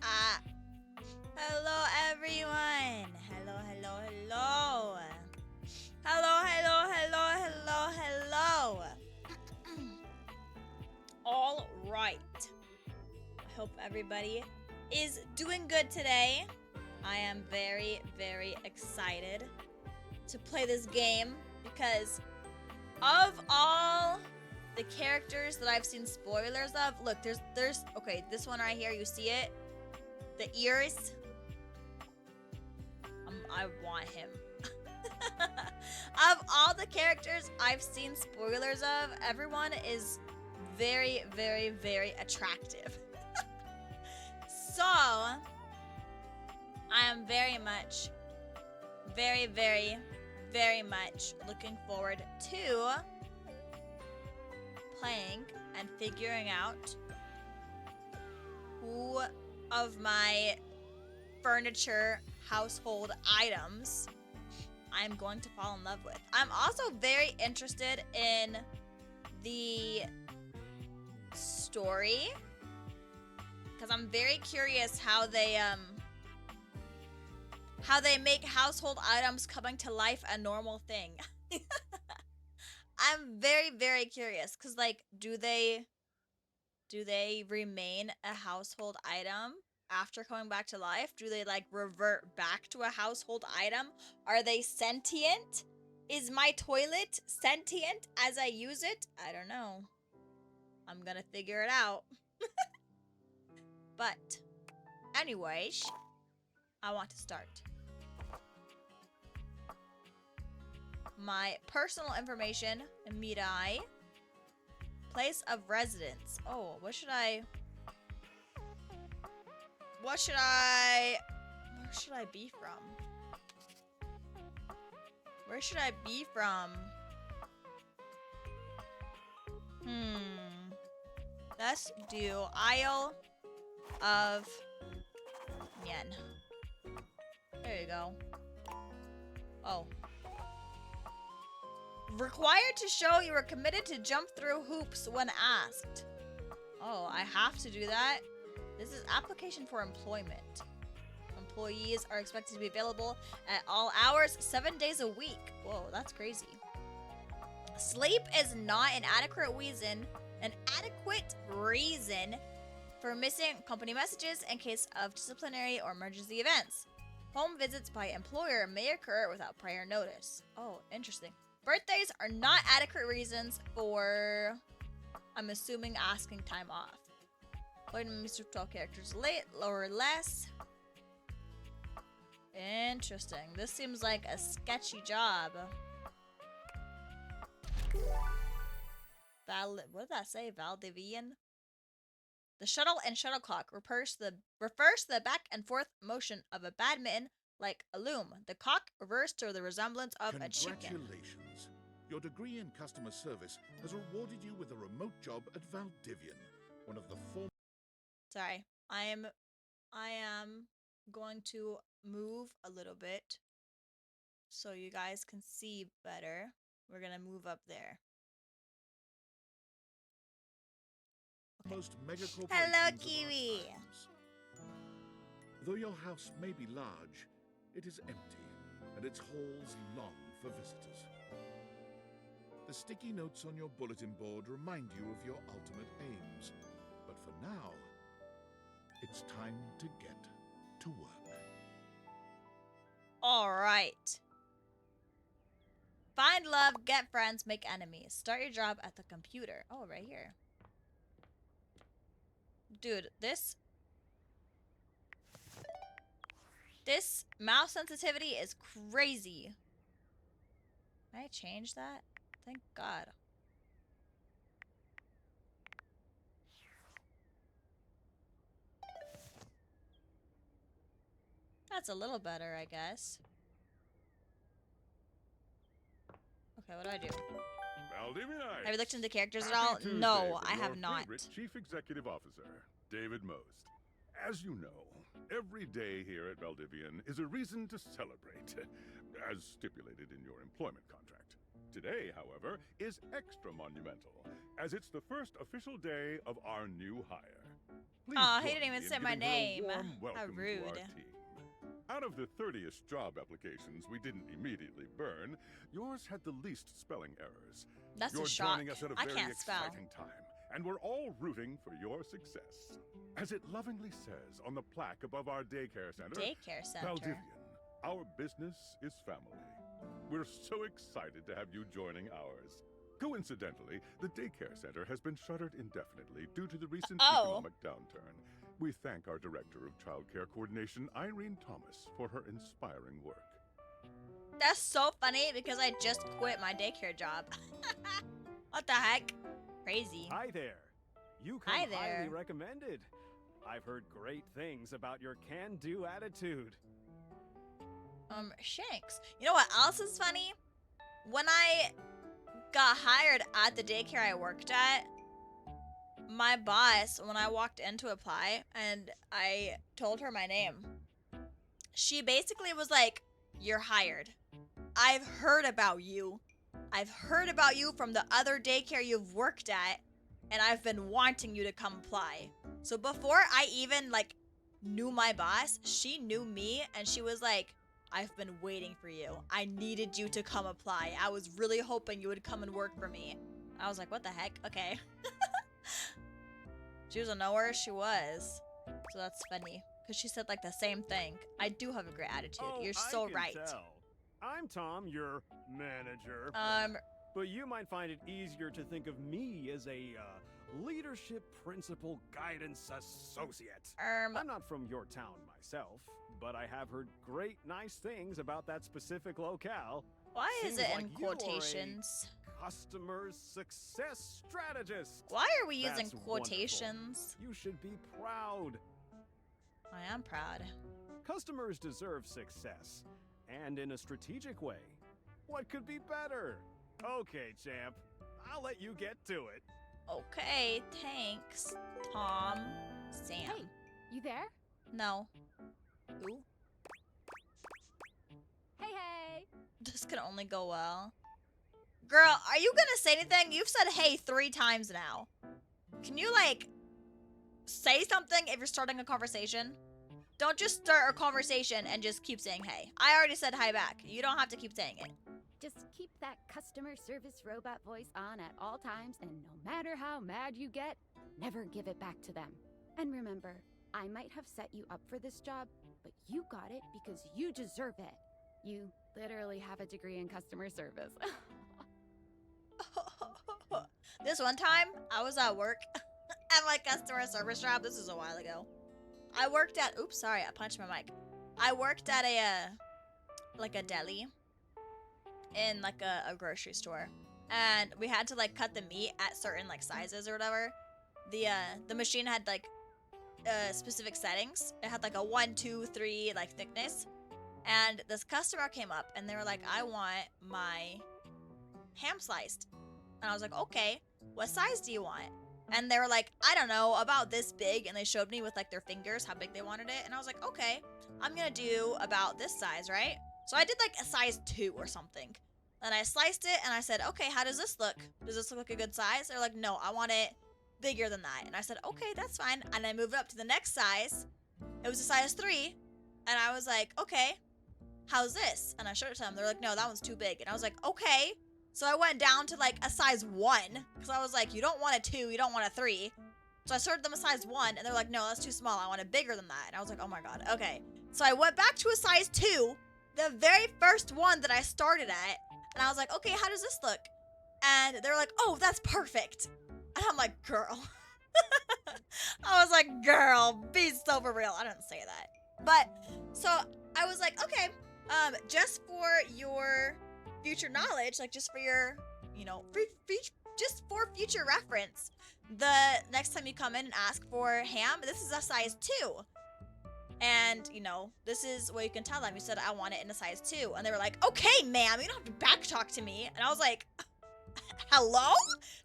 Ah, hello everyone. Hello, hello, hello. Hello, hello, hello, hello, hello. All right. I hope everybody is doing good today. I am very, very excited to play this game because of all the characters that I've seen spoilers of. Look, there's okay, this one right here, you see it? The ears. I want him. Of all the characters I've seen spoilers of, everyone is very, very, very attractive. So, I am very much, very, very, very much looking forward to playing and figuring out who of my furniture household items I'm going to fall in love with. I'm also very interested in the story because I'm very curious how they make household items coming to life a normal thing. I'm very, very curious because, like, do they remain a household item after coming back to life? Do they, like, revert back to a household item? Are they sentient? Is my toilet sentient as I use it? I don't know. I'm gonna figure it out. But, anyways, I want to start. My personal information, Miraii. Place of residence. Oh, where should I be from? Where should I be from? Let's do Isle of Yen. There you go. Oh. Required to show you are committed to jump through hoops when asked. Oh, I have to do that? This is application for employment. Employees are expected to be available at all hours, 7 days a week. Whoa, that's crazy. Sleep is not an adequate reason for missing company messages in case of disciplinary or emergency events. Home visits by employer may occur without prior notice. Oh, interesting. Birthdays are not adequate reasons for, I'm assuming, asking time off. Appointment means to 12 characters late or less. Interesting. This seems like a sketchy job. What did that say? Valdivian? The shuttle and shuttlecock refers to the back and forth motion of a badminton like a loom. The cock refers to the resemblance of a chicken. Congratulations. Your degree in customer service has rewarded you with a remote job at Valdivian, one of the four... Sorry. I am going to move a little bit so you guys can see better. We're gonna move up there. Most mega corporations. Hello, of our Kiwi. times. Though your house may be large, it is empty, and its halls long for visitors. The sticky notes on your bulletin board remind you of your ultimate aims, but for now, it's time to get to work. All right. Find love, get friends, make enemies. Start your job at the computer. Oh, right here. Dude, this mouse sensitivity is crazy. Can I change that? Thank God. That's a little better, I guess. Okay, what do I do? Have you looked into characters at all? No, I have not. Chief Executive Officer, David Most. As you know, every day here at Valdivian is a reason to celebrate, as stipulated in your employment contract. Today, however, is extra monumental, as it's the first official day of our new hire. Aw, he didn't even say my name. How rude. To our team. Out of the 30ish job applications we didn't immediately burn, yours had the least spelling errors. That's You're a shock. joining us at a I very can't spell. exciting time, and we're all rooting for your success. As it lovingly says on the plaque above our daycare center, Valdivian, our business is family. We're so excited to have you joining ours. Coincidentally, the daycare center has been shuttered indefinitely due to the recent economic downturn. We thank our Director of Child Care Coordination, Irene Thomas, for her inspiring work. That's so funny because I just quit my daycare job. What the heck? Crazy. Hi there. You come highly recommended. I've heard great things about your can-do attitude. Shanks. You know what else is funny? When I got hired at the daycare I worked at, my boss, when I walked in to apply and I told her my name, she basically was like, "You're hired. I've heard about you. I've heard about you from the other daycare you've worked at, and I've been wanting you to come apply." So before I even, like, knew my boss, she knew me, and she was like, "I've been waiting for you. I needed you to come apply. I was really hoping you would come and work for me." I was like, what the heck? Okay. She doesn't know where she was. So that's funny. Because she said, like, the same thing. I do have a great attitude. Oh, You're so right. Tell. I'm Tom, your manager. But you might find it easier to think of me as a leadership principal guidance associate. I'm not from your town myself, but I have heard great nice things about that specific locale. Why is it like in quotations? Customer success strategist. Why are we using That's quotations? Wonderful. You should be proud. I am proud. Customers deserve success, and in a strategic way. What could be better? Okay, champ. I'll let you get to it. Okay, thanks, Tom. Sam. Hey, you there? No. Who? Hey, hey! This could only go well. Girl, are you gonna say anything? You've said hey 3 times now. Can you, like, say something if you're starting a conversation? Don't just start a conversation and just keep saying hey. I already said hi back. You don't have to keep saying it. Just keep that customer service robot voice on at all times, and no matter how mad you get, never give it back to them. And remember, I might have set you up for this job, but you got it because you deserve it. You literally have a degree in customer service. This one time, I was at work at my customer service job. This is a while ago. I worked at, oops, sorry, I punched my mic. I worked at like a deli in like a grocery store. And we had to like cut the meat at certain like sizes or whatever. The machine had like specific settings. It had like a 1, 2, 3 like thickness. And this customer came up and they were like, I want my ham sliced. And I was like, okay, what size do you want? And they were like, I don't know, about this big. And they showed me with like their fingers how big they wanted it. And I was like, okay, I'm gonna do about this size, right? So I did like a size 2 or something. And I sliced it and I said, okay, how does this look? Does this look like a good size? They're like, no, I want it bigger than that. And I said, okay, that's fine. And I moved it up to the next size. It was a size 3. And I was like, okay, how's this? And I showed it to them. They're like, no, that one's too big. And I was like, okay. So I went down to like a size 1 because I was like, you don't want a 2, you don't want a 3. So I started them a size 1 and they're like, no, that's too small. I want it bigger than that. And I was like, oh my God, okay. So I went back to a size 2, the very first one that I started at. And I was like, okay, how does this look? And they're like, oh, that's perfect. And I'm like, girl. I was like, girl, be so for real. I didn't say that. But so I was like, okay, just for your future knowledge, like just for your, you know, just for future reference, the next time you come in and ask for ham, this is a size 2. And, you know, this is what you can tell them. You said, I want it in a size 2. And they were like, okay, ma'am, you don't have to backtalk to me. And I was like, hello?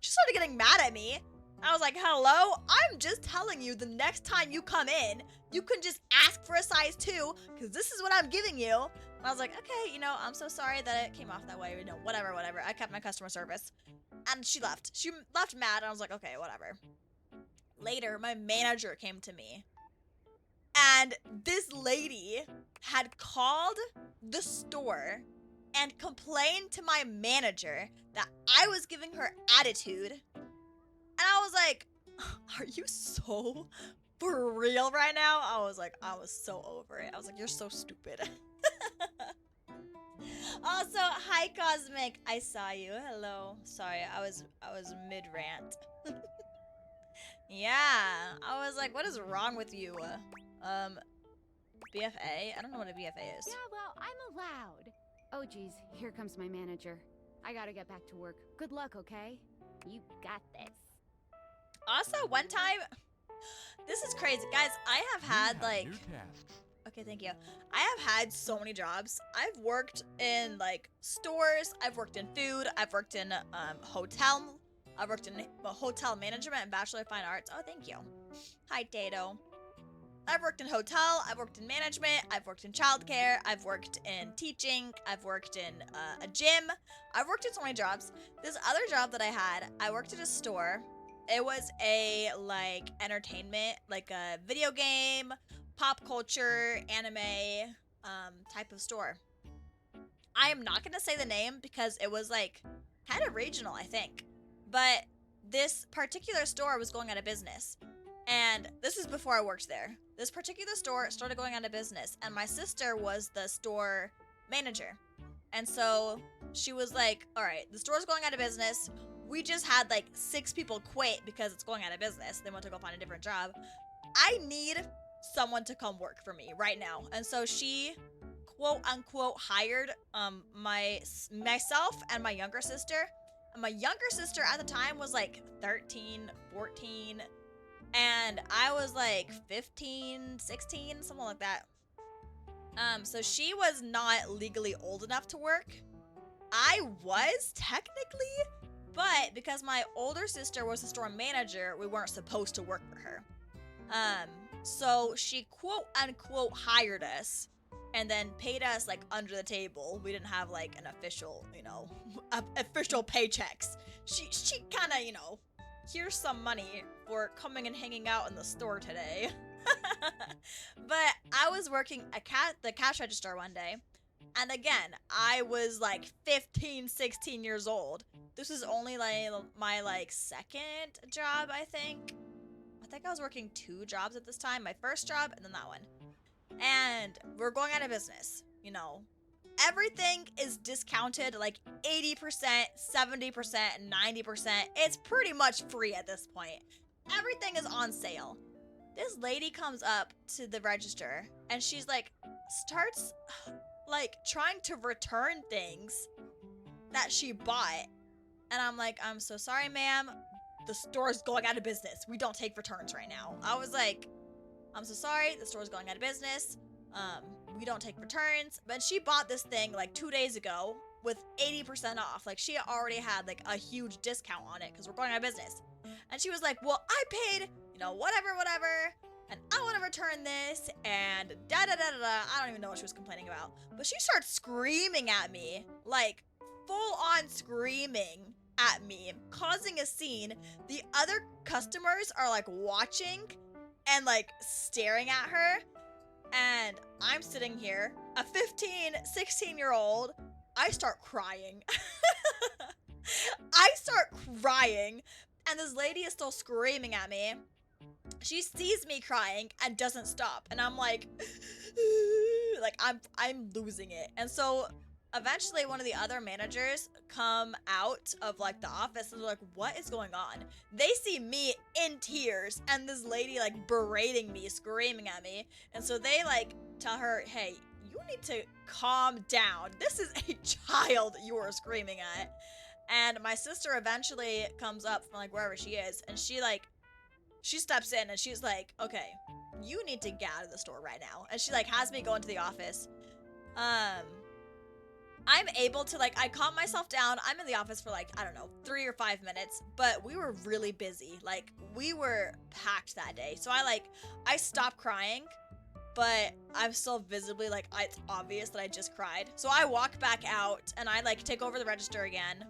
She started getting mad at me. I was like, hello? I'm just telling you the next time you come in, you can just ask for a size 2 because this is what I'm giving you. And I was like, okay, you know, I'm so sorry that it came off that way. You know, whatever. I kept my customer service. And she left. She left mad. And I was like, okay, whatever. Later, my manager came to me. And this lady had called the store and complained to my manager that I was giving her attitude. And I was like, are you so for real right now? I was so over it. I was like, you're so stupid. Also, hi Cosmic. I saw you. Hello. Sorry, I was mid-rant. Yeah. I was like, what is wrong with you? BFA? I don't know what a BFA is. Yeah, well, I'm allowed. Oh geez, here comes my manager. I gotta get back to work. Good luck, okay? You got this. Also, one time, this is crazy. Guys, I have had like, okay, thank you. I have had so many jobs. I've worked in like stores. I've worked in food. I've worked in hotel. I've worked in hotel management and Bachelor of Fine Arts. Oh, thank you. Hi, Tato. I've worked in hotel. I've worked in management. I've worked in childcare. I've worked in teaching. I've worked in a gym. I've worked in so many jobs. This other job that I had, I worked at a store. It was a like entertainment, like a video game, pop culture, anime type of store. I am not gonna say the name because it was like kind of regional, I think. But this particular store was going out of business. And this is before I worked there. This particular store started going out of business, and my sister was the store manager. And so she was like, all right, the store's going out of business. We just had like 6 people quit because it's going out of business. They want to go find a different job. I need someone to come work for me right now. And so she, quote unquote, hired myself and my younger sister. And my younger sister at the time was like 13, 14, and I was like 15, 16, something like that. So she was not legally old enough to work. I was technically, but because my older sister was the store manager, we weren't supposed to work for her. So she quote unquote hired us, and then paid us like under the table. We didn't have like an official, you know, official paychecks. She kind of, you know, here's some money for coming and hanging out in the store today. But I was working the cash register one day, and again, I was like 15, 16 years old. This was only like my like second job, I think. I think I was working 2 jobs at this time. My first job and then that one. And we're going out of business, you know. Everything is discounted like 80%, 70%, 90%. It's pretty much free at this point. Everything is on sale. This lady comes up to the register and she's like, starts like trying to return things that she bought. And I'm like, I'm so sorry, ma'am. The store's going out of business. We don't take returns right now. I was like, I'm so sorry. The store's going out of business. We don't take returns. But she bought this thing like 2 days ago with 80% off. Like she already had like a huge discount on it because we're going out of business. And she was like, well, I paid, you know, whatever. And I want to return this and da-da-da-da-da. I don't even know what she was complaining about. But she starts screaming at me, like full on screaming at me, causing a scene. The other customers are like watching and like staring at her. And I'm sitting here, a 15, 16-year-old. I start crying. I start crying. And this lady is still screaming at me. She sees me crying and doesn't stop. And I'm like, I'm losing it. And so eventually one of the other managers come out of like the office and they're like, what is going on? They see me in tears and this lady like berating me, screaming at me. And so they like tell her, hey, you need to calm down. This is a child you are screaming at. And my sister eventually comes up from like wherever she is and she steps in and she's like, okay, you need to get out of the store right now. And she like has me go into the office. I'm able to like, I calm myself down. I'm in the office for like, I don't know, 3 or 5 minutes, but we were really busy. Like we were packed that day. So I stopped crying, but I'm still visibly like, it's obvious that I just cried. So I walk back out and I like take over the register again.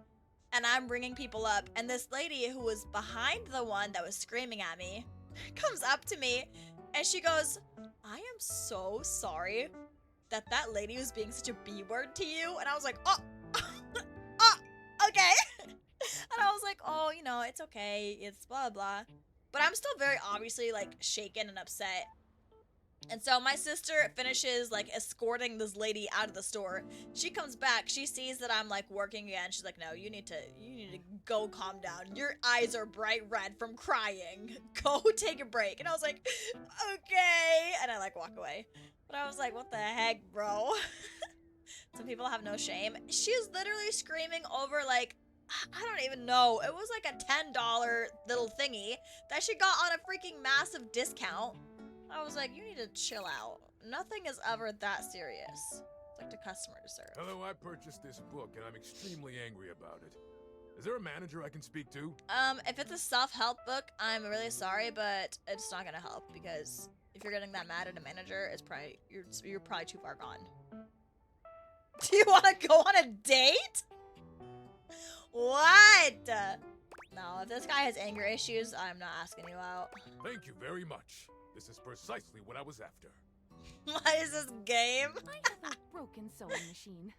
And I'm bringing people up, and this lady who was behind the one that was screaming at me comes up to me, and she goes, I am so sorry that lady was being such a B-word to you. And I was like, oh, okay. And I was like, oh, you know, it's okay. It's blah, blah. But I'm still very obviously, like, shaken and upset. And so my sister finishes like escorting this lady out of the store. She comes back, she sees that I'm like working again. She's like, no, you need to go calm down. Your eyes are bright red from crying. Go take a break. And I was like, okay. And I like walk away. But I was like, what the heck, bro? Some people have no shame. She was literally screaming over like, I don't even know. It was like a $10 little thingy that she got on a freaking massive discount. I was like, you need to chill out. Nothing is ever that serious. It's like the customer to serve. Hello, I purchased this book and I'm extremely angry about it. Is there a manager I can speak to? If it's a self-help book, I'm really sorry, but it's not gonna help because if you're getting that mad at a manager, it's probably you're probably too far gone. Do you want to go on a date? What? No, if this guy has anger issues, I'm not asking you out. Thank you very much. This is precisely what I was after. What is this game? I have a broken sewing machine.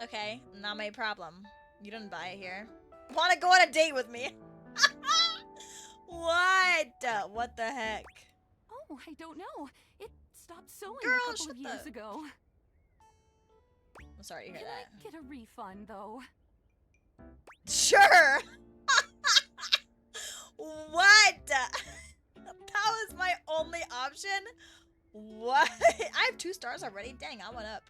Okay, not my problem. You didn't buy it here. Want to go on a date with me? What? What the heck? Oh, I don't know. It stopped sewing Girl, a couple of years ago. I'm sorry to hear Can that. I get a refund, though? Sure! What? That was my only option? What? I have 2 stars already? Dang, I went up.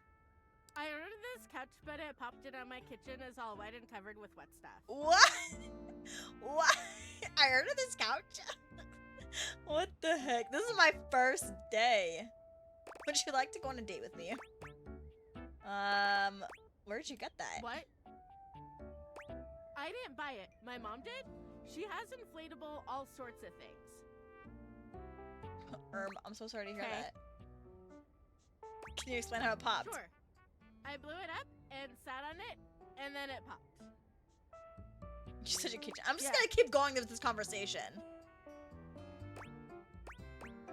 I ordered this couch, but it popped in on my kitchen is all wet and covered with wet stuff. What? What? I ordered this couch? What the heck? This is my first day. Would you like to go on a date with me? Where'd you get that? What? I didn't buy it. My mom did. She has inflatable all sorts of things. I'm so sorry to hear that. Can you explain how it popped? Sure. I blew it up and sat on it, and then it popped. You're such a kitchen. I'm just gonna keep going with this conversation.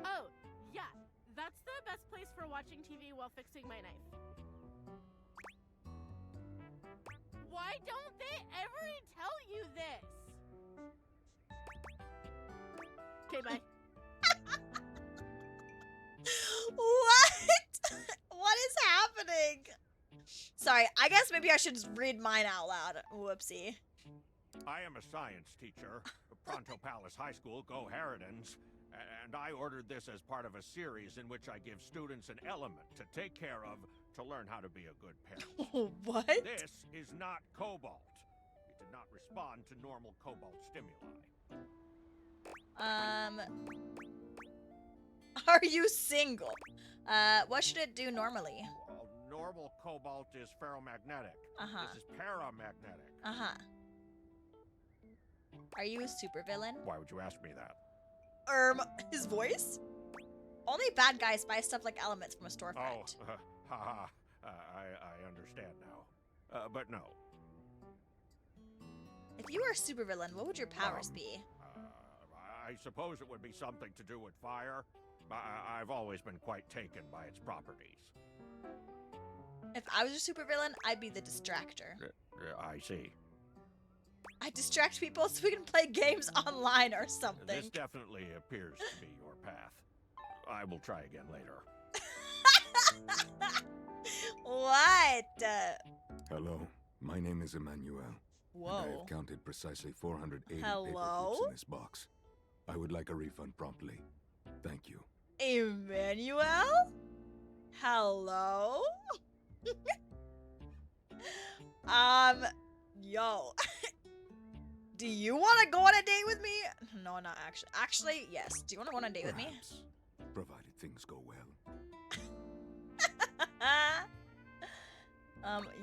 Oh, yeah. That's the best place for watching TV while fixing my knife. Why don't they ever tell you this? Okay, bye. What? What is happening? Sorry, I guess maybe I should just read mine out loud. Whoopsie. I am a science teacher. Pronto Palace High School, go Harridans. And I ordered this as part of a series in which I give students an element to take care of to learn how to be a good parent. What? This is not cobalt. It did not respond to normal cobalt stimuli. Are you single? What should it do normally? Well, normal cobalt is ferromagnetic. This is paramagnetic. Are you a supervillain? Why would you ask me that? His voice? Only bad guys buy stuff like elements from a storefront. Oh, I understand now. But no. If you were a supervillain, what would your powers be? I suppose it would be something to do with fire. I've always been quite taken by its properties. If I was a supervillain, I'd be the distractor. I see. I distract people so we can play games online or something. This definitely appears to be your path. I will try again later. What? Hello, my name is Emmanuel. Whoa. And I have counted precisely 480 Hello? paper clips in this box. I would like a refund promptly. Thank you. Emmanuel? Hello? Yo. Do you want to go on a date with me? No, not actually. Actually, yes. Do you want to go on a date with me? Perhaps, provided things go well.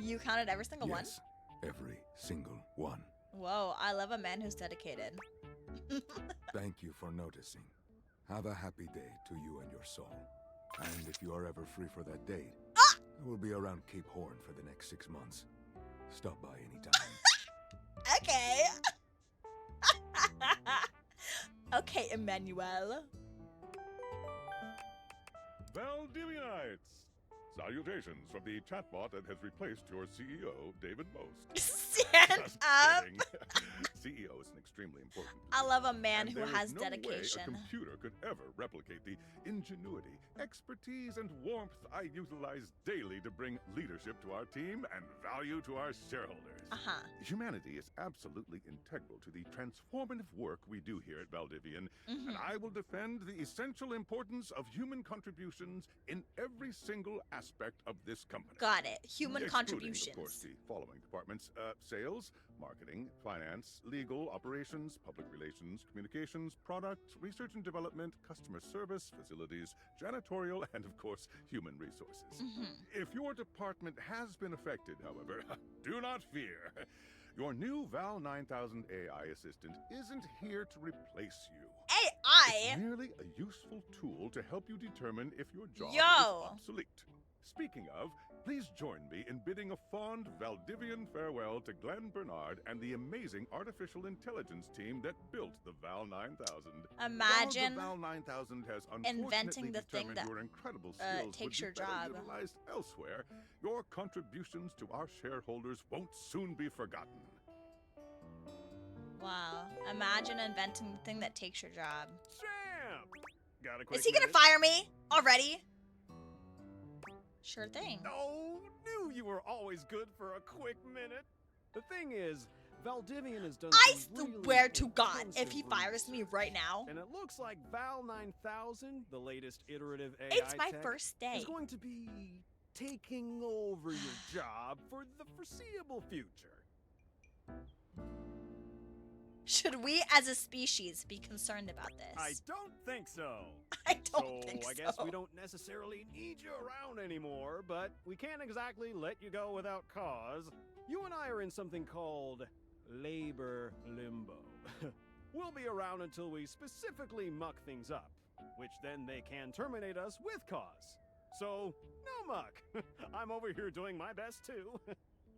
You counted every single one? Yes, every single one. Whoa, I love a man who's dedicated. Thank you for noticing. Have a happy day to you and your soul. And if you are ever free for that date, I will be around Cape Horn for the next 6 months. Stop by anytime. Okay. Okay, Emmanuel. Valdivianites! Salutations from the chatbot that has replaced your CEO, David Most. Stand up. CEO is an extremely important position. I love a man who there has is no dedication. Way a computer could ever replicate the ingenuity, expertise, and warmth I utilize daily to bring leadership to our team and value to our shareholders. Humanity is absolutely integral to the transformative work we do here at Valdivian, and I will defend the essential importance of human contributions in every single aspect of this company. Got it. Human Excluding, contributions. Of course, the following departments: sales, marketing, finance, legal, operations, public relations, communications, product, research and development, customer service, facilities, janitorial, and of course, human resources. If your department has been affected, however, do not fear. Your new Val 9000 AI assistant isn't here to replace you. AI? It's merely a useful tool to help you determine if your job is obsolete. Speaking of, please join me in bidding a fond Valdivian farewell to Glenn Bernard and the amazing artificial intelligence team that built the Val 9000. Imagine the Val 9000 has inventing the thing that your incredible skills takes your would be better job. Utilized elsewhere. Your contributions to our shareholders won't soon be forgotten. Wow. Imagine inventing the thing that takes your job. Sam! Got a quick Is he gonna minute? fire me already? Sure thing. Oh, knew you were always good for a quick minute. The thing is, Valdivian has done I some really swear to God, if intensive he fires me research. right now, And it looks like Val 9000, the latest iterative AI it's my tech, first day. is going to be taking over your job for the foreseeable future. Should we as a species be concerned about this? I don't think so. I don't think so. I guess we don't necessarily need you around anymore, but we can't exactly let you go without cause. You and I are in something called labor limbo. We'll be around until we specifically muck things up, which then they can terminate us with cause. So, no muck. I'm over here doing my best too.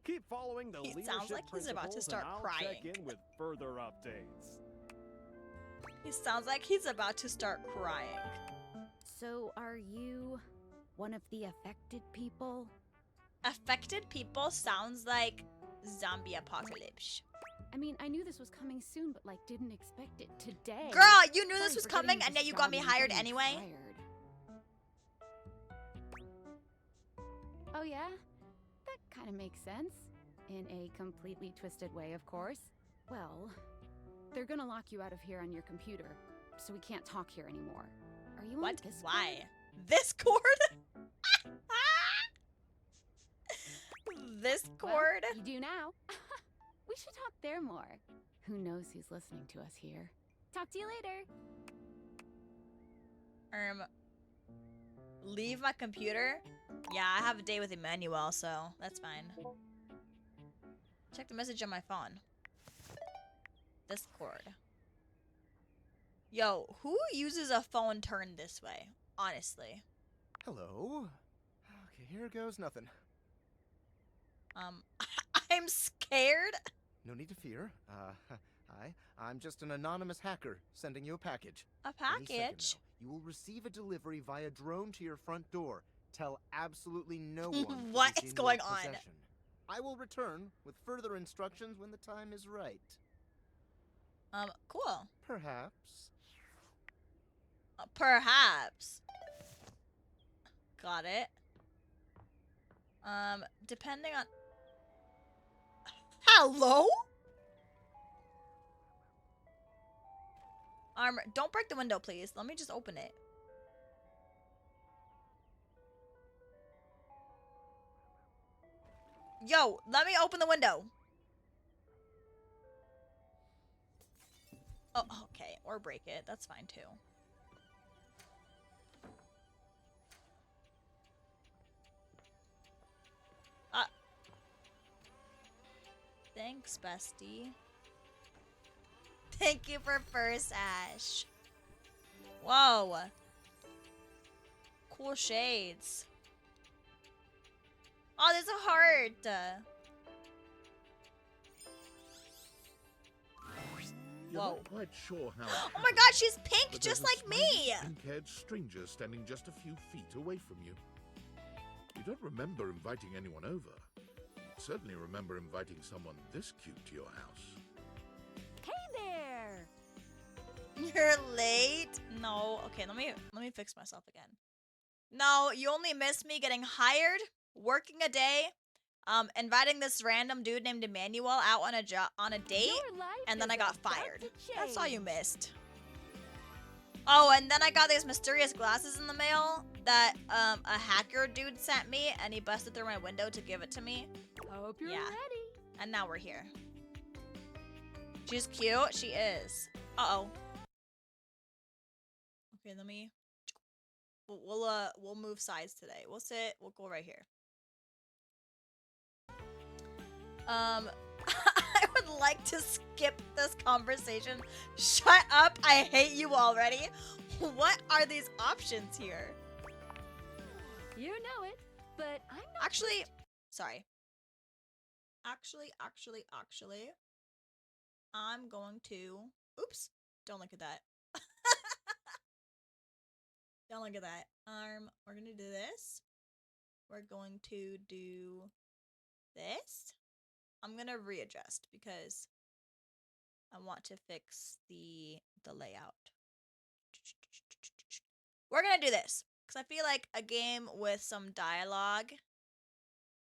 Keep following the leadership sounds like he's about to principles start and I'll crying. check in with further updates. He sounds like he's about to start crying. So, are you one of the affected people? Affected people sounds like zombie apocalypse. I mean, I knew this was coming soon, but like didn't expect it today. Girl, you knew Sorry this was for getting coming you and this yet you got job me and hired getting you anyway? fired. Oh yeah? That kind of makes sense. In a completely twisted way, of course. Well, they're gonna lock you out of here on your computer, so we can't talk here anymore. Are you on What? Discord? Why? Discord? Discord? Well, you do now. We should talk there more. Who knows who's listening to us here. Talk to you later. Leave my computer? Yeah, I have a date with Emmanuel, so that's fine. Check the message on my phone. Discord. Yo, who uses a phone turned this way? Honestly. Hello. Okay, here goes nothing. I'm scared. No need to fear. Hi. I'm just an anonymous hacker sending you a package. A Any second package? now, you will receive a delivery via drone to your front door. Tell absolutely no one What it's is in going your on? possession. I will return with further instructions when the time is right. Cool. Perhaps. Perhaps. Got it. Depending on... Hello? Don't break the window, please. Let me just open it. Yo, let me open the window. Oh, okay. Or break it. That's fine, too. Thanks, bestie. Thank you for first, Ash. Whoa. Cool shades. Oh, there's a heart. You're Whoa. not quite sure how. Oh my god, she's pink, but just there's a like me! smiling, pink-haired stranger standing just a few feet away from you. You don't remember inviting anyone over. You'd certainly remember inviting someone this cute to your house. Hey there! You're late? No. Okay, let me fix myself again. No, you only missed me getting hired, working a day, inviting this random dude named Emmanuel out on a date, and then I got fired. That's all you missed. Oh, and then I got these mysterious glasses in the mail that a hacker dude sent me, and he busted through my window to give it to me. Hope you're Yeah. ready. And now we're here. She's cute. She is. Uh-oh. Okay, let me... We'll move sides today. We'll sit. We'll go right here. I would like to skip this conversation. Shut up. I hate you already. What are these options here? You know it, but I'm not... Actually, sorry. Actually, I'm going to... Oops. Don't look at that. Don't look at that. We're gonna do this. We're going to do this. I'm gonna readjust because I want to fix the layout. We're gonna do this because I feel like a game with some dialogue.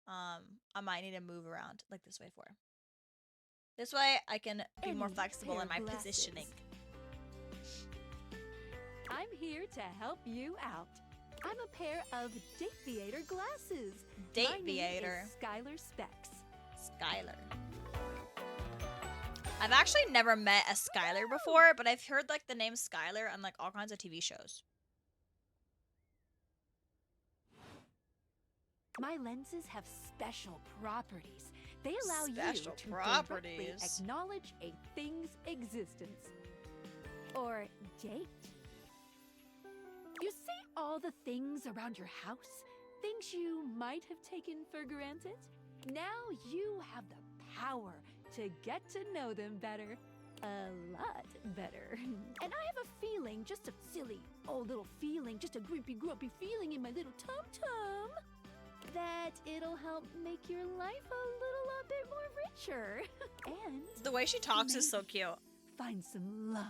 I might need to move around like this way for. This way I can be more flexible in my positioning. I'm here to help you out. I'm a pair of Dateviator glasses. Dateviator. My name is Skylar Specs. Skylar. I've actually never met a Skylar before, but I've heard like the name Skylar on like all kinds of TV shows. My lenses have special properties. They allow Special you to properties. directly acknowledge a thing's existence. Or date. You see, all the things around your house, things you might have taken for granted. Now you have the power to get to know them better. A lot better. And I have a feeling, just a silly old little feeling, just a grumpy feeling in my little tum-tum, that it'll help make your life a little bit more richer. And the way she talks is so cute. Find some love.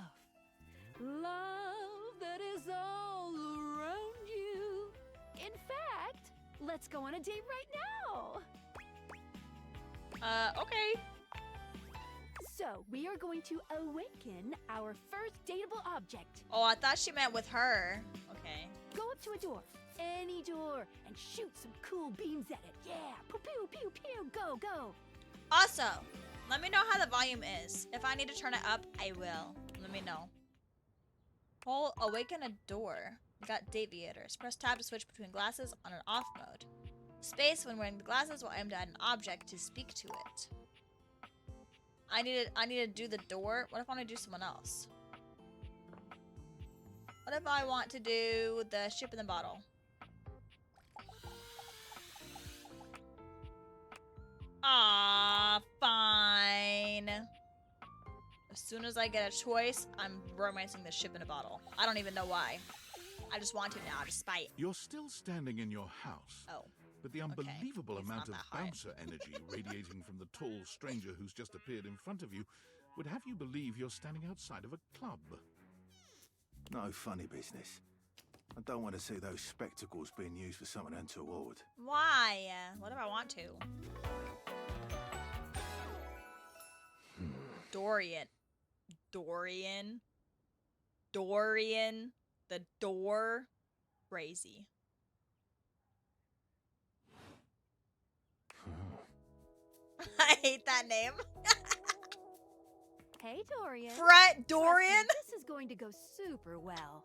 Love that is all around you. In fact, let's go on a date right now. Okay. So, we are going to awaken our first dateable object. Oh, I thought she meant with her. Okay. Go up to a door, any door, and shoot some cool beams at it. Yeah, pew, pew, pew, pew, go, go. Also, let me know how the volume is. If I need to turn it up, I will. Let me know. Hold, awaken a door. You got deviators. Press tab to switch between glasses on and off mode. Space when wearing the glasses will aim to add an object to speak to it. I need to do the door. What if I want to do someone else? What if I want to do the ship in the bottle? Ah, fine. As soon as I get a choice, I'm romancing the ship in a bottle. I don't even know why. I just want to now, despite. You're still standing in your house. Oh. But the unbelievable It's amount of not that hard. bouncer energy radiating from the tall stranger who's just appeared in front of you would have you believe you're standing outside of a club. No funny business. I don't want to see those spectacles being used for something untoward. Why? What if I want to? Dorian. The door. Crazy. I hate that name. Hey, Dorian. Fret Dorian? This is going to go super well.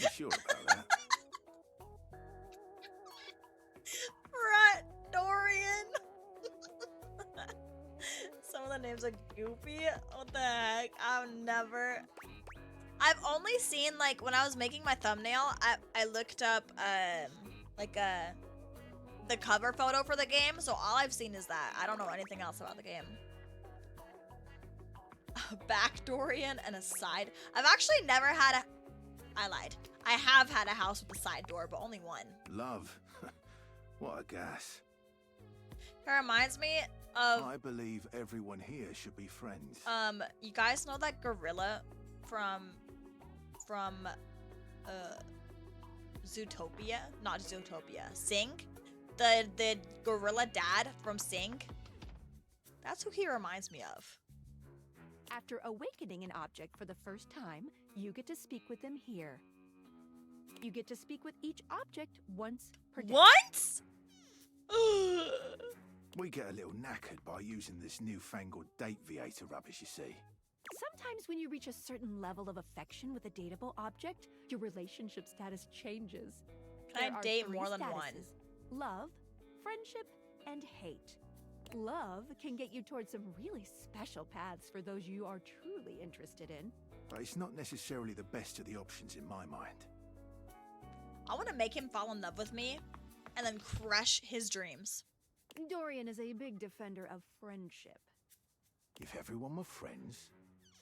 You sure about that? Fret Dorian. Some of the names are goofy. What the heck? I've only seen, like, when I was making my thumbnail, I looked up, the cover photo for the game, so all I've seen is that. I don't know anything else about the game. A back Dorian and a side. I've actually never had I lied. I have had a house with a side door, but only one. Love. What a gas. It reminds me of... I believe everyone here should be friends. You guys know that gorilla from Zootopia? Not Zootopia. Sing? The gorilla dad from Sing? That's who he reminds me of. After awakening an object for the first time, you get to speak with them here. You get to speak with each object once per day. Once? We get a little knackered by using this newfangled deviator rubbish, you see. Sometimes when you reach a certain level of affection with a dateable object, your relationship status changes. Can I date more than one? Love, friendship, and hate. Love can get you towards some really special paths for those you are truly interested in. But it's not necessarily the best of the options in my mind. I want to make him fall in love with me and then crush his dreams. Dorian is a big defender of friendship. If everyone were friends,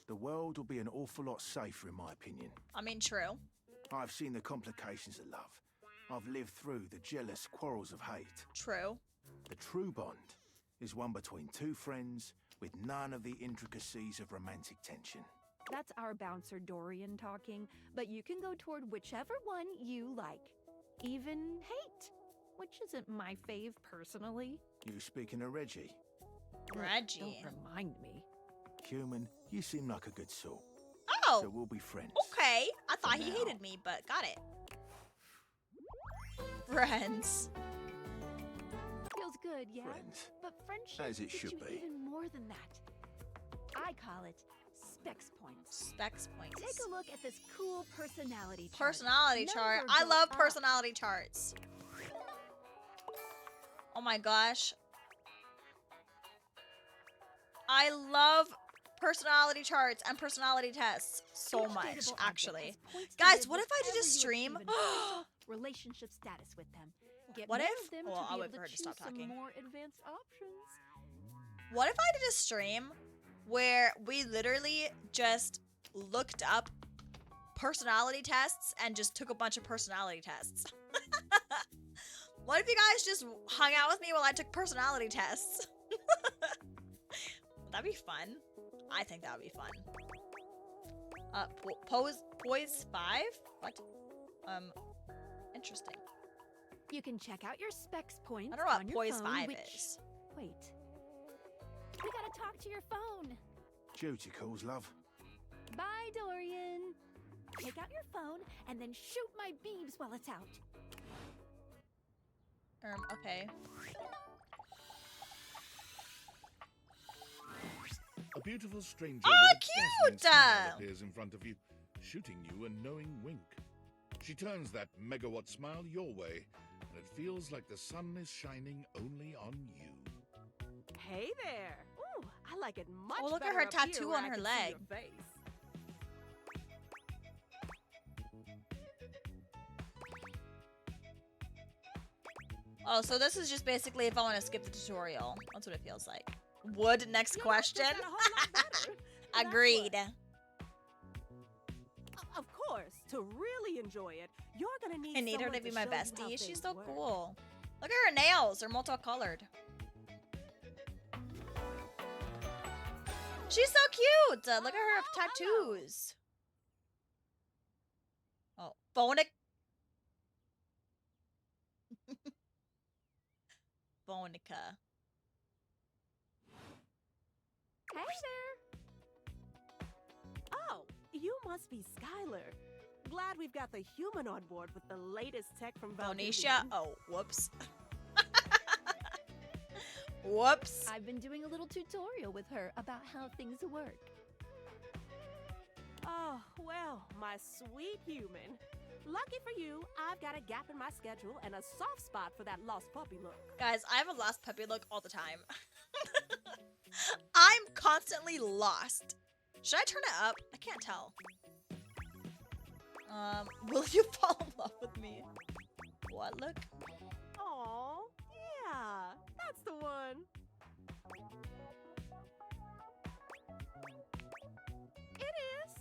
the world would be an awful lot safer, in my opinion. I mean, true. I've seen the complications of love. I've lived through the jealous quarrels of hate. True. The true bond is one between two friends with none of the intricacies of romantic tension. That's our bouncer Dorian talking, but you can go toward whichever one you like. Even hate, which isn't my fave personally. You speaking of Reggie? Reggie? Don't remind me. Human, you seem like a good sort. Oh! So we'll be friends. Okay. I thought he now. hated me, but got it. Friends. Feels good, yeah? Friends. But friendship As it gives should you be. even more than that. I call it specs points. Specs points. Take a look at this cool personality chart. Personality chart. Numbers I go love up. personality charts. Oh my gosh. I love personality charts and personality tests so much, actually. Guys, what if I did a stream? Relationship status with them. Get What more if? of them Well, to be I'll wait able for her to to stop choose some talking. more advanced options. What if I did a stream where we literally just looked up personality tests and just took a bunch of personality tests? What if you guys just hung out with me while I took personality tests? That'd be fun. I think that would be fun. Poise 5? What? Interesting. You can check out your specs points. I don't know what on your Poise phone, 5 which... is. Wait. We gotta talk to your phone. Duty calls, love. Bye, Dorian. Take out your phone and then shoot my beebs while it's out. Okay. A beautiful stranger Oh, with a dazzling cute! smile appears in front of you, shooting you a knowing wink. She turns that megawatt smile your way, and it feels like the sun is shining only on you. Hey there! Ooh, I like it much Oh, look at better her up here tattoo where on I her can see leg. your face. Oh, so this is just basically if I want to skip the tutorial. That's what it feels like. Would next question? Agreed. Of course, to really enjoy it, you're gonna need I need her someone to be my show you how bestie. She's things so work. cool. Look at her nails. They're multicolored. She's so cute. Look at her tattoos. Oh, phonic. Phonica. Hey there! Oh, you must be Skylar. Glad we've got the human on board with the latest tech from Phoenicia. Oh, whoops. Whoops. I've been doing a little tutorial with her about how things work. Oh, well, my sweet human. Lucky for you, I've got a gap in my schedule and a soft spot for that lost puppy look. Guys, I have a lost puppy look all the time. I'm constantly lost. Should I turn it up? I can't tell. Will you fall in love with me? What look? Aw, yeah, that's the one. It is.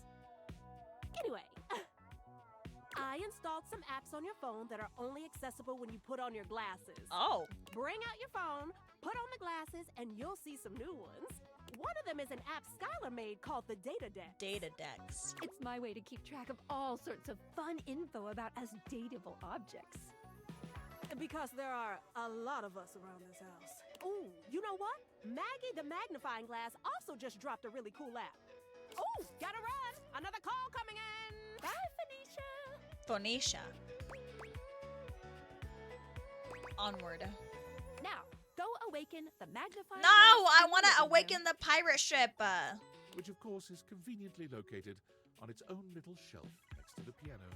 Anyway, I installed some apps on your phone that are only accessible when you put on your glasses. Oh. Bring out your phone, put on the glasses, and you'll see some new ones. One of them is an app Skylar made called the Data Deck. Data Decks. It's my way to keep track of all sorts of fun info about us dateable objects. Because there are a lot of us around this house. Ooh, you know what? Maggie the magnifying glass also just dropped a really cool app. Ooh, gotta run! Another call coming in! Bye, Phoenicia! Phoenicia. Onward. Now, go awaken the magnifying No, glass. I want to awaken the pirate ship. Which, of course, is conveniently located on its own little shelf next to the piano.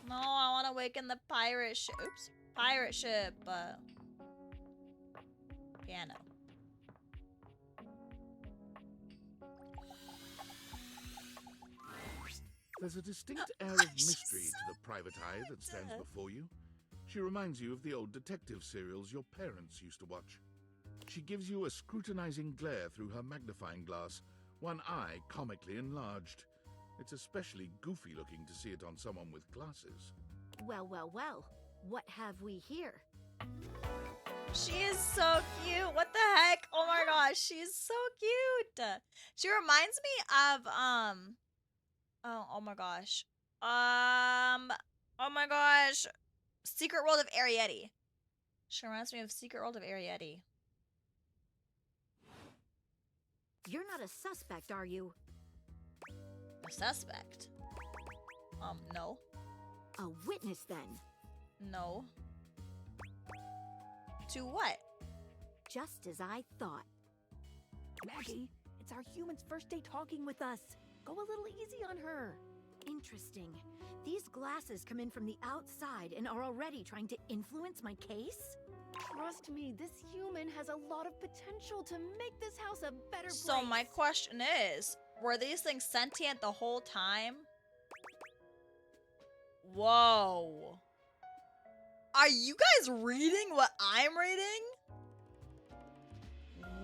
No, I want to awaken the pirate ship. Oops. Pirate ship. Piano. There's a distinct air of mystery to the private eye that stands before you. She reminds you of the old detective serials your parents used to watch. She gives you a scrutinizing glare through her magnifying glass, one eye comically enlarged. It's especially goofy looking to see it on someone with glasses. Well, well, well. What have we here? She is so cute. What the heck? Oh my gosh, she's so cute. She reminds me of oh my gosh. Oh my gosh. Secret World of Arietti. She reminds me of Secret World of Arietti. You're not a suspect, are you? A suspect? No. A witness, then? No. To what? Just as I thought. Maggie, it's our human's first day talking with us. Go a little easy on her. Interesting. These glasses come in from the outside and are already trying to influence my case? Trust me, this human has a lot of potential to make this house a better place. So my question is, were these things sentient the whole time? Whoa. Are you guys reading what I'm reading?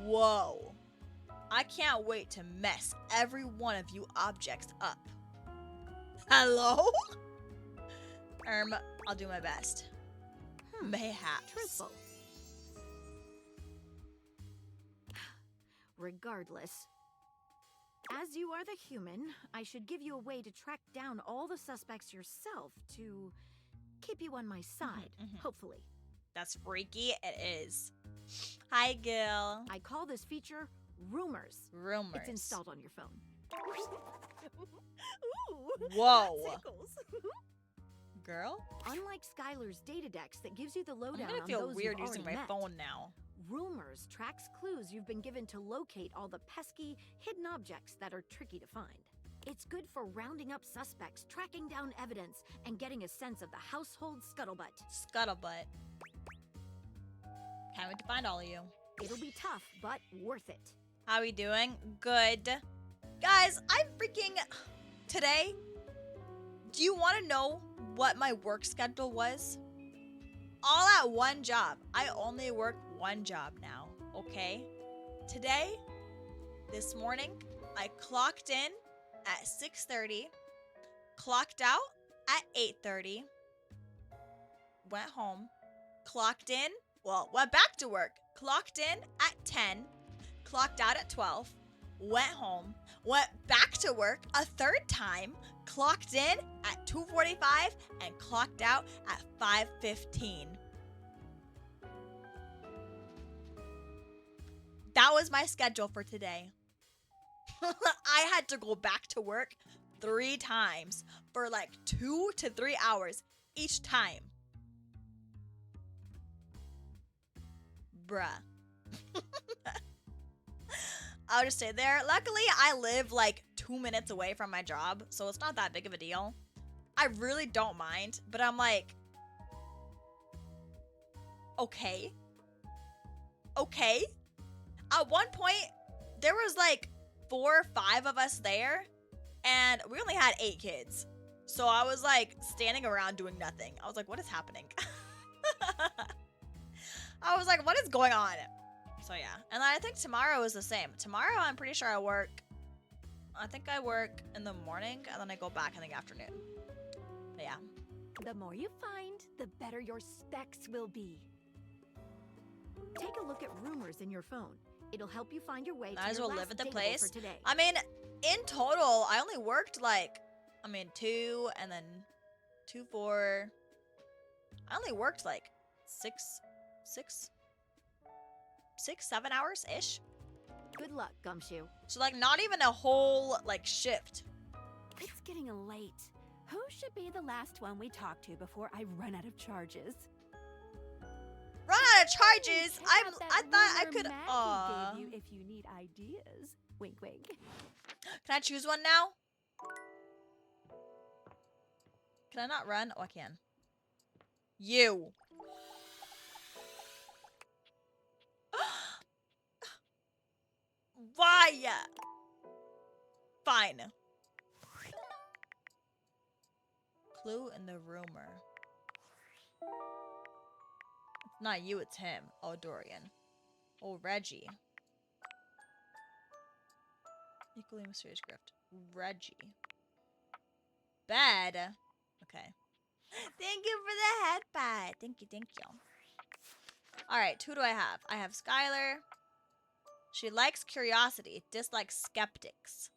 Whoa. I can't wait to mess every one of you objects up. Hello? I'll do my best. Mayhaps. Truthful. Regardless, as you are the human, I should give you a way to track down all the suspects yourself to keep you on my side, hopefully. That's freaky. It is. Hi, Gil. I call this feature Rumors. Rumors. It's installed on your phone. Ooh, whoa. Girl? Unlike Skylar's Datadex that gives you the lowdown I'm gonna on feel those weird you've using already my met, phone now. Rumors tracks clues you've been given to locate all the pesky, hidden objects that are tricky to find. It's good for rounding up suspects, tracking down evidence, and getting a sense of the household scuttlebutt. Scuttlebutt. Can't wait to find all of you. It'll be tough, but worth it. How we doing? Good. Guys, I freaking... Today, do you want to know what my work schedule was? All at one job. I only work one job now, okay? Today, this morning, I clocked in at 6:30, clocked out at 8:30, went home, clocked in, went back to work, clocked in at 10, clocked out at 12, went home, went back to work a third time, clocked in at 2:45, and clocked out at 5:15. That was my schedule for today. I had to go back to work 3 times for like 2 to 3 hours each time. Bruh. I'll just stay there. Luckily, I live like 2 minutes away from my job, so it's not that big of a deal. I really don't mind, but I'm like, okay. Okay. At one point, there was like 4 or 5 of us there, and we only had 8 kids. So I was like standing around doing nothing. I was like, what is happening? I was like, what is going on? So yeah, and I think tomorrow is the same. Tomorrow, I'm pretty sure I work in the morning, and then I go back in the afternoon. But yeah. The more you find, the better your specs will be. Take a look at rumors in your phone. It'll help you find your way Might to as your well last live at the dateable place. for today. I mean, in total, I only worked like, 2 and then 2, 4. I only worked like 6, 7 hours-ish. Good luck, Gumshoe. So like not even a whole like shift. It's getting late. Who should be the last one we talk to before I run out of charges? Run out of charges? I thought I could. Gave you if you need ideas. Wink, wink. Can I choose one now? Can I not run? Oh, I can. You. Why? Fine. Clue in the rumor. It's not you, it's him. Oh, Dorian. Oh, Reggie. Equally mysterious grift. Reggie. Bad. Okay. Thank you for the headbutt. Thank you, thank you. Alright, who do I have? I have Skylar. She likes curiosity, dislikes skeptics.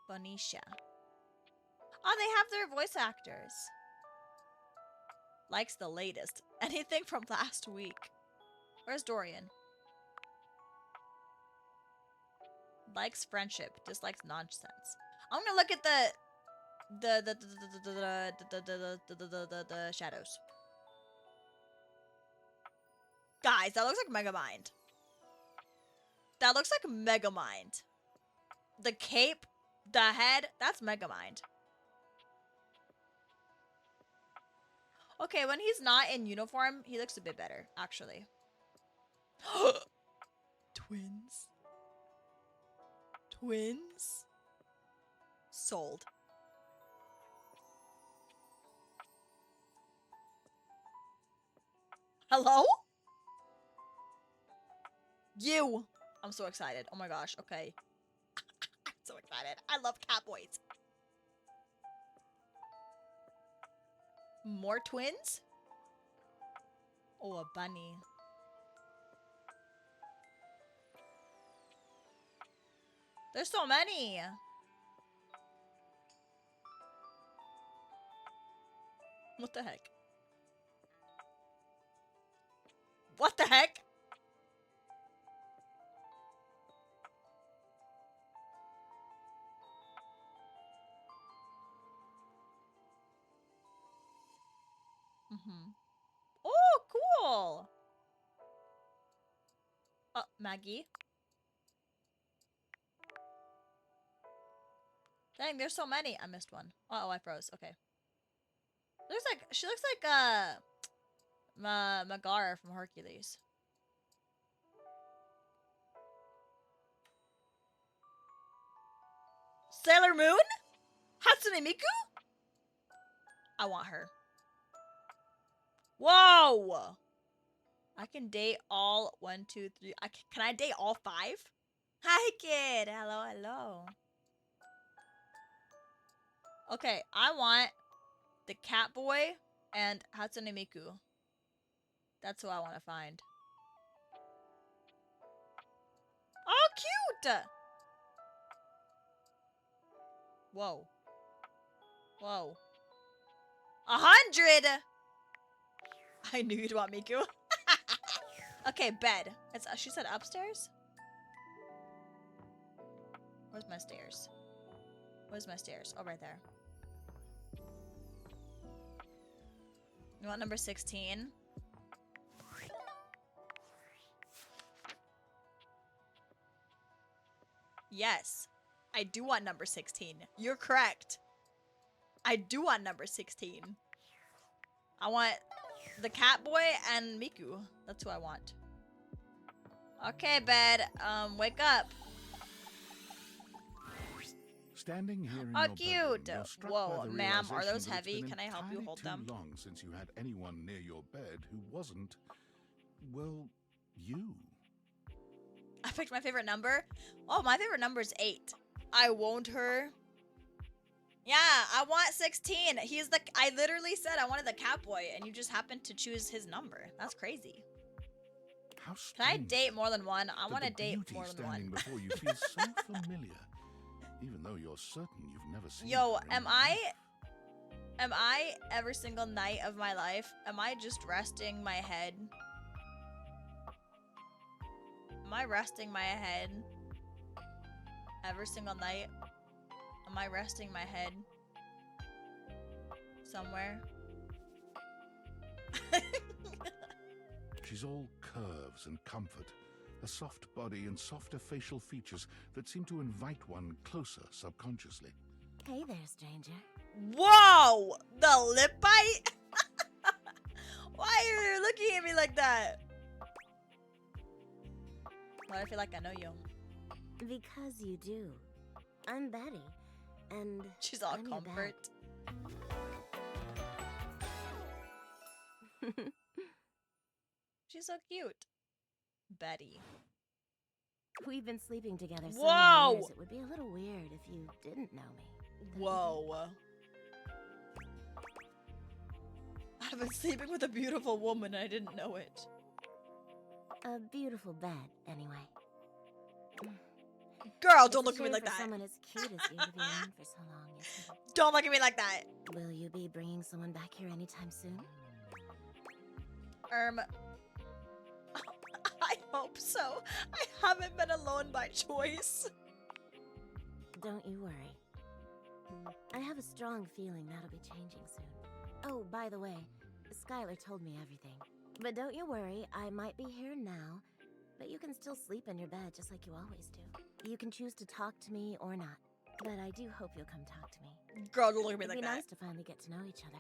Bonicia. Oh, they have their voice actors. Likes the latest. Anything from last week. Where's Dorian? Likes friendship, dislikes nonsense. I'm gonna look at the shadows. Guys, that looks like Megamind. That looks like Megamind. The cape, The head? That's Megamind. Okay, when he's not in uniform, he looks a bit better, actually. Twins. Twins? Sold. Hello? You! I'm so excited. Oh my gosh, okay. I'm so excited. I love Catboys. More twins? Oh, a bunny. There's so many. What the heck? What the heck? Oh, cool. Maggie. Dang, there's so many. I missed one. Uh-oh, I froze. Okay. She looks like Megara from Hercules. Sailor Moon? Hatsune Miku? I want her. Whoa! I can date all 1, 2, 3. Can I date all 5? Hi, kid. Hello, hello. Okay, I want the Catboy and Hatsune Miku. That's who I want to find. Oh, cute! Whoa. Whoa. 100! I knew you'd want Miku. Okay, bed. She said upstairs? Where's my stairs? Where's my stairs? Oh, right there. You want number 16? Yes. I do want number 16. You're correct. I do want number 16. I want the Catboy and Miku. That's who I want. Okay, bed. Wake up. Standing here in Oh, your cute. bedroom, you're struck Whoa, by the ma'am, are realization those that it's heavy? been Can I help you entirely hold too them? long since you had anyone near your bed who wasn't, well, you. I picked my favorite number. Oh, my favorite number is 8. I want her. Yeah, I want 16. I literally said I wanted the Catboy, and you just happened to choose his number. That's crazy. How Can I date more than one? I want to date more than one. Standing before you feels so familiar, even though you're certain you've never seen. Yo, her in am I every single night of my life? Am I just resting my head? Am I resting my head every single night? Am I resting my head somewhere? She's all curves and comfort, a soft body and softer facial features that seem to invite one closer subconsciously. Hey there, stranger. Whoa! The lip bite? Why are you looking at me like that? Why do I feel like I know you? Because you do. I'm Betty, and she's all I'm comfort. She's so cute. Betty. We've been sleeping together so Whoa! many years, it would be a little weird if you didn't know me. Whoa. I've been sleeping with a beautiful woman and I didn't know it. A beautiful bed, anyway. Girl, don't look at me like that. Someone as cute as you to be around for so long, isn't it? Don't look at me like that. Will you be bringing someone back here anytime soon? I hope so. I haven't been alone by choice. Don't you worry. I have a strong feeling that'll be changing soon. Oh, by the way, Skylar told me everything. But don't you worry, I might be here now, but you can still sleep in your bed just like you always do. You can choose to talk to me or not. But I do hope you'll come talk to me. Girl, don't look at me like It'd be that. nice to finally get to know each other.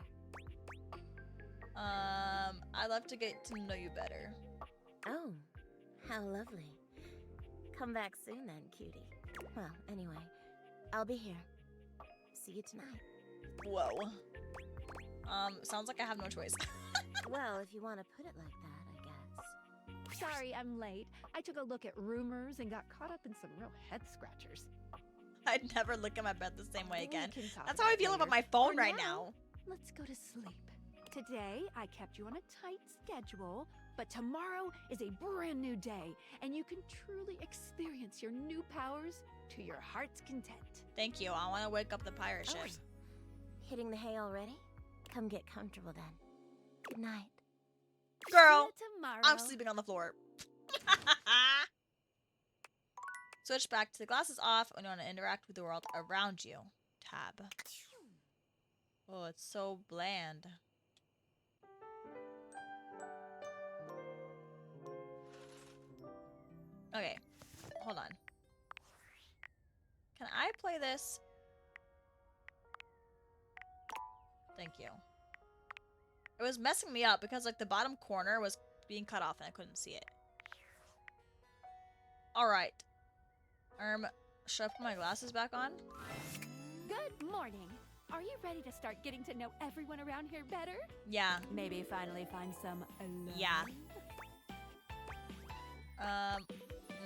I'd love to get to know you better. Oh, how lovely. Come back soon then, cutie. Well, anyway, I'll be here. See you tonight. Whoa. Sounds like I have no choice. Well, if you want to put it like that, I guess. Sorry, I'm late. I took a look at rumors and got caught up in some real head scratchers. I'd never look at my bed the same way again. We can talk That's how I feel about my phone right now. Let's go to sleep. Today, I kept you on a tight schedule, but tomorrow is a brand new day, and you can truly experience your new powers to your heart's content. Thank you. I want to wake up the pirate ship. Hitting the hay already? Come get comfortable then. Good night. Girl, See you tomorrow. I'm sleeping on the floor. Switch back to the glasses off when you want to interact with the world around you. Tab. Oh, it's so bland. Okay, hold on. Can I play this? Thank you. It was messing me up because like the bottom corner was being cut off and I couldn't see it. Alright. Should I put my glasses back on? Good morning. Are you ready to start getting to know everyone around here better? Yeah. Maybe finally find some alone? Yeah.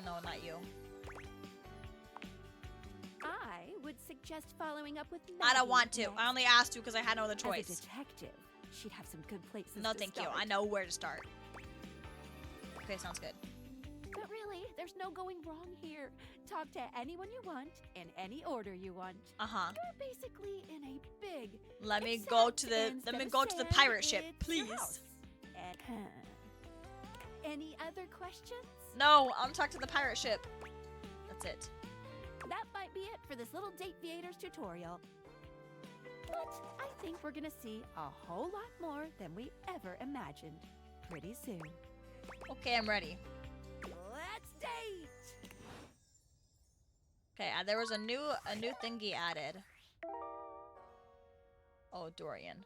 No, not you. I would suggest following up with Maggie. I don't want to. Next. I only asked you because I had no other choice. As a detective, she'd have some good places No, to thank start. you. I know where to start. Okay, sounds good. But really, there's no going wrong here. Talk to anyone you want, in any order you want. Uh-huh. You're basically in a big. Let me go to the pirate ship, please. Any other questions? No, I'm talking to the pirate ship. That's it. That might be it for this little Date Theaters tutorial. But I think we're gonna see a whole lot more than we ever imagined pretty soon. Okay, I'm ready. Let's date! Okay, there was a new thingy added. Oh, Dorian.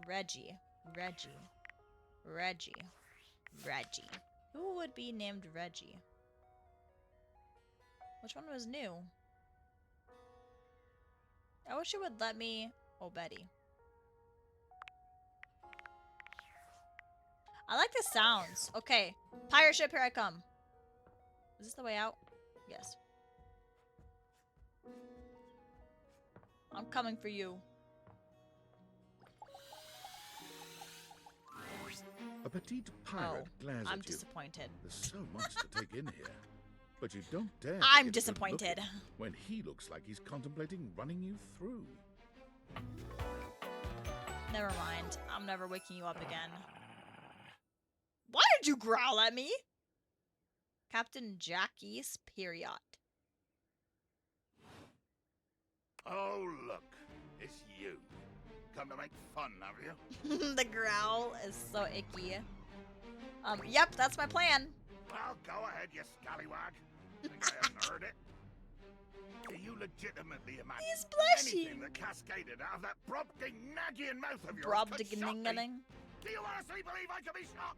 Reggie. Who would be named Reggie? Which one was new? I wish it would let me... Oh, Betty. I like the sounds. Okay. Pirate ship, here I come. Is this the way out? Yes. I'm coming for you. A petite pirate glares I'm at you. disappointed. There's so much to take in here. But you don't dare. I'm to get a good look disappointed. when he looks like he's contemplating running you through. Never mind. I'm never waking you up again. Why did you growl at me? Captain Jackie Period. Oh, look. It's you. Come to make fun, have you? The growl is so icky. Yep, that's my plan. Well, go ahead, you scallywag. Think I haven't heard it? Do you legitimately imagine He's blushing. anything that cascaded out of that brobdingnagian mouth of yours could shock me? Brobdingnagian. Do you honestly believe I could be shocked?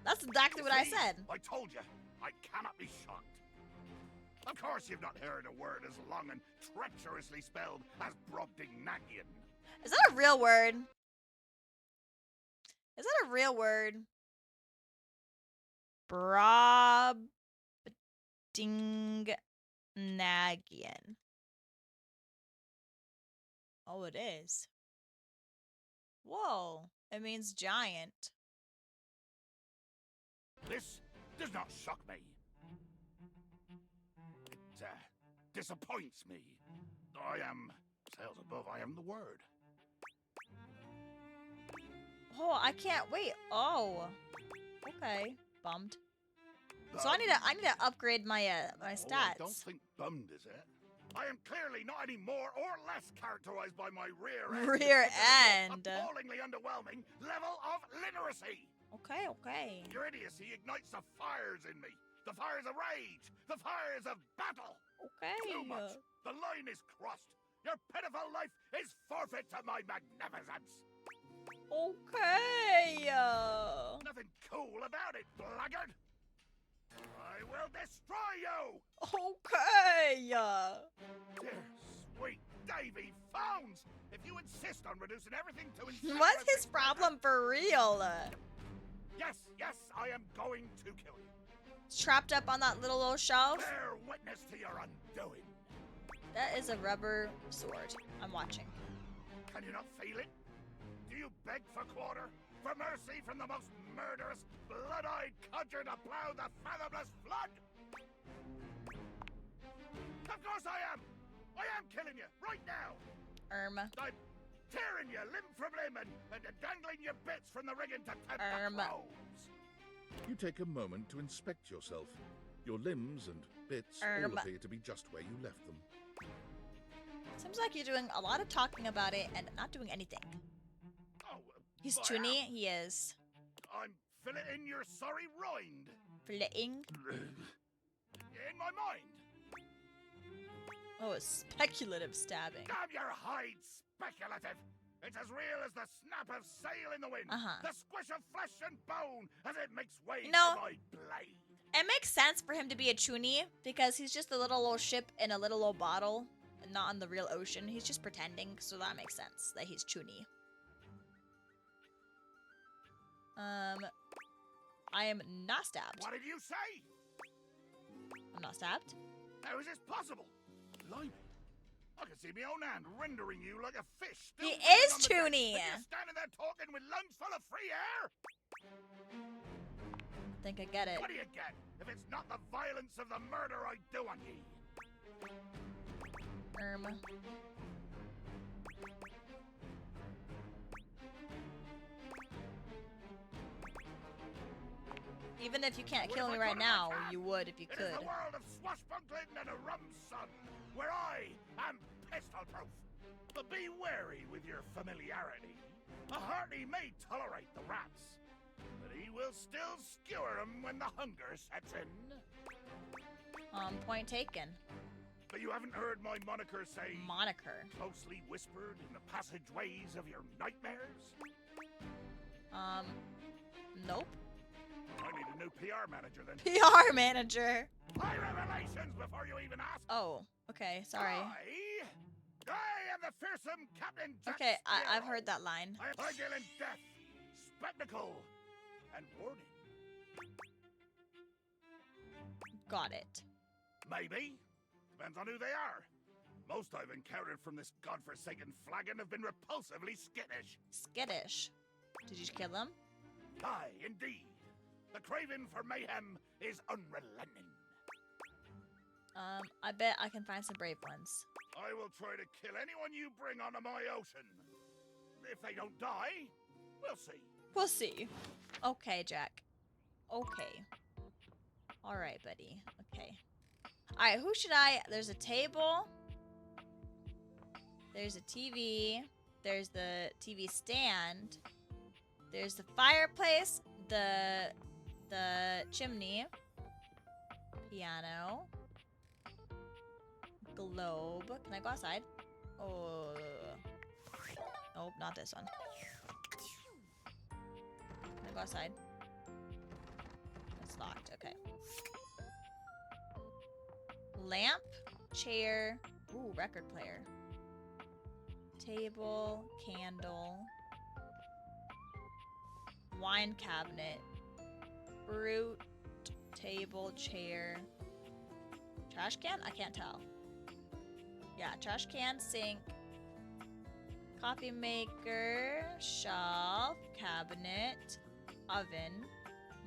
That's exactly what I See? said. I told you, I cannot be shocked. Of course you've not heard a word as long and treacherously spelled as brobdingnagian. Is that a real word? Is that a real word? Brobdingnagian. Oh, it is. Whoa. It means giant. This does not shock me. It disappoints me. I am, sails above, I am the word. Oh, I can't wait. Oh. Okay. Bummed. So I need to upgrade my my stats. Oh, I don't think bummed is it. I am clearly not any more or less characterized by my rear end. Rear end. Appallingly underwhelming level of literacy. Okay, okay. Your idiocy ignites the fires in me. The fires of rage! The fires of battle! Okay. Too much! The line is crossed! Your pitiful life is forfeit to my magnificence! Okay. Nothing cool about it, blackguard! I will destroy you! Okay. Dear sweet Davy Phones! If you insist on reducing everything to What's his problem for real? Yes, yes, I am going to kill you. It's trapped up on that little old shelf. Bear witness to your undoing. That is a rubber sword. I'm watching. Can you not feel it? Do you beg for quarter? For mercy from the most murderous, blood-eyed codger to plow the fathomless flood? Of course I am! I am killing you, right now! I'm tearing you limb from limb and dangling your bits from the rigging to tempt the crows. You take a moment to inspect yourself. Your limbs and bits all appear to be just where you left them. Seems like you're doing a lot of talking about it and not doing anything. Oh, He's Toonie? He is. I'm filleting your sorry rind. Filleting? In my mind. Oh, speculative stabbing. Damn your hide, speculative! It's as real as the snap of sail in the wind. The squish of flesh and bone as it makes way for my blade. It makes sense for him to be a Toonie because he's just a little old ship in a little old bottle and not on the real ocean. He's just pretending, so that makes sense that he's Toonie. I am not stabbed. What did you say? I'm not stabbed. How is this possible? Blimey. I can see my own hand rendering you like a fish. He is Toonie. You're standing there talking with lungs full of free air. I think I get it. What do you get if it's not the violence of the murder I do on ye? Even if you can't kill me right now, you would if you could. It is the world of swashbuckling and a rum sun, where I am pistol-proof. But be wary with your familiarity. A hearty may tolerate the rats, but he will still skewer them when the hunger sets in. Point taken. But you haven't heard my moniker say... Moniker? Closely whispered in the passageways of your nightmares? Nope. I need a new PR manager then. PR manager? High revelations before you even ask. Oh, okay, sorry. I am the fearsome Captain Jack Okay, I've Sparrow. heard that line. I deal in death, spectacle, and warning. Got it. Maybe. Depends on who they are. Most I've encountered from this godforsaken flagon have been repulsively skittish. Skittish? Did you kill them? Aye, indeed. The craving for mayhem is unrelenting. I bet I can find some brave ones. I will try to kill anyone you bring onto my ocean. If they don't die, we'll see. We'll see. Okay, Jack. Okay. Alright, buddy. Okay. Alright, who should I... There's a table. There's a TV. There's the TV stand. There's the fireplace. The chimney. Piano. Globe. Can I go outside? Oh. Nope, not this one. Can I go outside? It's locked. Okay. Lamp. Chair. Ooh, record player. Table. Candle. Wine cabinet. Fruit. Table. Chair. Trash can? I can't tell. Yeah, trash can, sink, coffee maker, shelf, cabinet, oven,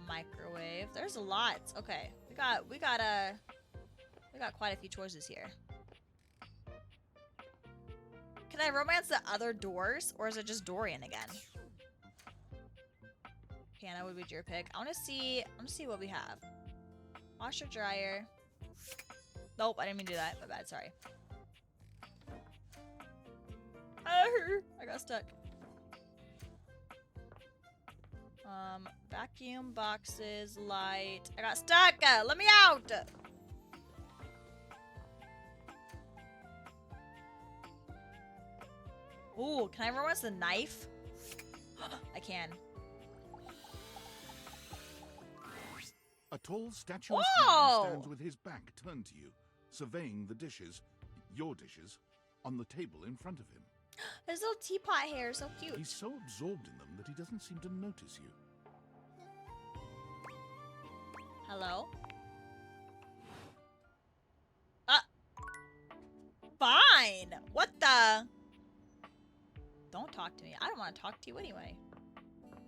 microwave. There's a lot. Okay, we got quite a few choices here. Can I romance the other doors, or is it just Dorian again? Piano would be your pick. I want to see what we have. Washer, dryer. Nope, I didn't mean to do that. My bad. Sorry. I got stuck. Vacuum boxes, light. I got stuck! Let me out! Ooh, can I romance the knife? I can. A tall, statuesque man stands with his back turned to you, surveying the dishes, your dishes, on the table in front of him. His little teapot hair is so cute. He's so absorbed in them that he doesn't seem to notice you. Hello? Fine! What the? Don't talk to me. I don't want to talk to you anyway.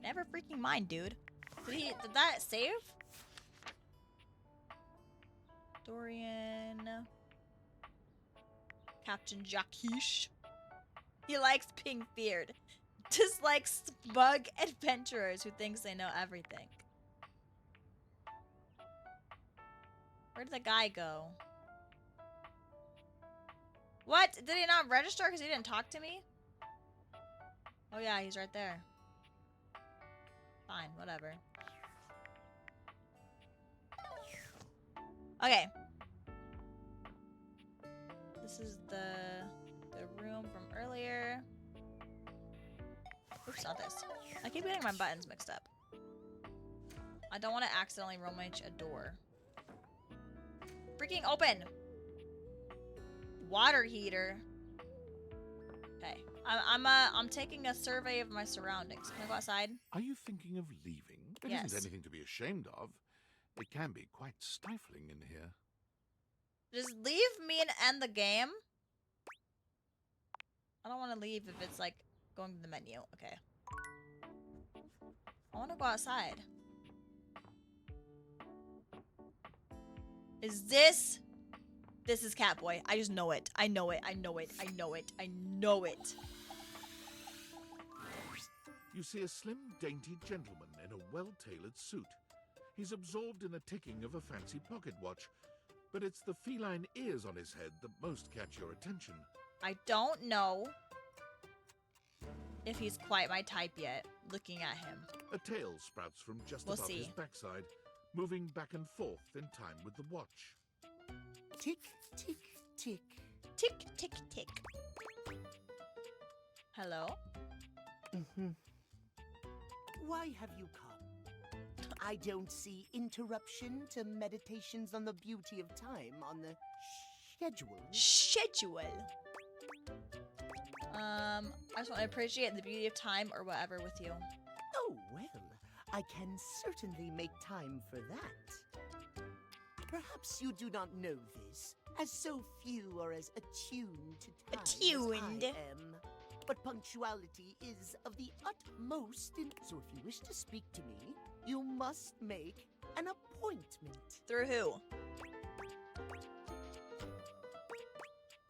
Never freaking mind, dude. Did that save? Dorian. Captain Jacquish. He likes pink beard. Dislikes smug adventurers who thinks they know everything. Where did the guy go? What? Did he not register because he didn't talk to me? Oh yeah, he's right there. Fine, whatever. Okay. This is the room from earlier. Oops, not this. I keep getting my buttons mixed up. I don't want to accidentally romance a door. Freaking open! Water heater. Okay. I'm taking a survey of my surroundings. Can I go outside? Are you thinking of leaving? It Yes. isn't anything to be ashamed of. It can be quite stifling in here. Just leave me and end the game. I don't want to leave if it's like going to the menu. Okay. I want to go outside. Is this... This is Catboy. I just know it. I know it. I know it. I know it. I know it. You see a slim, dainty gentleman in a well-tailored suit. He's absorbed in the ticking of a fancy pocket watch, but it's the feline ears on his head that most catch your attention. I don't know if he's quite my type yet, looking at him. A tail sprouts from just We'll above his see. backside, moving back and forth in time with the watch. Tick, tick, tick. Tick, tick, tick. Hello? Why have you come? I don't see interruption to meditations on the beauty of time on the schedule. Schedule. I just want to appreciate the beauty of time or whatever with you. Oh, well, I can certainly make time for that. Perhaps you do not know this, as so few are as attuned to time as I am. But punctuality is of the utmost so if you wish to speak to me, you must make an appointment. Through who?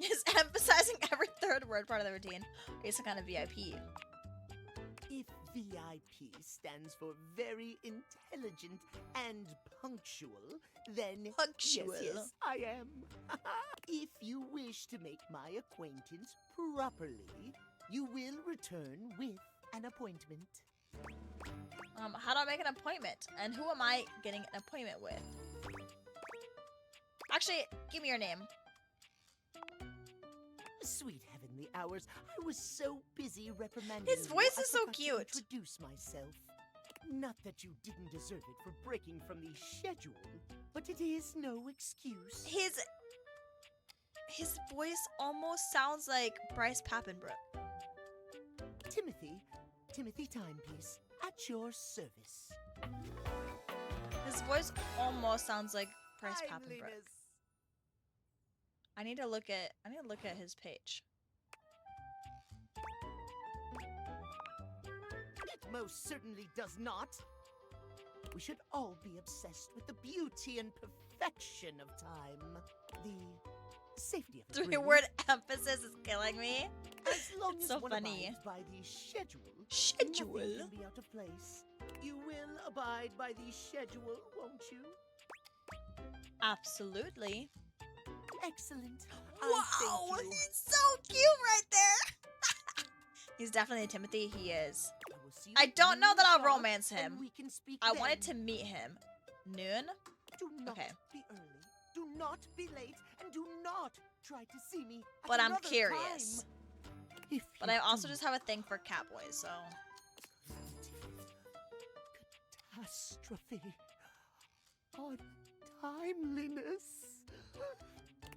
Is emphasizing every third word part of the routine. Are you some kind of VIP? If VIP stands for very intelligent and punctual, then punctual. Yes, I am. If you wish to make my acquaintance properly, you will return with an appointment. How do I make an appointment? And who am I getting an appointment with? Actually, give me your name. Sweet heavenly hours, I was so busy reprimanding His voice you, is so I forgot to cute. Introduce myself. Not that you didn't deserve it for breaking from the schedule, but it is no excuse. His voice almost sounds like Bryce Pappenbrook. Timothy Timepiece, at your service. His voice almost sounds like Bryce Pappenbrook. I need to look at his page. It most certainly does not. We should all be obsessed with the beauty and perfection of time. The safety of the Three-word emphasis is killing me. As long It's as so one funny. abides by the schedule, Schedule? nothing can be out of place. You will abide by the schedule, won't you? Absolutely. Excellent. Wow, I thank you. he's so cute right there. He's definitely Timothy. He is. I don't know that I'll romance him. I wanted to meet him. Noon? Do not okay. be early. Do not be late. And do not try to see me at But I'm another curious. Time. But I also just have a thing for catboys, so. Catastrophe. Untimeliness.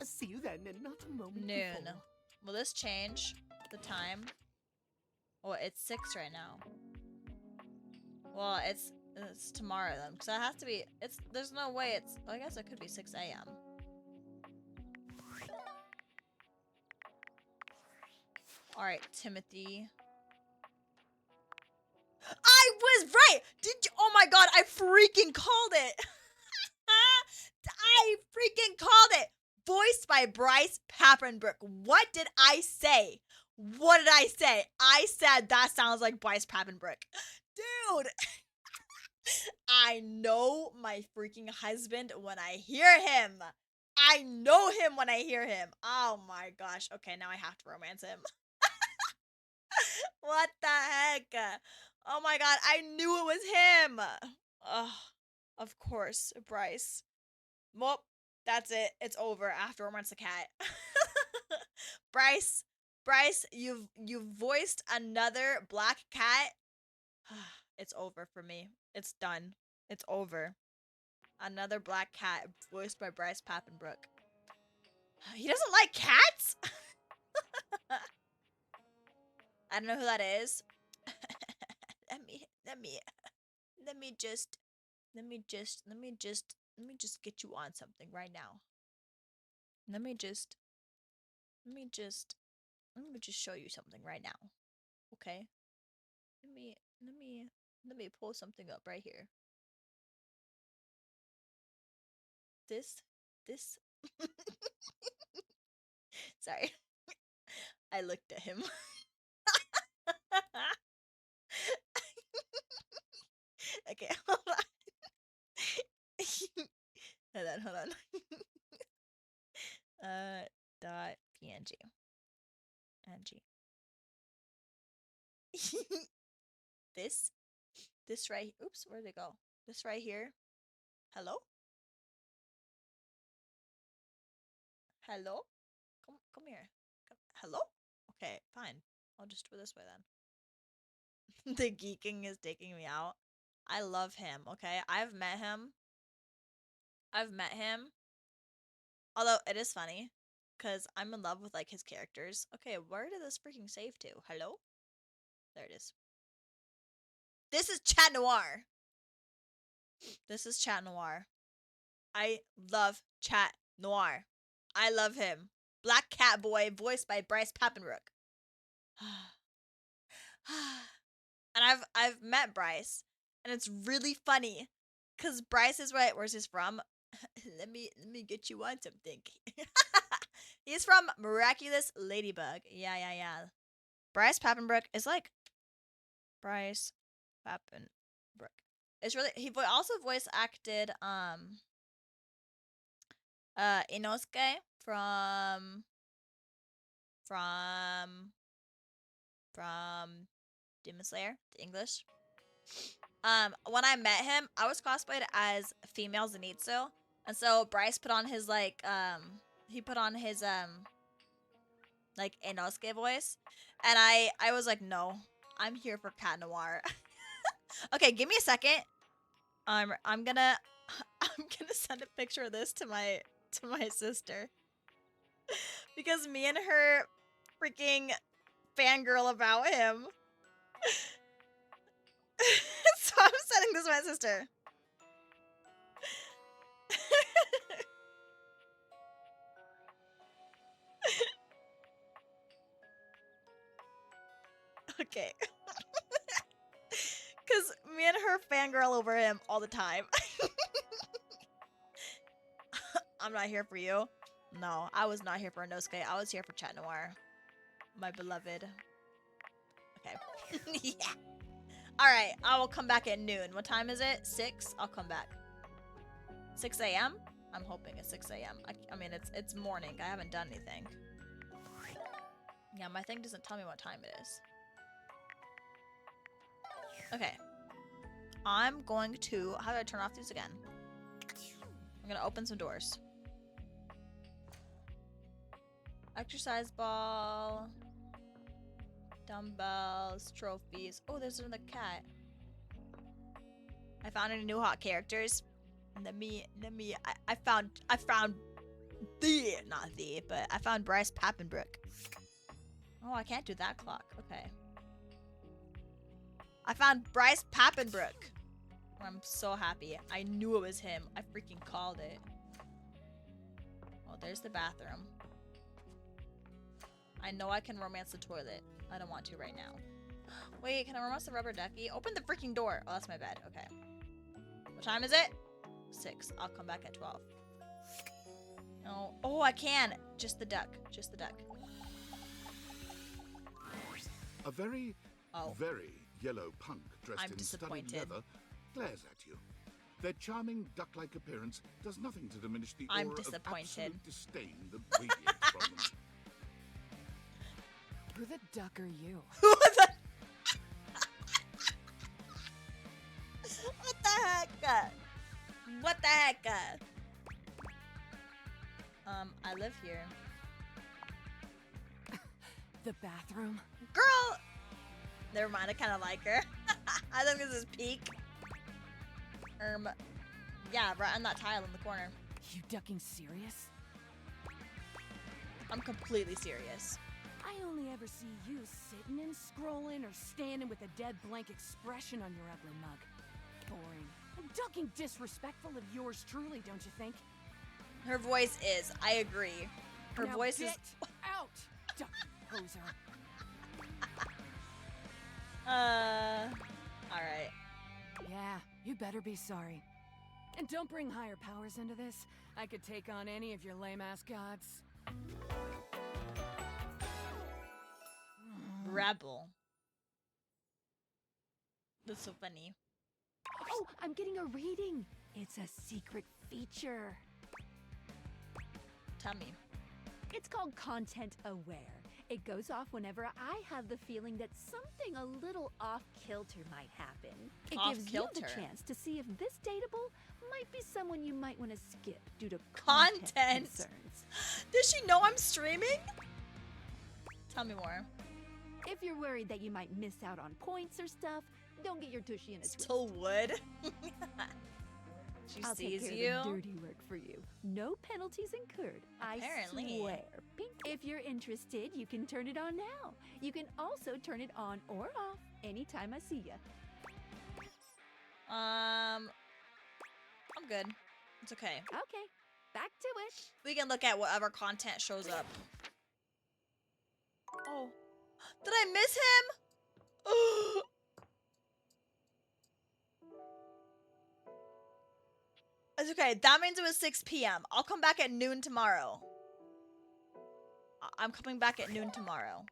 See you then, and not a moment Noon. before. Will this change the time? Oh, it's 6 right now. Well, it's tomorrow then, because that has to be. There's no way it's. I guess it could be 6 a.m. All right, Timothy. I was right. Did you? Oh my God! I freaking called it. I freaking called it. Voiced by Bryce Papenbrook. What did I say? What did I say? I said that sounds like Bryce Papenbrook. Dude. I know my freaking husband when I hear him. I know him when I hear him. Oh my gosh. Okay, now I have to romance him. What the heck? Oh my God, I knew it was him. Oh, of course, Bryce. Well, that's it. It's over after Romance the Cat. Bryce, you've voiced another black cat. It's over for me. It's done. It's over. Another black cat voiced by Bryce Papenbrook. He doesn't like cats? I don't know who that is. Let me just get you on something right now. Let me just show you something right now. Okay? Let me pull something up right here. This Sorry. I looked at him. Okay, hold on. Hold on. Dot PNG. This right. Oops, where'd it go? This right here. Hello? Hello? Come here. Hello? Okay, fine. I'll just do it this way then. The geeking is taking me out. I love him, okay? I've met him. Although it is funny, because I'm in love with like his characters. Okay, where did this freaking save to? Hello? There it is. This is Chat Noir. This is Chat Noir. I love Chat Noir. I love him. Black Cat Boy, voiced by Bryce Papenbrook. And I've met Bryce, and it's really funny, cause Bryce is right. Where's he from? let me get you on something. He's from Miraculous Ladybug. Yeah. Bryce Papenbrook is like Bryce Papenbrook. It's really he also voice acted Inosuke from Demon Slayer, the English. When I met him, I was cosplayed as female Zenitsu, and so Bryce put on his like Inosuke voice, and I was like, no, I'm here for Cat Noir. Okay, give me a second. I'm gonna send a picture of this to my sister because me and her freaking fangirl about him. So I'm sending this to my sister. Okay. Because me and her fangirl over him all the time. I'm not here for you. No, I was not here for Inosuke. I was here for Chat Noir. My beloved. Okay. Yeah. Alright, I will come back at noon. What time is it? 6? I'll come back. 6 a.m.? I'm hoping it's 6 a.m. I mean, it's morning. I haven't done anything. Yeah, my thing doesn't tell me what time it is. Okay. I'm going to... How do I turn off these again? I'm gonna open some doors. Exercise ball. Dumbbells. Trophies. Oh, there's another cat. I found any new hot characters. I found I found Bryce Pappenbrook. Oh, I can't do that clock. Okay. I found Bryce Pappenbrook. I'm so happy. I knew it was him. I freaking called it. Oh, there's the bathroom. I know I can romance the toilet. I don't want to right now. Wait, can I romance the rubber ducky? Open the freaking door. Oh, that's my bed. Okay. What time is it? 6. I'll come back at 12. No. Oh, I can. Just the duck. Just the duck. A very yellow punk dressed in studded leather glares at you. Their charming duck-like appearance does nothing to diminish the aura of absolute disdain that radiates from them. Who the duck are you? What the heck? What the heck? I live here. The bathroom? Girl! Never mind, I kind of like her. I think this is peak. Yeah, right on that tile in the corner. You ducking serious? I'm completely serious. I only ever see you sitting and scrolling or standing with a dead blank expression on your ugly mug. Boring. And ducking disrespectful of yours truly, don't you think? Her voice is. I agree. Her now voice get is. out, ducky poser. Alright. Yeah, you better be sorry. And don't bring higher powers into this. I could take on any of your lame-ass gods. Rebel. That's so funny. Oh, I'm getting a reading. It's a secret feature. Tell me. It's called Content Aware. It goes off whenever I have the feeling that something a little off-kilter might happen. It gives you the chance to see if this dateable might be someone you might want to skip due to content concerns. Does she know I'm streaming? Tell me more. If you're worried that you might miss out on points or stuff, don't get your tushy in a twist. Still would. She I'll sees take care you. of the dirty work for you. No penalties incurred. Apparently. I swear. If you're interested, you can turn it on now. You can also turn it on or off anytime I see ya. I'm good. It's okay. Okay, back to it. We can look at whatever content shows up. Oh. Did I miss him? It's okay. That means it was 6 p.m. I'll come back at noon tomorrow. I'm coming back at noon tomorrow.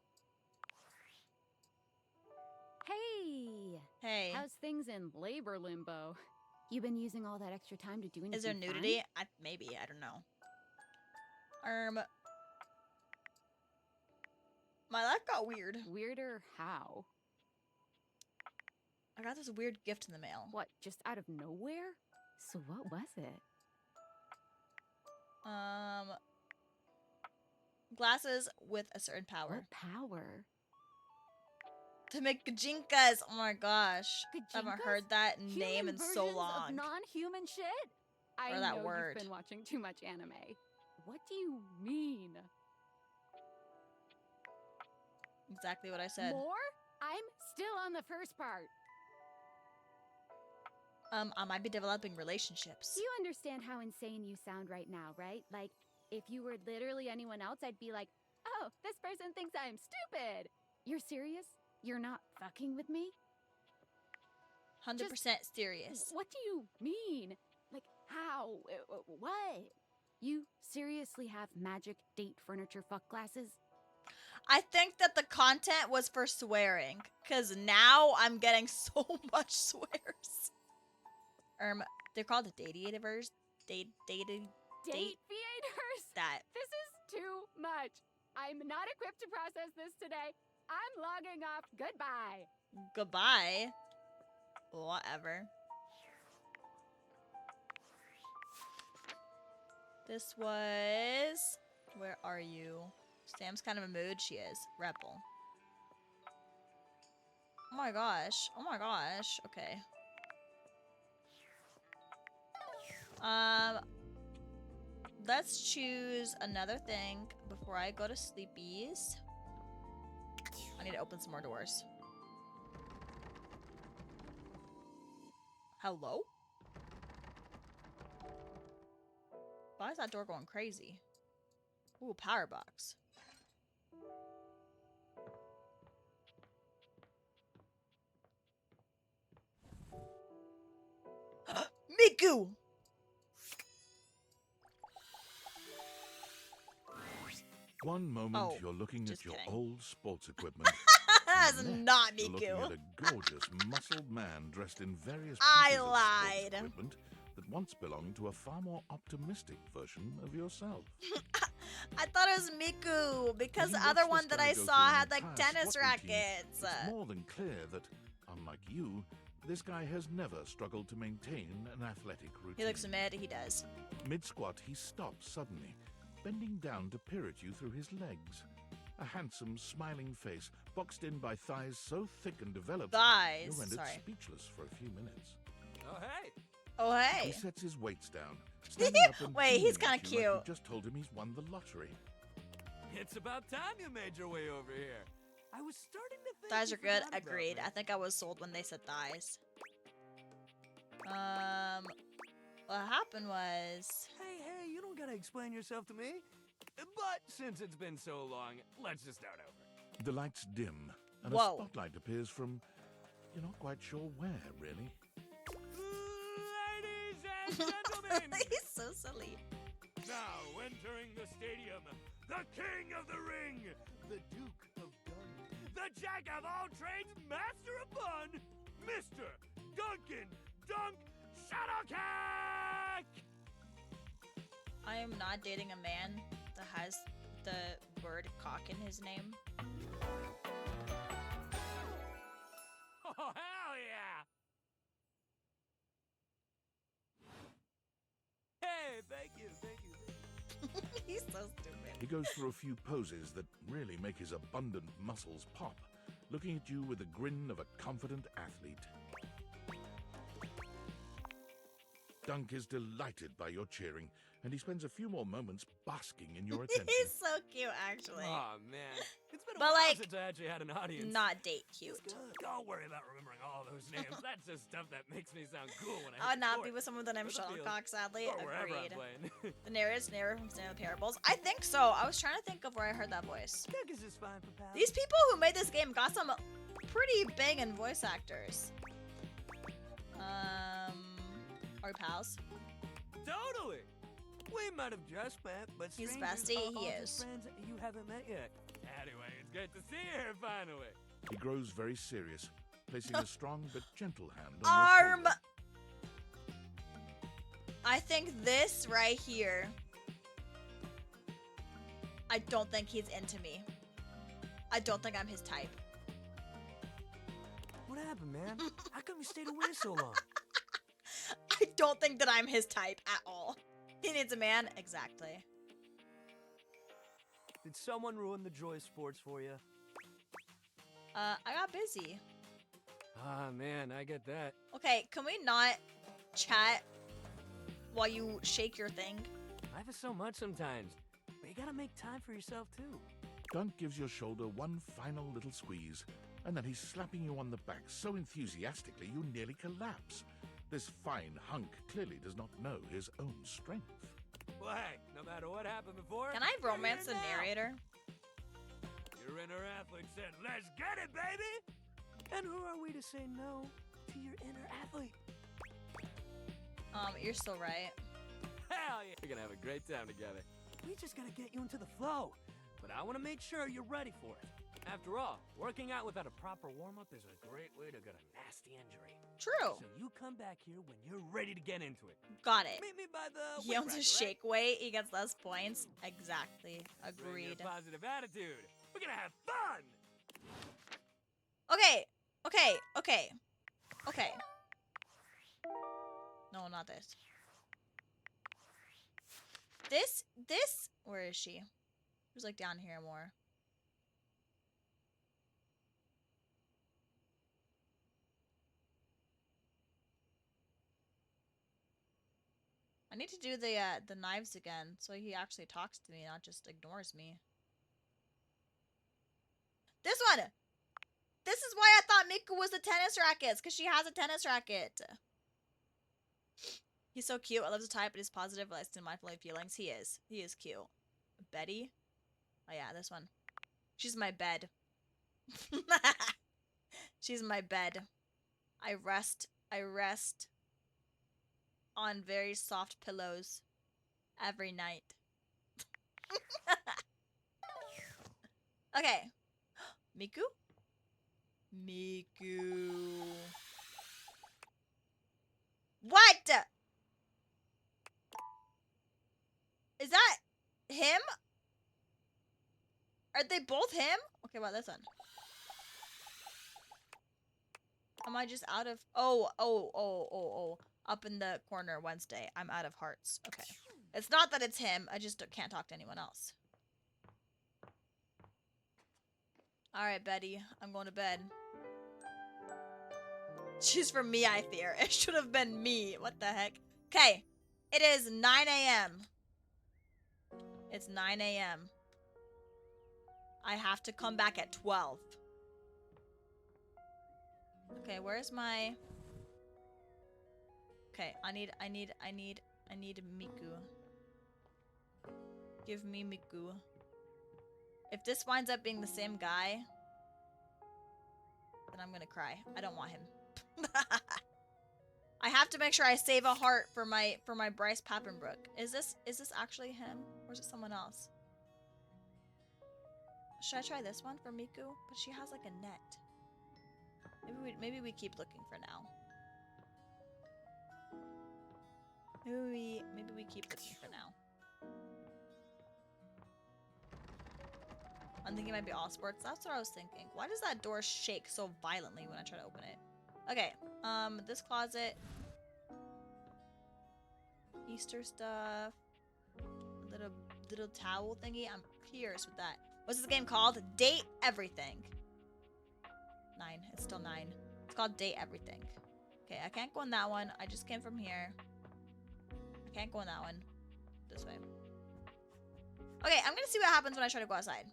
Hey! Hey. How's things in labor limbo? You been using all that extra time to do anything? Is there nudity? Maybe. I don't know. My life got weird. Weirder how? I got this weird gift in the mail. What, just out of nowhere? So what was it? Glasses with a certain power. What power? To make gajinkas. Oh my gosh. Gajinkas? I haven't heard that name in so versions long. Of non-human shit? Or I that know word. You've been watching too much anime. What do you mean? Exactly what I said. More? I'm still on the first part. I might be developing relationships. You understand how insane you sound right now, right? Like, if you were literally anyone else, I'd be like, oh, this person thinks I'm stupid. You're serious? You're not fucking with me? 100% serious. What do you mean? Like, how? What? You seriously have magic date furniture fuck glasses? I think that the content was for swearing, because now I'm getting so much swears. They're called the date-theaters. Date-theaters? That. This is too much. I'm not equipped to process this today. I'm logging off. Goodbye. Goodbye? Whatever. This was... Where are you? Sam's kind of a mood. She is. Rebel. Oh my gosh. Oh my gosh. Okay. Let's choose another thing before I go to sleepies. I need to open some more doors. Hello? Why is that door going crazy? Ooh, power box. Miku! One moment you're looking at your old sports equipment. That's not You're looking Miku. at a gorgeous, muscled man dressed in various I pieces of lied. sports equipment that once belonged to a far more optimistic version of yourself. I thought it was Miku because As the you other watch one this that guy I go saw through an had like entire tennis squat routine, rackets. It's more than clear that, unlike you, this guy has never struggled to maintain an athletic routine. He looks mad. He does. Mid-squat, he stops suddenly, bending down to peer at you through his legs. A handsome, smiling face, boxed in by thighs so thick and developed, you're rendered speechless for a few minutes. Oh, hey! Oh, hey! He sets his weights down, standing up and Wait, he's beaming kind at of you cute. like you just told him he's won the lottery. It's about time you made your way over here. I was starting to think Thighs you are good. forgot about Agreed. me. I think I was sold when they said thighs. What happened was... Hey, you don't gotta explain yourself to me. But since it's been so long, let's just start over. The lights dim, and Whoa. a spotlight appears from... You're not quite sure where, really. Ladies and gentlemen! He's so silly. Now entering the stadium, the king of the ring, the Duke of Gun, the jack of all trades, master of fun, Mr. Duncan Dunk Shuttlecock! I am not dating a man that has the word cock in his name. Oh, hell yeah! Hey, thank you. He's so stupid. He goes through a few poses that really make his abundant muscles pop, looking at you with the grin of a confident athlete. Dunk is delighted by your cheering, and he spends a few more moments basking in your attention. He's so cute, actually. Oh man, it's been a But, while like, since I actually had an audience. Not date cute. Don't worry about remembering all those names. That's just stuff that makes me sound cool when I would not be with someone with the name Shuttlecock, sadly. Or wherever I'm Agreed. playing. The narrator's from Stanley Parables. I think so. I was trying to think of where I heard that voice. This is fine for pals. These people who made this game got some pretty banging voice actors. Are we pals? Totally. We might have just met, but He's strangers bestie, are he all is. just friends you haven't met yet. Anyway, it's good to see you here finally. He grows very serious, placing a strong but gentle hand on your Arm! shoulder. I think this right here. I don't think he's into me. I don't think I'm his type. What happened, man? How come you stayed away so long? I don't think that I'm his type at all. He needs a man? Exactly. Did someone ruin the joy of sports for you? I got busy. Ah, man, I get that. Okay, can we not chat while you shake your thing? Life is so much sometimes, but you gotta make time for yourself, too. Dunk gives your shoulder one final little squeeze, and then he's slapping you on the back so enthusiastically you nearly collapse. This fine hunk clearly does not know his own strength. Well, hey, no matter what happened before... Can I romance the you're here now. narrator? Your inner athlete said, let's get it, baby! And who are we to say no to your inner athlete? You're still right. Hell yeah! We're gonna have a great time together. We just gotta get you into the flow. But I want to make sure you're ready for it. After all, working out without a proper warm-up is a great way to get a nasty injury. True. So you come back here when you're ready to get into it. Got it. Meet me by the He owns a weight rack, shake weight. He gets less points. Exactly. right? Bring your Agreed. positive attitude. We're gonna have fun. Okay. Okay. Okay. Okay. No, not this. This, where is she? She was like down here more. I need to do the knives again, so he actually talks to me, not just ignores me. This one! This is why I thought Miku was the tennis rackets, because she has a tennis racket. He's so cute. I love his type, but he's positive, but I still mindful of feelings. He is. He is cute. Betty? Oh yeah, this one. She's my bed. She's my bed. I rest on very soft pillows every night. Okay. Miku? Miku. What? Is that him? Are they both him? Okay, well, this one. Am I just out of... Oh. Up in the corner Wednesday. I'm out of hearts. Okay. It's not that it's him. I just can't talk to anyone else. Alright, Betty. I'm going to bed. She's from me, I fear. It should have been me. What the heck? Okay. It is 9 a.m. It's 9 a.m. I have to come back at 12. Okay, where's my... Okay, I need Miku. Give me Miku. If this winds up being the same guy, then I'm gonna cry. I don't want him. I have to make sure I save a heart for my Bryce Pappenbrook. Is this actually him? Or is it someone else? Should I try this one for Miku? But she has like a net. Maybe we keep looking for now. Maybe we keep looking for now. I'm thinking it might be all sports. That's what I was thinking. Why does that door shake so violently when I try to open it? Okay, this closet. Easter stuff. Little towel thingy. I'm curious with that. What's this game called? Date Everything. 9. It's still 9. It's called Date Everything. Okay, I can't go in that one. I just came from here. I can't go in that one. This way. Okay, I'm gonna see what happens when I try to go outside.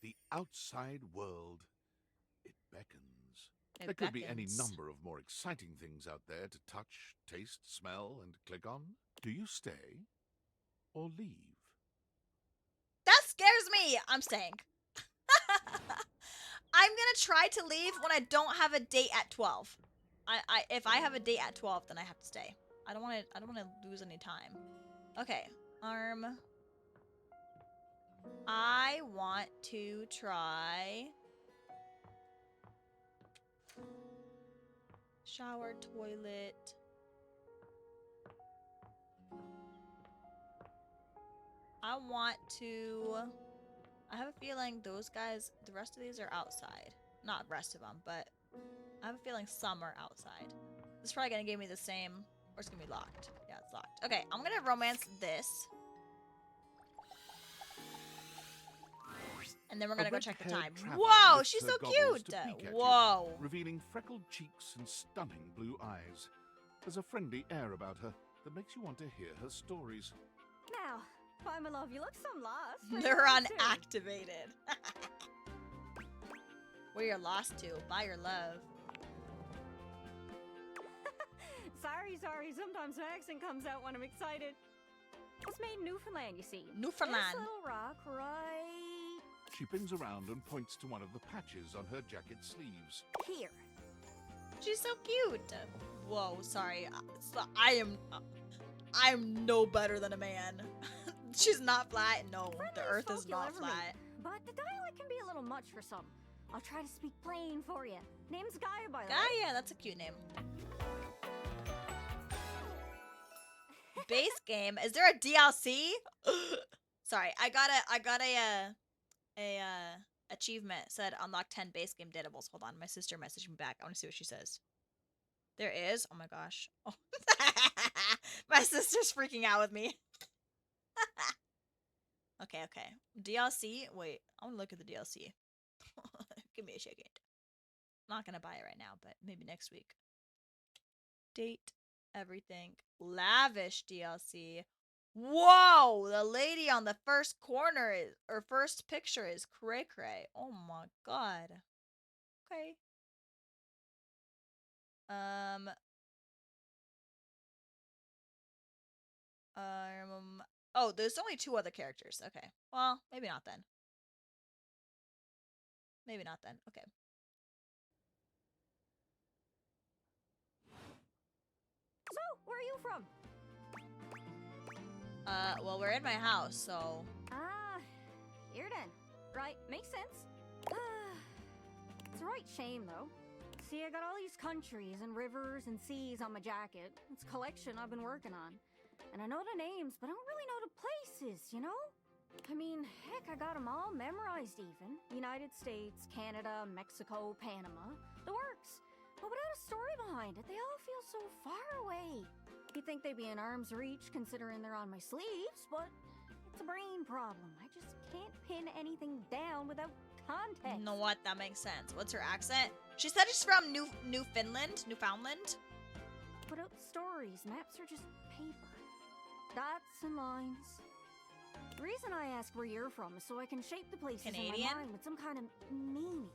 The outside world. It beckons. There could be any number of more exciting things out there to touch, taste, smell, and click on. Do you stay or leave? That scares me! I'm staying. I'm gonna try to leave when I don't have a date at 12. If I have a date at 12, then I have to stay. I don't wanna lose any time. Okay. I want to try shower, toilet. I have a feeling those guys, the rest of these are outside. Not rest of them, but I have a feeling some are outside. This is probably gonna give me the same, or it's gonna be locked. Yeah, it's locked. Okay, I'm gonna romance this. And then we're gonna go check the time. Whoa, she's so cute! Whoa. Revealing freckled cheeks and stunning blue eyes. There's a friendly air about her that makes you want to hear her stories. Now, why, my love, you look some lost. Neuron activated. Where you're lost to, by your love. Sorry. Sometimes my accent comes out when I'm excited. It's made in Newfoundland, you see. Newfoundland. This little rock right... She pins around and points to one of the patches on her jacket sleeves. Here. She's so cute. Whoa, sorry. I'm no better than a man. She's not flat. No, the earth is not flat. But the dialect can be a little much for some. I'll try to speak plain for you. Name's Gaia, by the way. Gaia, that's a cute name. Base game. Is there a DLC? Sorry, I got a achievement. Said unlock 10 base game datables. Hold on, my sister messaged me back. I want to see what she says. There is? Oh my gosh. Oh. My sister's freaking out with me. Okay. DLC? Wait, I want to look at the DLC. Give me a second. I'm not gonna buy it right now, but maybe next week. Date, everything. Lavish DLC. Whoa! The lady on the first corner is, or first picture is cray cray. Oh my god. Okay. Oh, there's only 2 other characters. Okay. Well, maybe not then. Maybe not then. Okay. So, where are you from? Well, we're in my house, so... Ah, here then. Right, makes sense. It's a right shame, though. See, I got all these countries and rivers and seas on my jacket. It's a collection I've been working on. And I know the names, but I don't really know the places, you know? I mean, heck, I got them all memorized even. United States, Canada, Mexico, Panama. The works. But without a story behind it, they all feel so far away. You'd think they'd be in arm's reach considering they're on my sleeves, but it's a brain problem. I just can't pin anything down without context. You know what? That makes sense. What's her accent? She said she's from Newfoundland. Without stories, maps are just paper. Dots and lines. The reason I ask where you're from is so I can shape the places in my mind with some kind of meaning.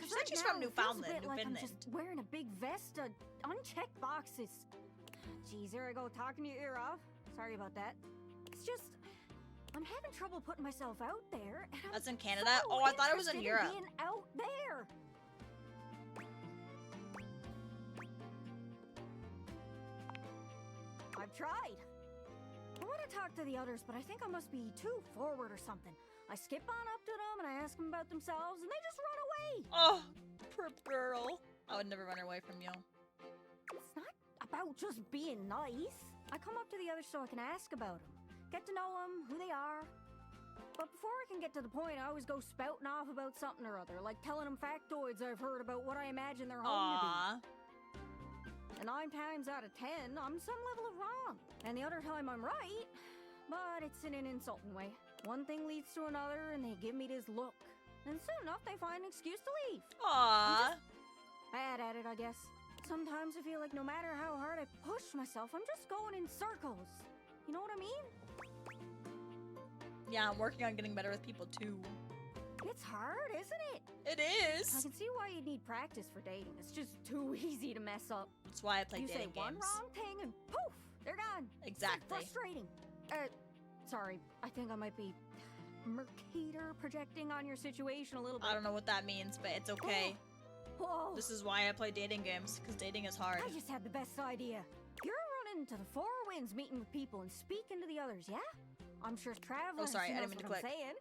She said she's from Newfoundland. Like I'm just wearing a big vest of unchecked boxes. Geez, here I go talking your ear off. Sorry about that. It's just, I'm having trouble putting myself out there. That's in Canada? Oh, I thought it was in Europe. Being out there. I've tried. I want to talk to the others, but I think I must be too forward or something. I skip on up to them and I ask them about themselves, and they just run away. Oh, poor girl. I would never run away from you. It's not about just being nice. I come up to the others so I can ask about them, get to know them, who they are. But before I can get to the point, I always go spouting off about something or other, like telling them factoids I've heard about what I imagine their home to be. And 9 times out of 10, I'm some level of wrong. And the other time I'm right, but it's in an insulting way. One thing leads to another, and they give me this look. And soon enough, they find an excuse to leave. Aww. I'm just bad at it, I guess. Sometimes I feel like no matter how hard I push myself, I'm just going in circles. You know what I mean? Yeah, I'm working on getting better with people, too. It's hard, isn't it? It is. I can see why you'd need practice for dating. It's just too easy to mess up. That's why I play dating games. You say one wrong thing and poof, they're gone. Exactly. It's so frustrating. Sorry, I think I might be Mercator projecting on your situation a little bit. I don't know what that means, but it's okay. Whoa. This is why I play dating games, because dating is hard. I just had the best idea. You're running to the 4 winds, meeting with people and speaking to the others, yeah? I'm sure travelers I didn't knows mean to what I'm click. saying.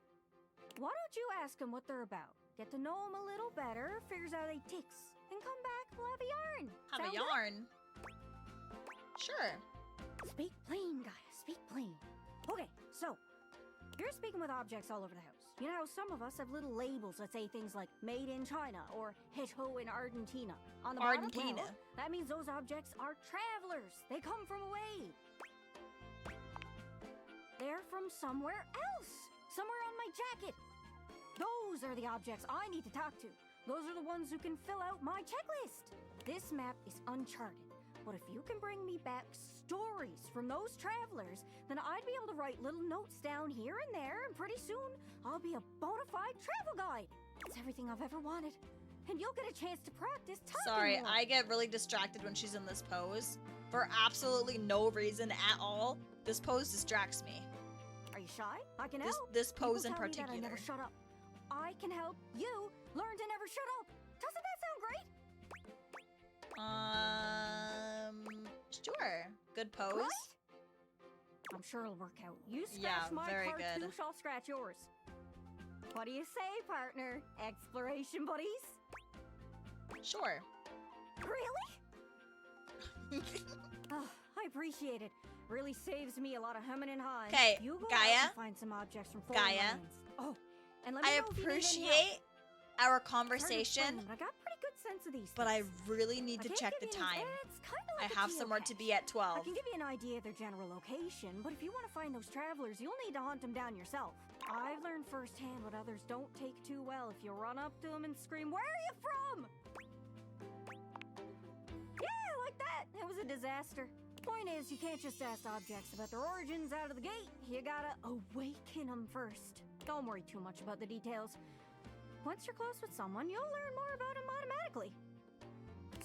Why don't you ask them what they're about? Get to know them a little better, figures out they ticks, and come back, we'll have a yarn. Have Sound a yarn? Sure. Speak plain, Gaia, speak plain. Okay, so, you're speaking with objects all over the house. You know how some of us have little labels that say things like made in China or Hecho in Argentina. On the bottom, well, that means those objects are travelers. They come from away. They're from somewhere else. Somewhere on my jacket. Those are the objects I need to talk to. Those are the ones who can fill out my checklist. This map is uncharted. But if you can bring me back stories from those travelers, then I'd be able to write little notes down here and there, and pretty soon I'll be a bona fide travel guide. It's everything I've ever wanted. And you'll get a chance to practice talking Sorry, more. I get really distracted when she's in this pose. For absolutely no reason at all. This pose distracts me. Are you shy? I can help. This pose in People tell me that particular. I never shut up. I can help you learn to never shut up. Doesn't that sound great? Sure. Good pose. Right? I'm sure it'll work out. You scratch my cartouche, I'll scratch yours. What do you say, partner? Exploration buddies? Sure. Really? Oh, I appreciate it. Really saves me a lot of humming and hawing. Okay, you go Gaia. out and find some objects from foreign lands. Oh, and let me I know if you need any appreciate help. our Hard to conversation. explain, but I got pretty good sense of these But I things. really need to can't check give the you an- time. It's kind of I like a have somewhere to be at geocache. 12. I can give you an idea of their general location, but if you want to find those travelers, you'll need to hunt them down yourself. I've learned firsthand what others don't take too well if you run up to them and scream, "Where are you from?" Yeah, like that. It was a disaster. Point is, you can't just ask objects about their origins out of the gate. You gotta awaken them first. Don't worry too much about the details. Once you're close with someone, you'll learn more about them automatically.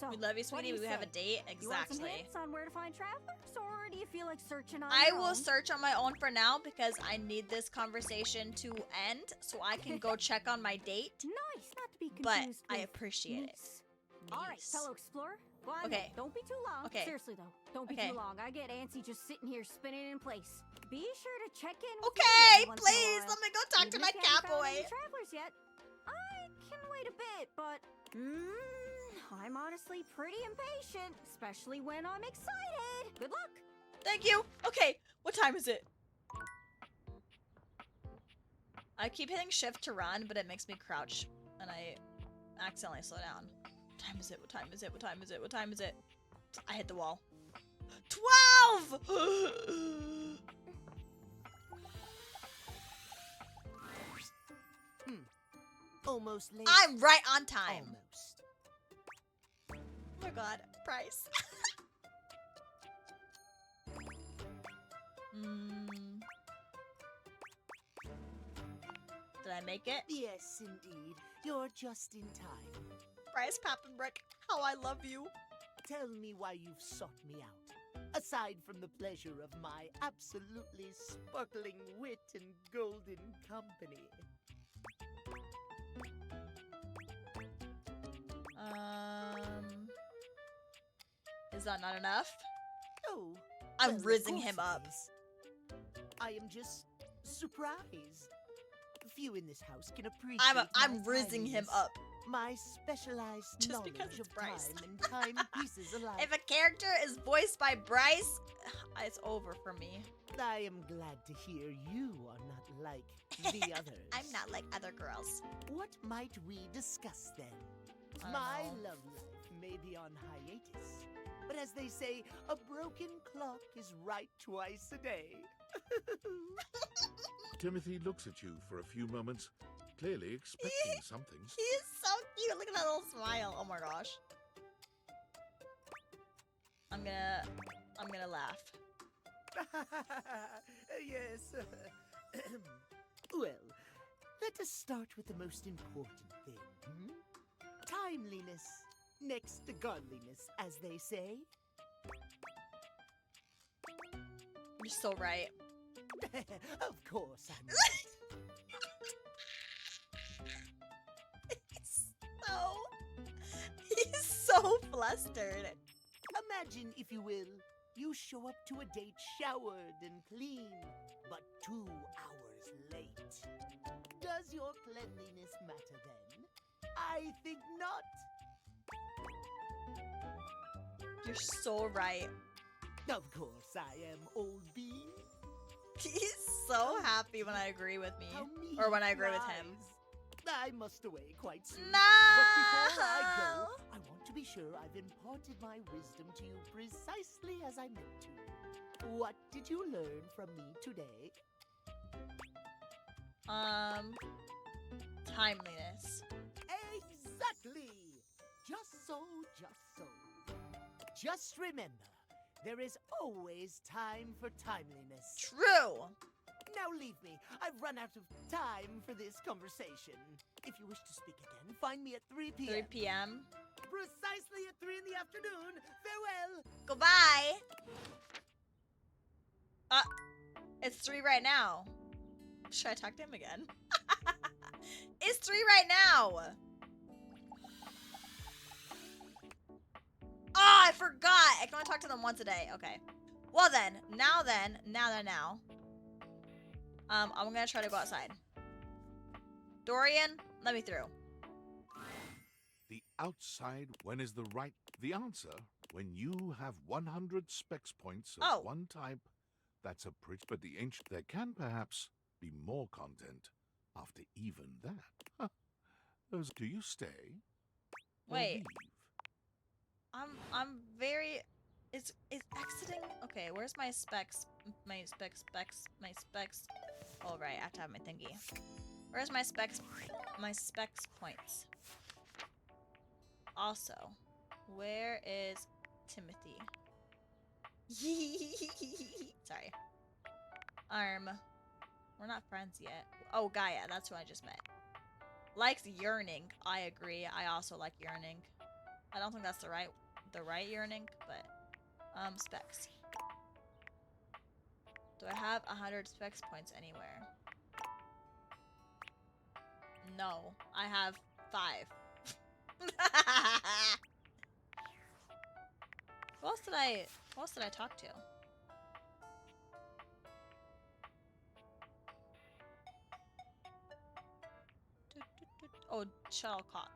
So, We love you, what do sweetie. We have a say? date. You want some Exactly. hints on where to find travelers, or do you feel like searching on I your will own? search on my own for now because I need this conversation to end so I can go check on my date. Nice, not to be But confused I with appreciate it. niece. All right, fellow explorer. Go on Okay. then. Don't be too long. Okay. Seriously though, don't be Okay. too long. I get antsy just sitting here spinning in place. Be sure to check in. With Okay, me every once in a please, while. let me go talk Even to if my you haven't found cowboy. any travelers yet. I can wait a bit, but I'm honestly pretty impatient, especially when I'm excited. Good luck. Thank you. Okay, what time is it? I keep hitting shift to run, but it makes me crouch, and I accidentally slow down. What time is it? What time is it? What time is it? What time is it? I hit the wall. 12! Almost late. I'm right on time. Almost. Oh my god, Bryce. Did I make it? Yes, indeed. You're just in time. Bryce Pappenbrick, how I love you. Tell me why you've sought me out. Aside from the pleasure of my absolutely sparkling wit and golden company. Is that not enough? Oh. I'm well, of rizzing course him it up. is. I am just surprised. Few in this house can appreciate I'm my rizzing him timeliness, up. My specialized Just knowledge because it's of Bryce. time and timepieces alike. If a character is voiced by Bryce, it's over for me. I am glad to hear you are not like the others. I'm not like other girls. What might we discuss then? I don't My know. love life may be on hiatus, but as they say, a broken clock is right twice a day. Timothy looks at you for a few moments, clearly expecting something. He's so cute. Look at that little smile. Oh my gosh. I'm gonna laugh. Yes. Well, let us start with the most important thing. Timeliness, next to godliness, as they say. You're so right. Of course I'm right. He's so flustered. Imagine, if you will, you show up to a date showered and clean, but 2 hours late. Does your cleanliness matter then? I think not. You're so right. Of course I am, old bean. He's so happy when I agree with me. Or when I agree with him. I must away quite soon. No! But before I go, I want to be sure I've imparted my wisdom to you precisely as I meant to. What did you learn from me today? Timeliness. Exactly! Just so, just so. Just remember, there is always time for timeliness. True! Now leave me. I've run out of time for this conversation. If you wish to speak again, find me at 3 p.m. 3 p.m. Precisely at 3 in the afternoon. Farewell! Goodbye! It's 3 right now. Should I talk to him again? It's 3 right now! Oh, I forgot! I can only talk to them once a day. Okay. Well then, now. I'm gonna try to go outside. Dorian, let me through. The outside when is the right... The answer, when you have 100 specs points of one type, that's a pretty... But the ancient... There can perhaps be more content after even that. Huh. Do you stay? Wait. I'm very. Is exiting? Okay, where's my specs? My specs. Oh right, I have to have my thingy. Where's my specs? My specs points. Also, where is Timothy? Sorry. We're not friends yet. Oh, Gaia, that's who I just met. Likes yearning. I agree. I also like yearning. I don't think that's the right yearning, but specs. Do I have 100 specs points anywhere? No, I have 5. Who else did I talk to? Oh, shuttlecock.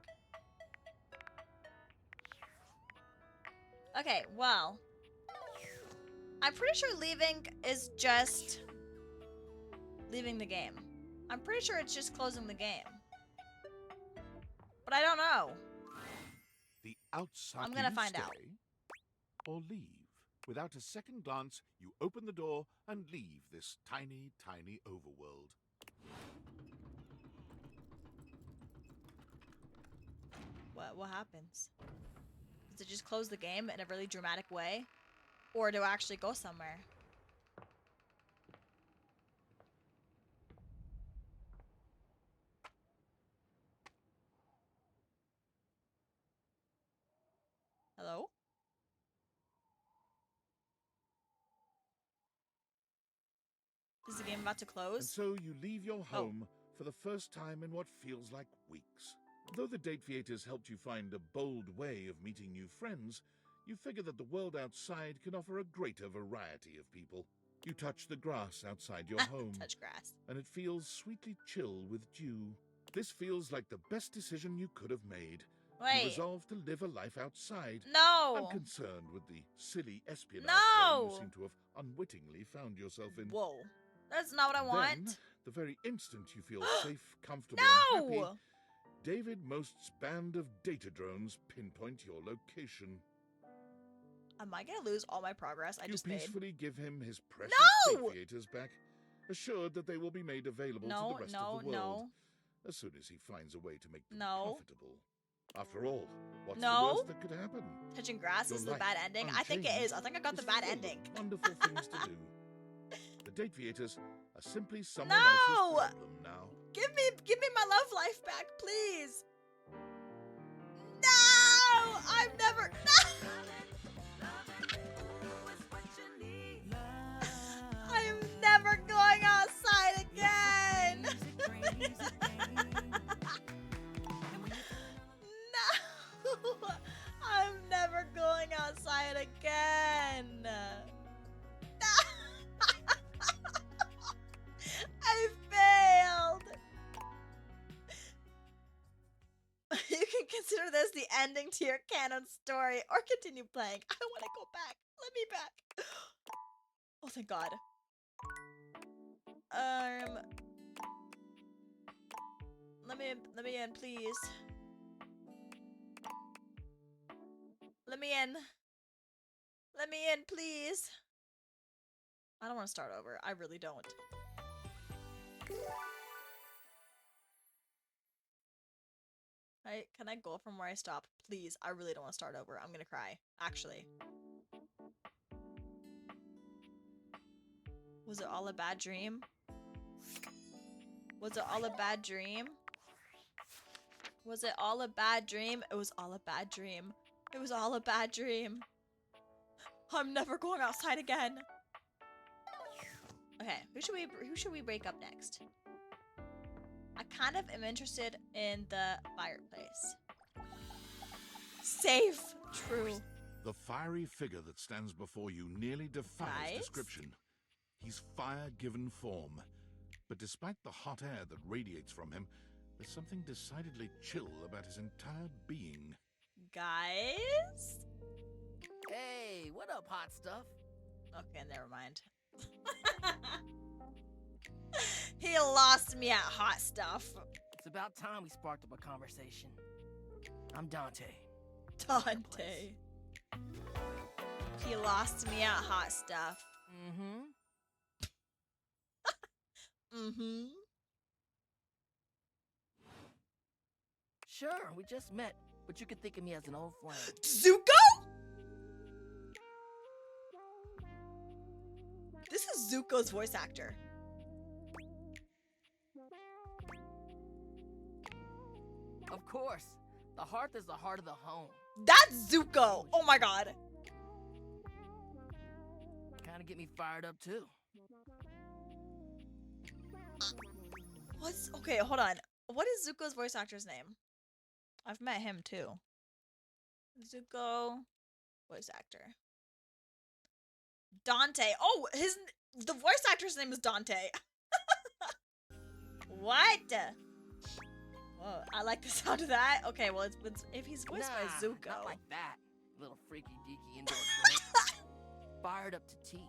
Okay, well, I'm pretty sure leaving is just leaving the game. I'm pretty sure it's just closing the game. But I don't know. The outside. I'm gonna find out. Or leave. Without a second glance, you open the door and leave this tiny, tiny overworld. What happens? Does it just close the game in a really dramatic way? Or do I actually go somewhere? Hello? Is the game about to close? And so you leave your home for the first time in what feels like weeks. Though the date theaters helped you find a bold way of meeting new friends, you figure that the world outside can offer a greater variety of people. You touch the grass outside your home. Touch grass. And it feels sweetly chill with dew. This feels like the best decision you could have made. Wait. You resolve to live a life outside. No! I'm concerned with the silly espionage No! you seem to have unwittingly found yourself in. Whoa. That's not what I want. Then, the very instant you feel safe, comfortable, No! and happy, David Most's band of data drones pinpoint your location. Am I gonna lose all my progress I just made? You peacefully give him his precious date theaters back, assured that they will be made available to the rest of the world as soon as he finds a way to make them profitable. After all, what's the worst that could happen? Touching grass is the bad ending? I think it is. I think I got the bad ending. Wonderful things to do. The date theaters are simply someone else's problem now. Give me my love life back, please. No! I'm never. No! I am never going outside again. No! I'm never going outside again. I failed. You can consider this the ending to your canon story or continue playing. I want to go back. Let me back. Oh, thank God. Let me in, please. Let me in. Let me in, please. I don't want to start over. I really don't. Can I go from where I stopped? Please, I really don't want to start over. I'm gonna cry. Actually. Was it all a bad dream? Was it all a bad dream? Was it all a bad dream? It was all a bad dream. It was all a bad dream. I'm never going outside again. Okay, who should we break up next? I kind of am interested in the fireplace. Safe. True. The fiery figure that stands before you nearly defies description. He's fire given form. But despite the hot air that radiates from him, there's something decidedly chill about his entire being. Guys? Hey, what up, hot stuff? Okay, never mind. He lost me at hot stuff. It's about time we sparked up a conversation. I'm Dante. Dante. He lost me at hot stuff. Mm-hmm. Mm-hmm. Sure, we just met, but you could think of me as an old friend. Zuko? This is Zuko's voice actor. Of course. The hearth is the heart of the home. That's Zuko! Oh my god. Kinda get me fired up too. Okay, hold on. What is Zuko's voice actor's name? I've met him too. Zuko, voice actor. Dante. Oh, the voice actor's name is Dante. What? Whoa, I like the sound of that. Okay, well, it's if he's voiced by Zuko. Not like that. Little freaky deaky indoor drink. Fired up to teach.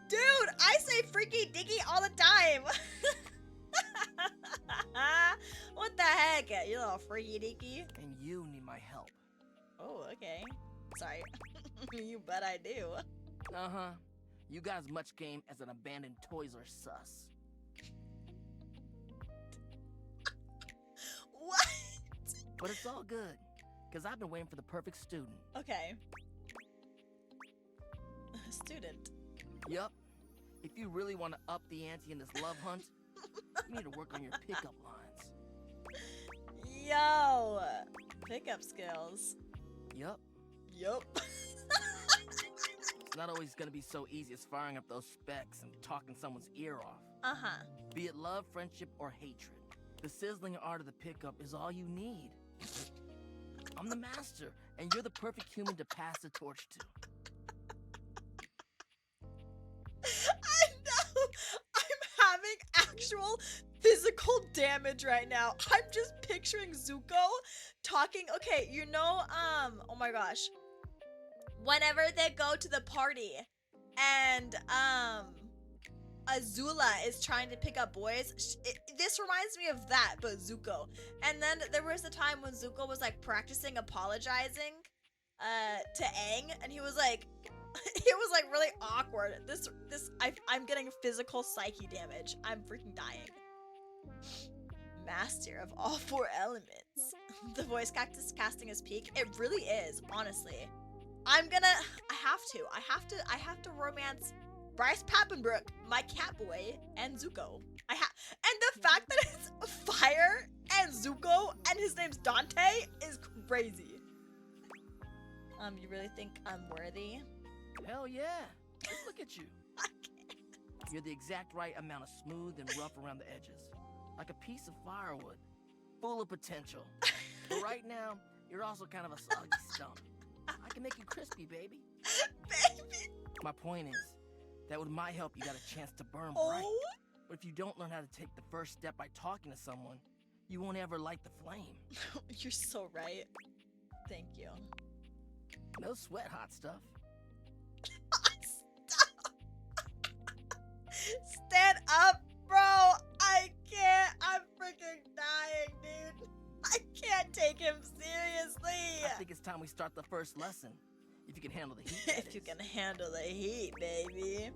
Dude, I say freaky dicky all the time. What the heck? You little freaky dicky. And you need my help. Oh, okay. Sorry. You bet I do. Uh-huh. You got as much game as an abandoned Toys R Us. What? But it's all good, because I've been waiting for the perfect student. Okay. Student. Yup. If you really want to up the ante in this love hunt, you need to work on your pickup lines. Yo! Pickup skills. Yup. Yup. It's not always gonna be so easy as firing up those specs and talking someone's ear off. Uh-huh. Be it love, friendship, or hatred. The sizzling art of the pickup is all you need. I'm the master, and you're the perfect human to pass the torch to. I know! I'm having actual physical damage right now. I'm just picturing Zuko talking. Okay, you know, oh my gosh. Whenever they go to the party and, Azula is trying to pick up boys. This reminds me of that, but Zuko. And then there was a time when Zuko was like practicing apologizing to Aang, and he was like, it was like really awkward. I'm getting physical psyche damage. I'm freaking dying. Master of all four elements. The voice casting is peak. It really is, honestly. I have to romance Bryce Papenbrook, my Catboy, and Zuko. And the fact that it's Fire and Zuko and his name's Dante is crazy. You really think I'm worthy? Hell yeah. Just look at you. You're the exact right amount of smooth and rough around the edges. Like a piece of firewood. Full of potential. But right now, you're also kind of a soggy stump. I can make you crispy, baby. Baby! My point is, that with my help, you got a chance to burn bright. But if you don't learn how to take the first step by talking to someone, you won't ever light the flame. You're so right. Thank you. No sweat, hot stuff. Stand up, bro. I can't. I'm freaking dying, dude. I can't take him seriously. I think it's time we start the first lesson. If you can handle the heat. If you can handle the heat, baby.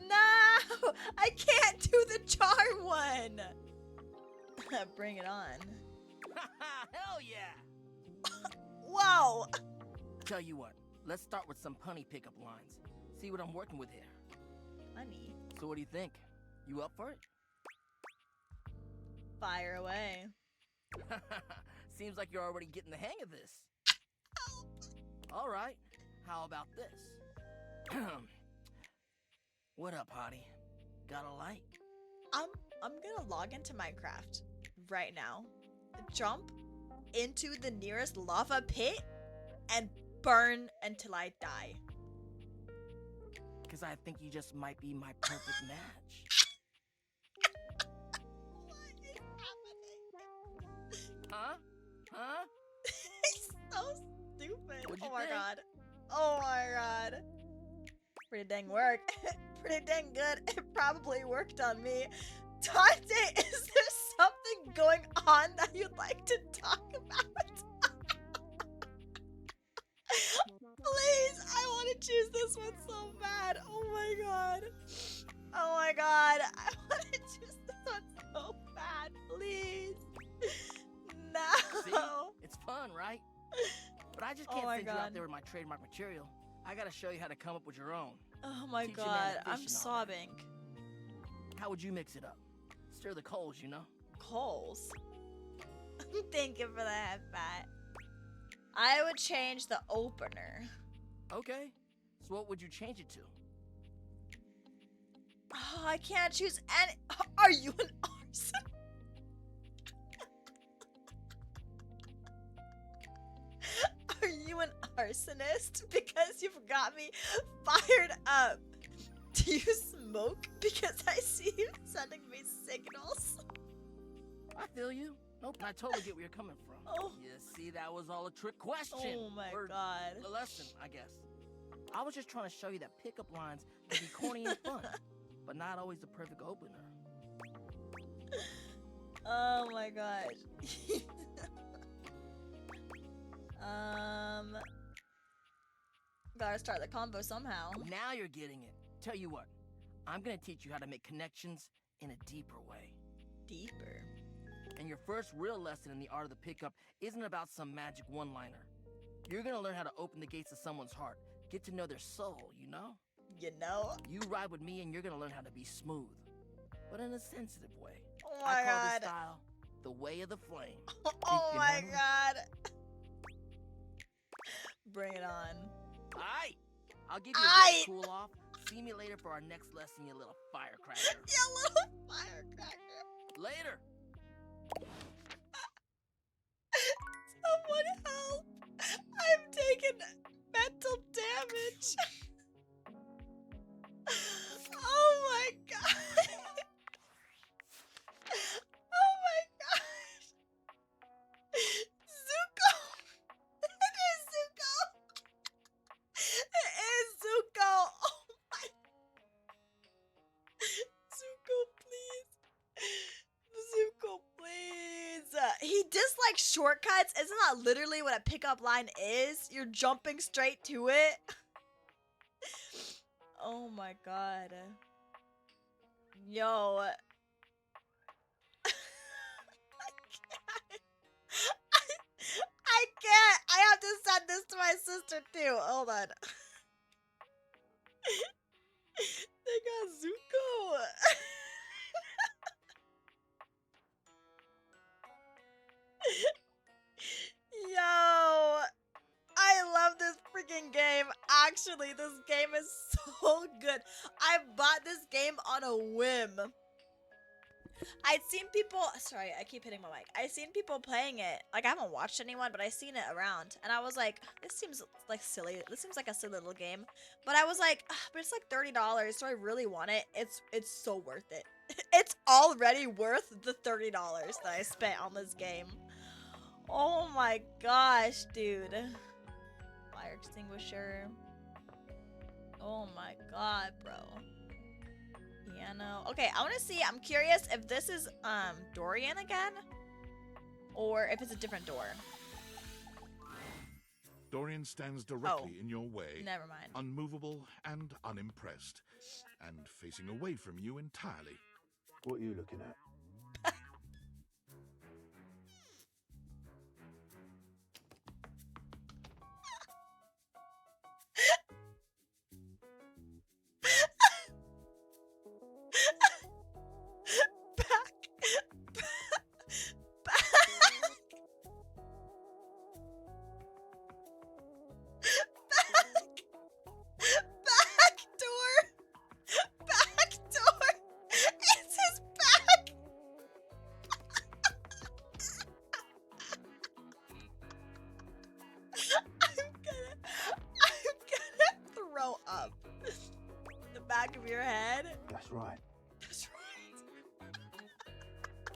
No! I can't do the charm one. Bring it on. Hell yeah! Whoa! Tell you what, let's start with some punny pickup lines. See what I'm working with here. Honey. So what do you think? You up for it? Fire away. Seems like you're already getting the hang of this. All right, how about this? What up, hottie? Got a light? I'm gonna log into Minecraft right now, jump into the nearest lava pit, and burn until I die. Because I think you just might be my perfect match. What is happening? Huh? Huh? He's so stupid. What'd you Oh my think? god. Oh my god. Pretty dang work. Pretty dang good. It probably worked on me. Dante, is there something going on that you'd like to talk about? Please, I want to choose this one so bad. Oh my god. Oh my god. I want to choose this one so bad. Please. No. See? It's fun, right? But I just can't send you out there with my trademark material. I gotta show you how to come up with your own. Oh my Teach your man god, to fish I'm and all sobbing. that. How would you mix it up? Stir the coals, you know? Coals? Thank you for the headbutt. I would change the opener. Okay. So what would you change it to? Oh, I can't choose any. Are you an arson? Are you an arsonist? Because you've got me fired up. Do you smoke? Because I see you sending me signals. I feel you. Nope, I totally get where you're coming from. Oh. You see, that was all a trick question. Oh my or god. a lesson, I guess. I was just trying to show you that pickup lines can be corny and fun, but not always the perfect opener. Oh my gosh. Gotta start the combo somehow. Now you're getting it. Tell you what, I'm gonna teach you how to make connections in a deeper way. Deeper? And your first real lesson in the art of the pickup isn't about some magic one-liner. You're gonna learn how to open the gates of someone's heart, get to know their soul, you know? You know? You ride with me and you're gonna learn how to be smooth, but in a sensitive way. Oh my I call god. this style the way of the flame. Oh my god. Bring it on. Aight! I'll give you a bit of cool off. See me later for our next lesson, you little firecracker. You little firecracker. Later! Someone help! I'm taking mental damage. Oh my god. Oh my gosh. Zuko. It is Zuko. It is Zuko. Oh my. Zuko, please. Zuko, please. He dislikes shortcuts. Isn't that literally what a pickup line is? You're jumping straight to it. Oh my god. Yo. I can't. I have to send this to my sister too. Hold on. They got Zuko. Yo, I love this freaking game. Actually, this game is so good. I bought this game on a whim. I'd seen people, sorry, I keep hitting my mic. I'd seen people playing it. Like, I haven't watched anyone, but I seen it around. And I was like, this seems like silly. This seems like a silly little game. But I was like, but it's like $30. So I really want it. It's so worth it. It's already worth the $30 that I spent on this game. Oh my gosh, dude. Fire extinguisher. Oh my god, bro. Piano. Okay, I want to see. I'm curious if this is Dorian again, or if it's a different door. Dorian stands directly in your way. Never mind. Unmovable and unimpressed, and facing away from you entirely. What are you looking at?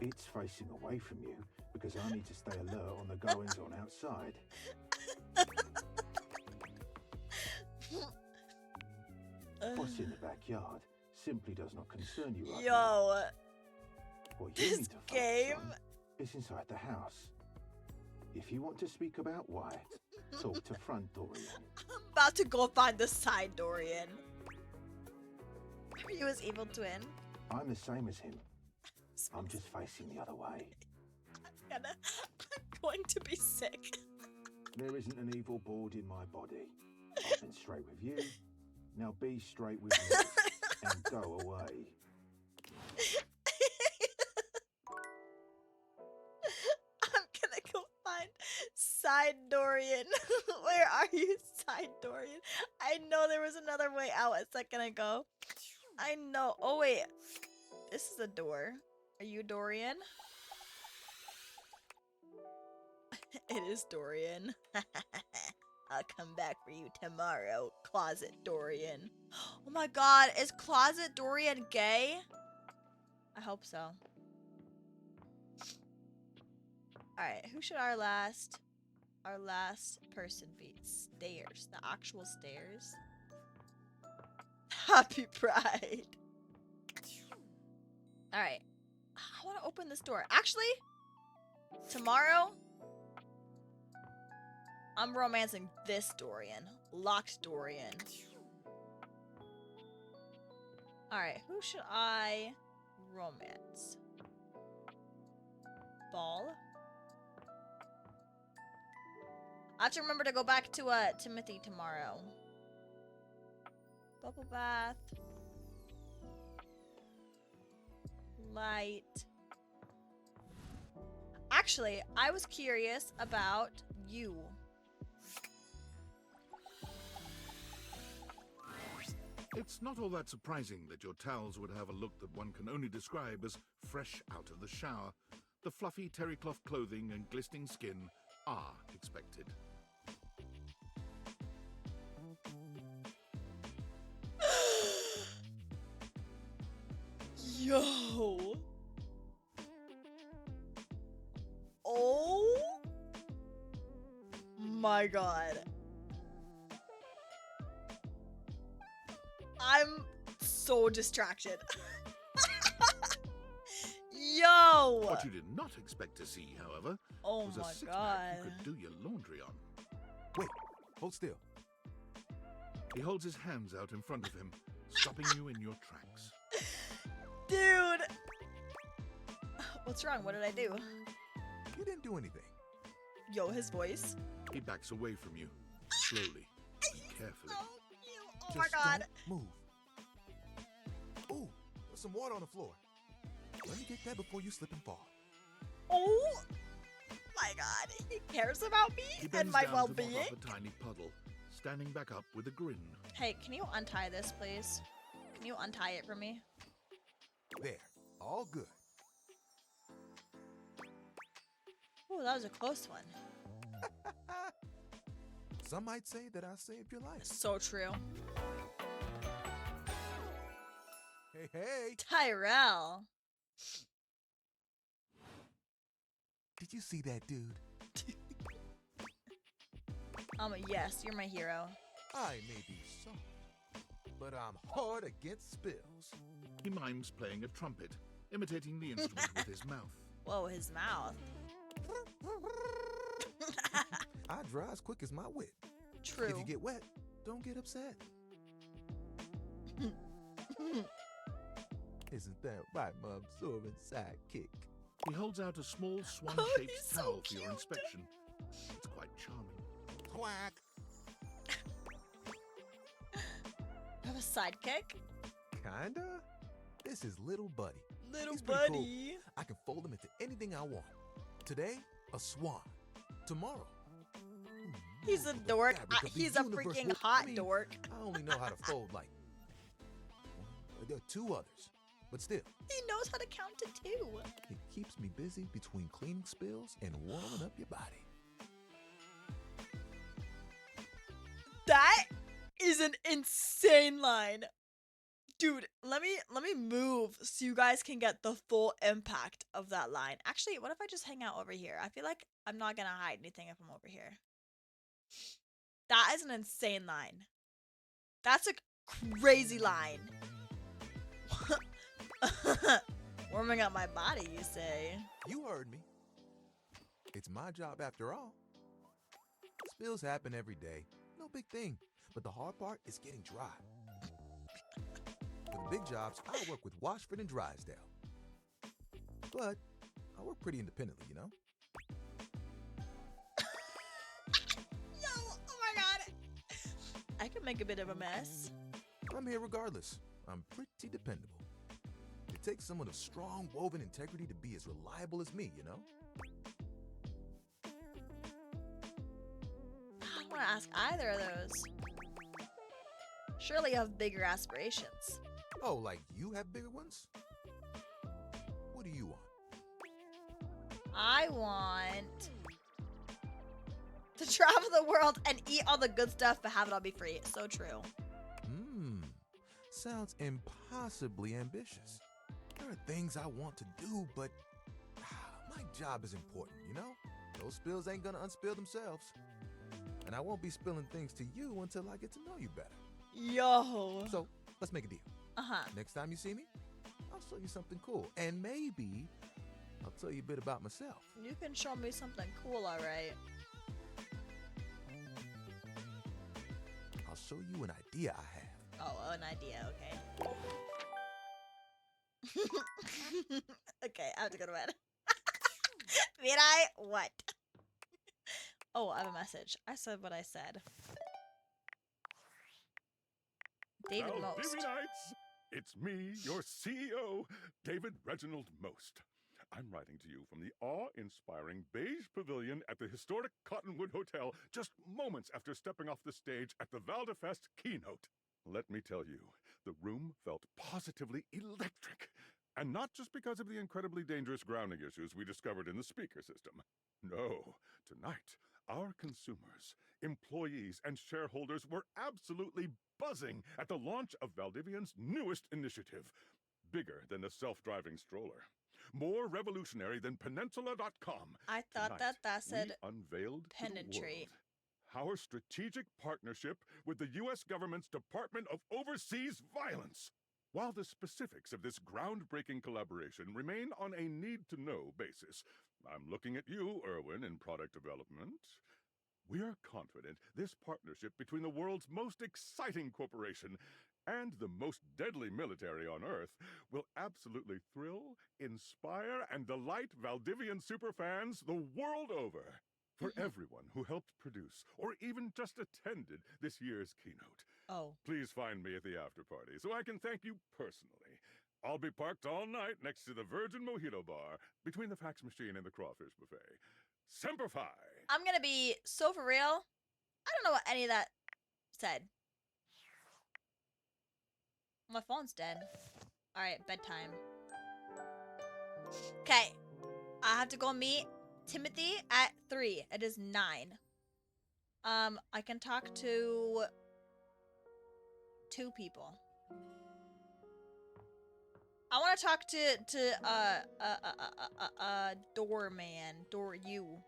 It's facing away from you because I need to stay alert on the goings on outside. What's in the backyard simply does not concern you right now. Yo, What you this need to focus game on is inside the house. If you want to speak about why, talk to front Dorian. I'm about to go find the side Dorian. Are you his evil twin? I'm the same as him. I'm just facing the other way. I'm going to be sick. There isn't an evil board in my body. I've been straight with you. Now be straight with me and go away. I'm gonna go find side Dorian. Where are you, side Dorian? I know there was another way out a second ago. I know. Oh wait, this is a door. Are you Dorian? It is Dorian. I'll come back for you tomorrow, Closet Dorian. Oh my god, is Closet Dorian gay? I hope so. Alright, who should our last person be? Stairs. The actual stairs. Happy Pride. Alright. I want to open this door. Actually, tomorrow, I'm romancing this Dorian. Locked Dorian. Alright, who should I romance? Ball? I have to remember to go back to Timothy tomorrow. Bubble bath. Light. Actually, I was curious about you. It's not all that surprising that your towels would have a look that one can only describe as fresh out of the shower. The fluffy terry cloth clothing and glistening skin are expected. Yo. Oh my god. I'm so distracted. Yo! What you did not expect to see, however, Oh was a my six-pack you god. could do your laundry on. Wait, hold still. He holds his hands out in front of him, stopping you in your tracks. Dude! What's wrong? What did I do? You didn't do anything. Yo, his voice. He backs away from you, slowly and carefully. Oh my god. Don't move. Ooh, there's some water on the floor. Let me get that before you slip and fall. Oh my god. He cares about me He and bends my down to well-being. mop up a tiny puddle, standing back up with a grin. Hey, can you untie this, please? Can you untie it for me? There, all good. Oh, that was a close one. Some might say that I saved your life. So true. Hey, hey! Tyrell. Did you see that dude? Yes, you're my hero. I may be soft, but I'm hard against spills. He mimes playing a trumpet, imitating the instrument with his mouth. Whoa, his mouth. I dry as quick as my wit. True. If you get wet, don't get upset. Isn't that right, my absorbent sidekick? He holds out a small swan-shaped he's so towel for your cute. inspection. It's quite charming. Quack. You have a sidekick? Kinda. This is Little Buddy. Little He's pretty cool. buddy. I can fold him into anything I want. Today, a swan. Tomorrow. He's a dork. He's a freaking hot dork. I only know how to fold like two others, but still. He knows how to count to 2. It keeps me busy between cleaning spills and warming up your body. That is an insane line. Dude, let me move so you guys can get the full impact of that line. Actually, what if I just hang out over here? I feel like I'm not gonna hide anything if I'm over here. That is an insane line. That's a crazy line. Warming up my body, you say? You heard me. It's my job after all. Spills happen every day. No big thing. But the hard part is getting dry. For the big jobs, I work with Washford and Drysdale. But I work pretty independently, you know? Yo, oh my god. I could make a bit of a mess. I'm here regardless. I'm pretty dependable. It takes someone of strong woven integrity to be as reliable as me, you know? I don't want to ask either of those. Surely you have bigger aspirations. Oh, like you have bigger ones? What do you want? I want to travel the world and eat all the good stuff, but have it all be free. It's so true. Sounds impossibly ambitious. There are things I want to do, but my job is important, you know? Those spills ain't gonna unspill themselves. And I won't be spilling things to you until I get to know you better. Yo. So, let's make a deal. Uh-huh. Next time you see me, I'll show you something cool. And maybe I'll tell you a bit about myself. You can show me something cool, all right. I'll show you an idea I have. Oh, an idea, okay. Okay, I have to go to bed. Miraii, what? Oh, I have a message. I said what I said. David Most. Valdivinites, it's me, your CEO, David Reginald Most. I'm writing to you from the awe-inspiring beige pavilion at the historic Cottonwood Hotel just moments after stepping off the stage at the Valdefest keynote. Let me tell you, the room felt positively electric. And not just because of the incredibly dangerous grounding issues we discovered in the speaker system. No, tonight, our consumers, employees, and shareholders were absolutely buzzing at the launch of Valdivian's newest initiative. Bigger than the self-driving stroller. More revolutionary than Peninsula.com. I thought Tonight, that said we unveiled to the penetrate. world our strategic partnership with the U.S. government's Department of Overseas Violence. While the specifics of this groundbreaking collaboration remain on a need-to-know basis, I'm looking at you, Erwin, in product development. We are confident this partnership between the world's most exciting corporation and the most deadly military on Earth will absolutely thrill, inspire, and delight Valdivian superfans the world over. For everyone who helped produce or even just attended this year's keynote. Oh. Please find me at the after party so I can thank you personally. I'll be parked all night next to the Virgin Mojito Bar between the fax machine and the crawfish buffet. Semper Fi! I'm gonna be so for real. I don't know what any of that said. My phone's dead. Alright, bedtime. Okay. I have to go meet Timothy at 3. It is 9. I can talk to 2 people. I want to talk to doorman, you.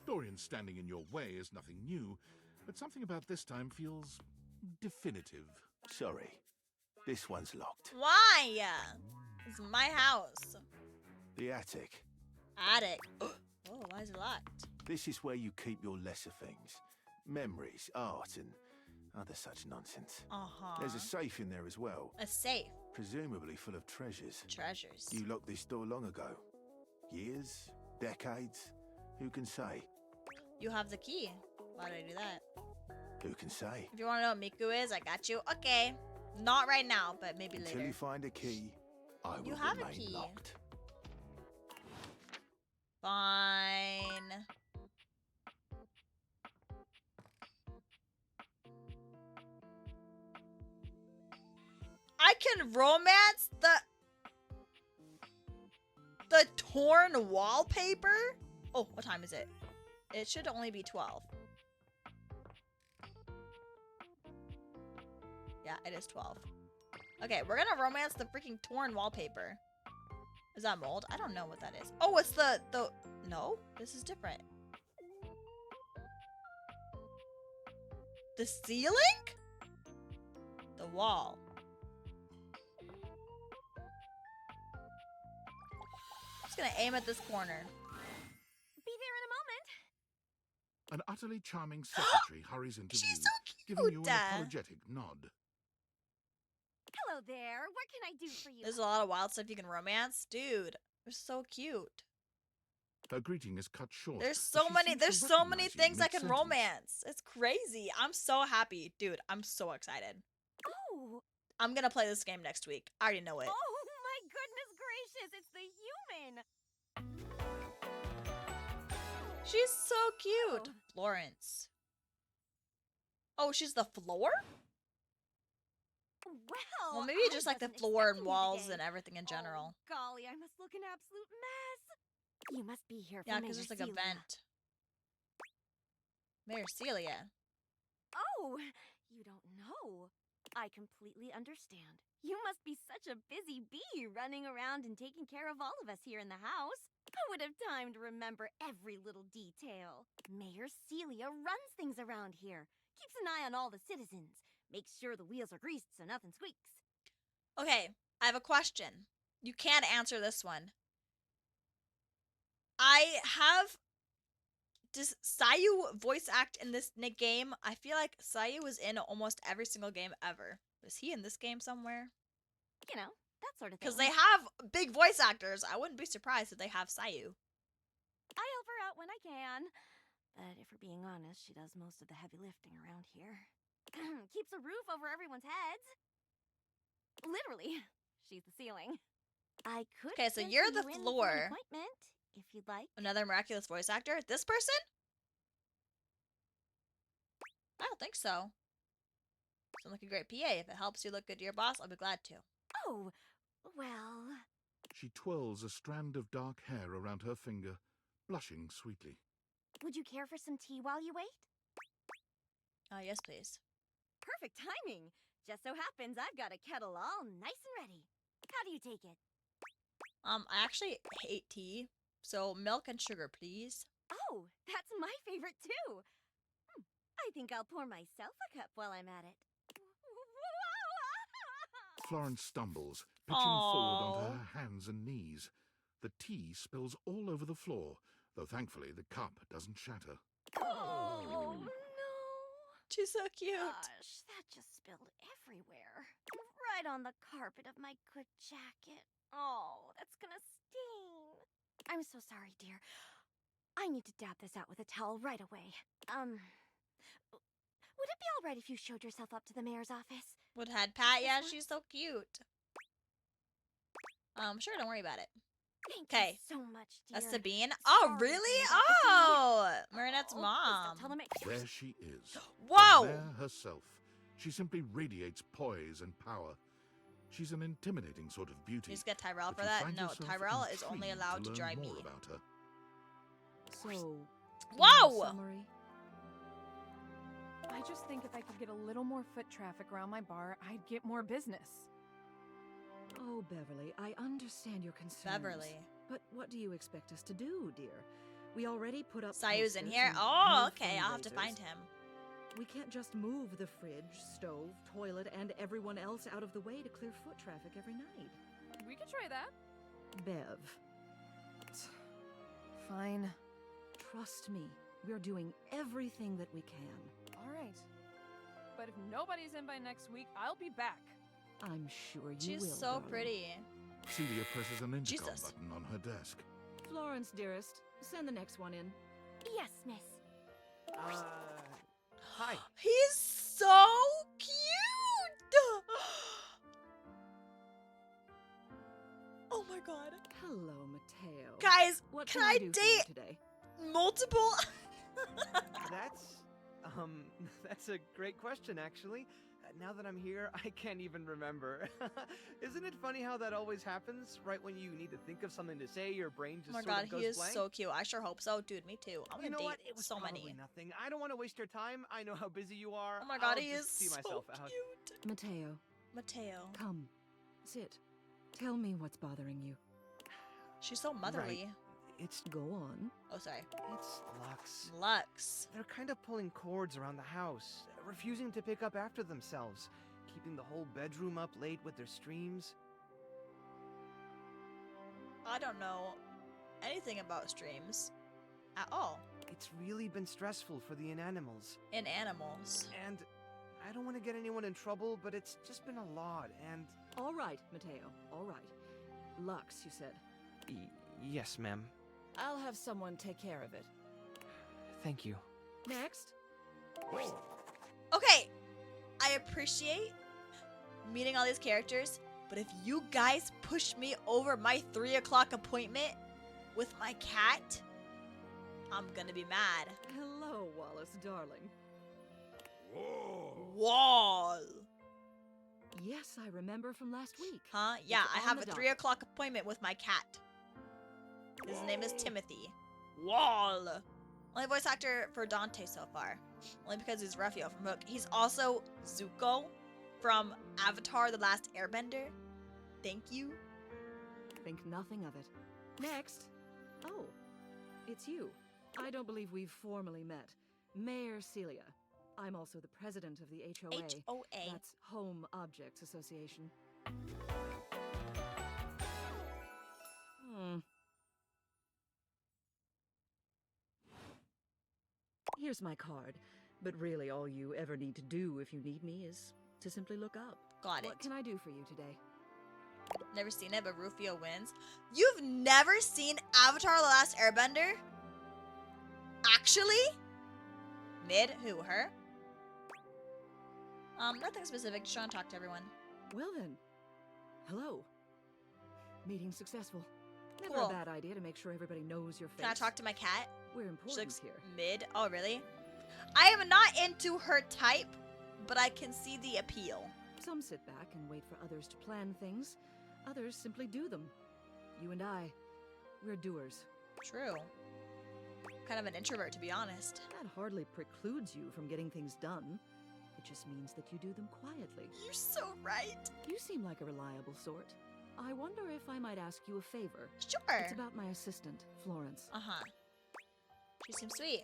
Dorian standing in your way is nothing new, but something about this time feels definitive. Sorry, this one's locked. Why? It's my house. The attic. Attic. Oh, why is it locked? This is where you keep your lesser things. Memories, art, and other such nonsense. Uh-huh. There's a safe in there as well. A safe? Presumably full of treasures. Treasures. You locked this door long ago. Years? Decades? Who can say? You have the key. Why did I do that? Who can say? If you want to know what Miku is, I got you. Okay. Not right now, but maybe Until later. you find a key, I will have a remain key. locked. Fine. I can romance the torn wallpaper? Oh, what time is it? It should only be 12. Yeah, it is 12. Okay, we're gonna romance the freaking torn wallpaper. Is that mold? I don't know what that is. Oh, it's the no, this is different. The ceiling? The wall. gonna aim at this corner. Be there in a moment. An utterly charming secretary hurries into view, so giving you an apologetic nod. Hello there. What can I do for you? There's a lot of wild stuff you can romance. Dude, they're so cute. Her greeting is cut short. There's so many things I can romance. It's crazy. I'm so happy. Dude, I'm so excited. Oh. I'm gonna play this game next week. I already know it. Oh my goodness gracious, it's the human. She's so cute. Florence. Oh, she's the floor? Well, maybe just like the floor and walls and everything in general. Oh, golly, I must look an absolute mess. You must be here for Yeah, because there's like a vent. Mayor Celia. Oh, you don't know. I completely understand. You must be such a busy bee running around and taking care of all of us here in the house. I would have time to remember every little detail. Mayor Celia runs things around here, keeps an eye on all the citizens, makes sure the wheels are greased so nothing squeaks. Okay, I have a question. You can't answer this one. Does Sayu voice act in this game? I feel like Sayu was in almost every single game ever. Is he in this game somewhere? You know, that sort of thing. Because they have big voice actors. I wouldn't be surprised if they have Sayu. I help her out when I can. But if we're being honest, she does most of the heavy lifting around here. Keeps a roof over everyone's heads. Literally, she's the ceiling. I could. Okay, so you're the floor. Appointment, if you'd like. Another miraculous voice actor? This person? I don't think so. Sound like a great PA. If it helps you look good to your boss, I'll be glad to. Oh, well. She twirls a strand of dark hair around her finger, blushing sweetly. Would you care for some tea while you wait? Yes, please. Perfect timing. Just so happens I've got a kettle all nice and ready. How do you take it? I actually hate tea, so milk and sugar, please. Oh, that's my favorite too. I think I'll pour myself a cup while I'm at it. Florence stumbles, pitching forward onto her hands and knees. The tea spills all over the floor, though thankfully the cup doesn't shatter. Oh, no. She's so cute. Gosh, that just spilled everywhere. Right on the carpet of my good jacket. Oh, that's gonna sting. I'm so sorry, dear. I need to dab this out with a towel right away. Would it be all right if you showed yourself up to the mayor's office? Would head pat? Yeah, she's so cute. Sure, don't worry about it. Thank you so much, dear. That's Sabine. Oh, really? Oh, Marinette's mom. There she is. Whoa! The mayor herself. She simply radiates poise and power. She's an intimidating sort of beauty. You just get Tyrell for that? No, Tyrell is only allowed to drive me. About her. So, whoa! Summary. I just think if I could get a little more foot traffic around my bar, I'd get more business. Oh, Beverly, I understand your concerns. Beverly. But what do you expect us to do, dear? We already put up Sayu's in posters here? and Oh, held okay, I'll have to fundraisers. find him. We can't just move the fridge, stove, toilet, and everyone else out of the way to clear foot traffic every night. We could try that. Bev. Fine. Trust me, we're doing everything that we can. All right. But if nobody's in by next week, I'll be back. I'm sure you She's will, so darling. pretty. Celia presses an intercom Jesus. button on her desk. Florence, dearest, send the next one in. Yes, miss. Hi. He's so cute! Oh my god. Hello, Mateo. Guys, What can can I I do for you date today? multiple? That's a great question, actually. Now that I'm here, I can't even remember. Isn't it funny how that always happens? Right when you need to think of something to say, your brain just Oh my sort god, of goes he is blank. so cute. I sure hope so. Dude, me too. I'm You gonna know what? date It was so probably many. nothing. I don't want to waste your time. I know how busy you are. Oh my god, I'll he just is see so myself out. cute. Mateo, Mateo. come. Sit. Tell me what's bothering you. She's so motherly. Right. It's Go on. Oh, sorry. It's Lux. Lux. They're kind of pulling cords around the house, refusing to pick up after themselves, keeping the whole bedroom up late with their streams. I don't know. anything about streams at all. It's really been stressful for the inanimals. Inanimals. And I don't want to get anyone in trouble, but it's just been a lot, and... All right, Mateo, all right. Lux, you said. Yes, ma'am. I'll have someone take care of it. Thank you. Next. Okay, I appreciate meeting all these characters, but if you guys push me over my 3 o'clock appointment with my cat, I'm gonna be mad. Hello, Wallace, darling. Wall. Yes, I remember from last week. Huh? Yeah, It's I on have the a 3 docket. o'clock appointment with my cat. His name is Timothy. Wall. Only voice actor for Dante so far. Only because he's Raphael from Hook. He's also Zuko from Avatar: The Last Airbender. Thank you. Think nothing of it. Next. Oh, it's you. I don't believe we've formally met. Mayor Celia. I'm also the president of the HOA. HOA. That's Home Objects Association. Here's my card. But really, all you ever need to do if you need me is to simply look up. Got it. What can I do for you today? Never seen it, but Rufio wins. You've never seen Avatar: The Last Airbender? Actually? Mid? Who? Her? Nothing specific. Just trying to talk to everyone. Well then. Hello. Meeting successful. Never Cool. a bad idea to make sure everybody knows your face. Can I talk to my cat? We're She important looks here. mid. Oh, really? I am not into her type, but I can see the appeal. Some sit back and wait for others to plan things. Others simply do them. You and I, we're doers. True. Kind of an introvert, to be honest. That hardly precludes you from getting things done. It just means that you do them quietly. You're so right. You seem like a reliable sort. I wonder if I might ask you a favor. Sure. It's about my assistant, Florence. Uh-huh. She seems sweet.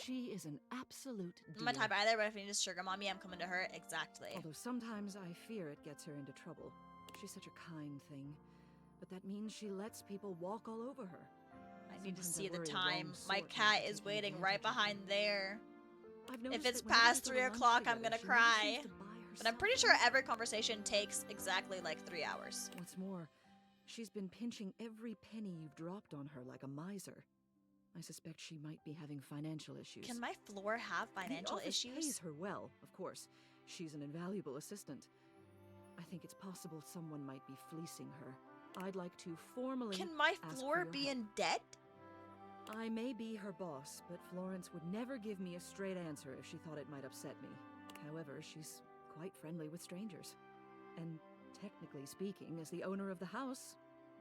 She is an absolute dear. I'm not type either, but if you need to sugar mommy, I'm coming to her. Exactly. Although sometimes I fear it gets her into trouble. She's such a kind thing. But that means she lets people walk all over her. I need to Sometimes see I the worry time. wrong My sort cat might be is taking waiting advantage right of behind there. I've If noticed it's that whenever past they 3 go to lunch o'clock, I'm together, gonna she never cry. seems to by But I'm pretty sure every conversation takes exactly like 3 hours. What's more, she's been pinching every penny you've dropped on her like a miser. I suspect she might be having financial issues. Can my floor have financial the office issues? pays her well, of course. She's an invaluable assistant. I think it's possible someone might be fleecing her. I'd like to formally Can my ask floor for your be help. in debt? I may be her boss, but Florence would never give me a straight answer if she thought it might upset me. However, she's quite friendly with strangers. And technically speaking, as the owner of the house,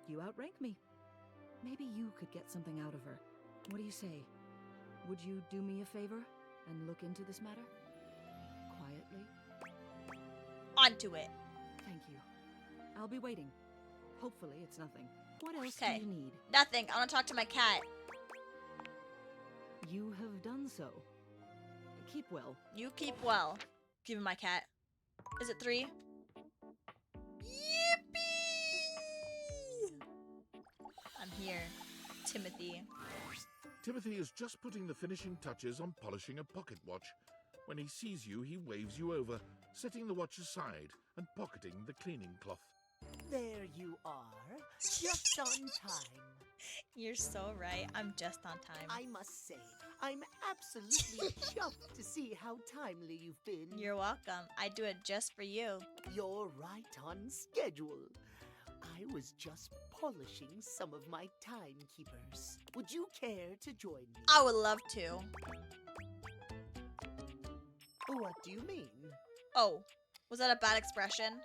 you outrank me. Maybe you could get something out of her. What do you say? Would you do me a favor and look into this matter? Quietly? Onto it. Thank you. I'll be waiting. Hopefully it's nothing. What else Okay. do you need? Nothing. I want to talk to my cat. You have done so. Keep well. You keep well. Give me my cat. Is it 3? Yippee! I'm here. Timothy. Timothy is just putting the finishing touches on polishing a pocket watch. When he sees you, he waves you over, setting the watch aside and pocketing the cleaning cloth. There you are, just on time. You're so right. I'm just on time. I must say, I'm absolutely chuffed to see how timely you've been. You're welcome. I do it just for you. You're right on schedule. I was just polishing some of my timekeepers. Would you care to join me? I would love to. What do you mean? Oh, was that a bad expression?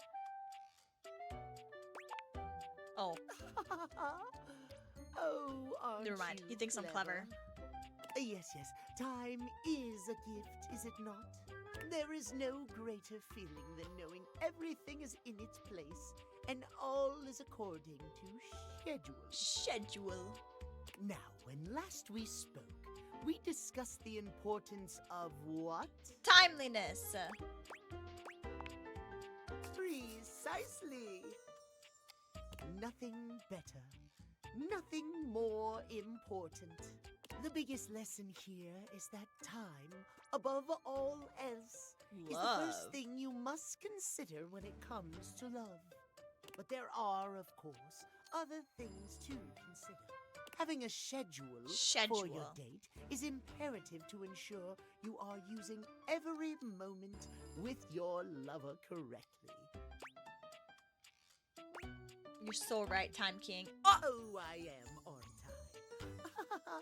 Oh. Oh, aren't Never mind. you He thinks I'm clever. Yes, yes. Time is a gift, is it not? There is no greater feeling than knowing everything is in its place and all is according to schedule. Schedule. Now, when last we spoke, we discussed the importance of what? Timeliness. Precisely. Nothing better, nothing more important. The biggest lesson here is that time, above all else, is the first thing you must consider when it comes to love. But there are, of course, other things to consider. Having a schedule for your date is imperative to ensure you are using every moment with your lover correctly. You're so right, Time King. Oh, I am on time.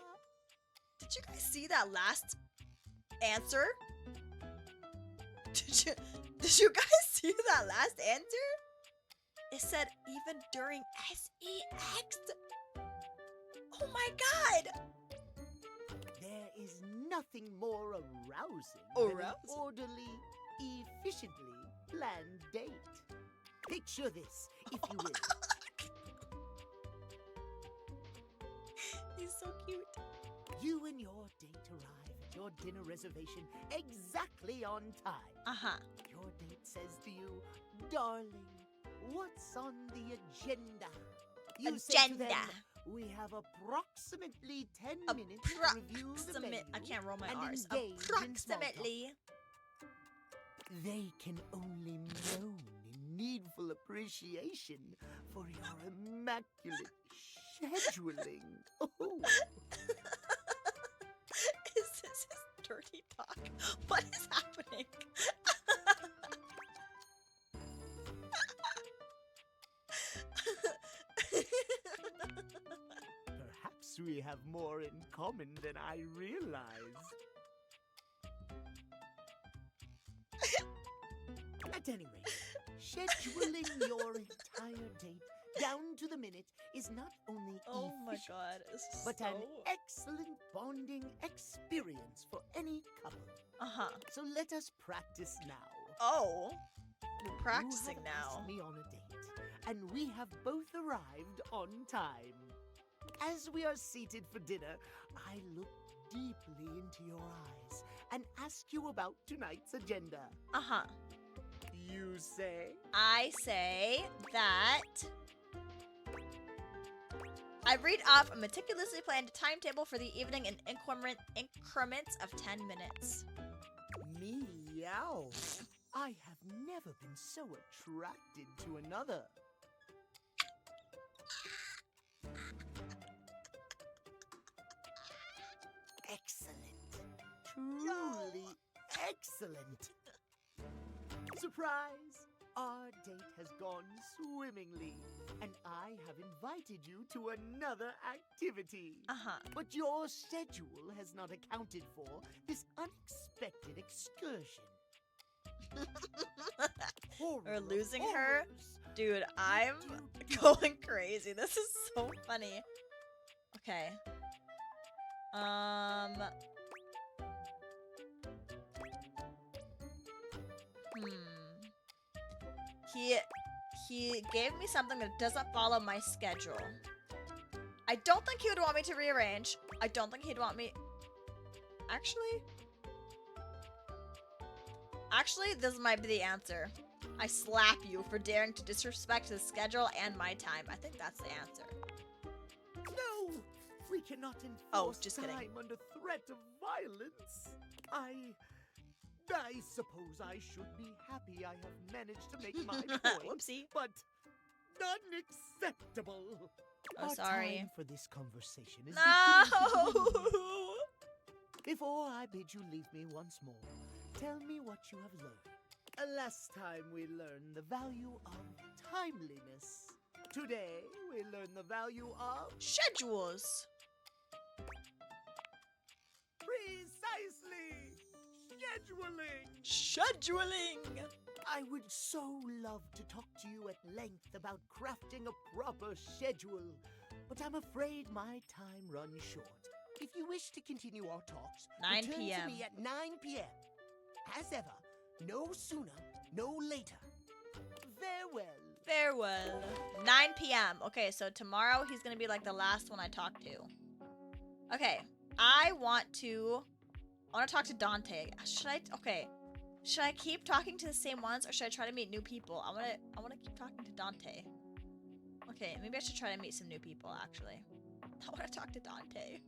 Did you guys see that last answer? Did you guys see that last answer? It said even during sex. Oh my god! There is nothing more arousing than an orderly, efficiently planned date. Picture this, if you will. He's so cute. You and your date arrive at your dinner reservation exactly on time. Your date says to you, darling, what's on the agenda? You say to them, we have approximately 10 minutes to review the menu I can't roll my and R's. engage in small talk. Approximately. They can only moan in needful appreciation for your immaculate scheduling. Oh. Is this his dirty talk? What is happening? Perhaps we have more in common than I realize. At any rate, scheduling your entire date down to the minute is not only efficient, but an excellent bonding experience for any couple. So let us practice now. Oh, we're practicing You have now. asked me on a date, and we have both arrived on time. As we are seated for dinner, I look deeply into your eyes and ask you about tonight's agenda. You say? I say that I read off a meticulously planned timetable for the evening in increments of 10 minutes. Meow. I have never been so attracted to another. Excellent. Truly excellent. Surprise! Our date has gone swimmingly, and I have invited you to another activity. But your schedule has not accounted for this unexpected excursion. We're losing her? Dude, I'm going crazy. This is so funny. Okay. He gave me something that doesn't follow my schedule. I don't think he would want me to rearrange. I don't think he'd want me... Actually, this might be the answer. I slap you for daring to disrespect the schedule and my time. I think that's the answer. No! We cannot enforce time under threat of violence. I suppose I should be happy I have managed to make my point. Whoopsie. But unacceptable. Oh, Our sorry. time for this conversation is No! Before I bid you leave me once more, tell me what you have learned. Last time we learned the value of timeliness. Today we learn the value of schedules. Precisely! Scheduling! Scheduling! I would so love to talk to you at length about crafting a proper schedule, but I'm afraid my time runs short. If you wish to continue our talks, 9 return p.m. to me at 9 p.m. As ever, no sooner, no later. Farewell. Farewell. 9 p.m. Okay, so tomorrow he's gonna be like the last one I talk to. Okay, I want to talk to Dante. Should I keep talking to the same ones or should I try to meet new people? I wanna keep talking to Dante. Okay, maybe I should try to meet some new people, actually. I want to talk to Dante.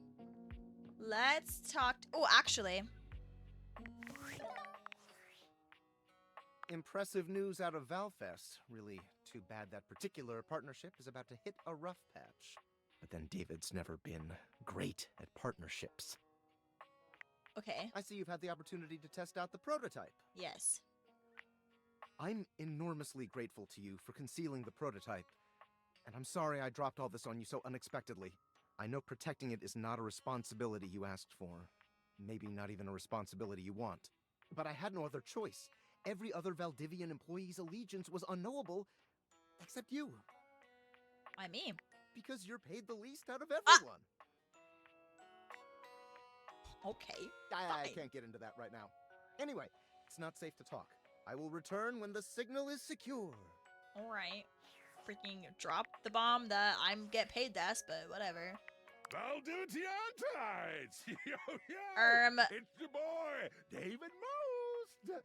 Let's talk... Oh, actually... Impressive news out of Valfest. Really too bad that particular partnership is about to hit a rough patch. But then David's never been great at partnerships. Okay. I see you've had the opportunity to test out the prototype. Yes. I'm enormously grateful to you for concealing the prototype. And I'm sorry I dropped all this on you so unexpectedly. I know protecting it is not a responsibility you asked for. Maybe not even a responsibility you want. But I had no other choice. Every other Valdivian employee's allegiance was unknowable, except you. Why me? Because you're paid the least out of everyone. Okay. I can't get into that right now. Anyway, it's not safe to talk. I will return when the signal is secure. Alright. Freaking drop the bomb that I'm get paid this, but whatever. Valdivitianites! Yo, yo! It's your boy, David Most!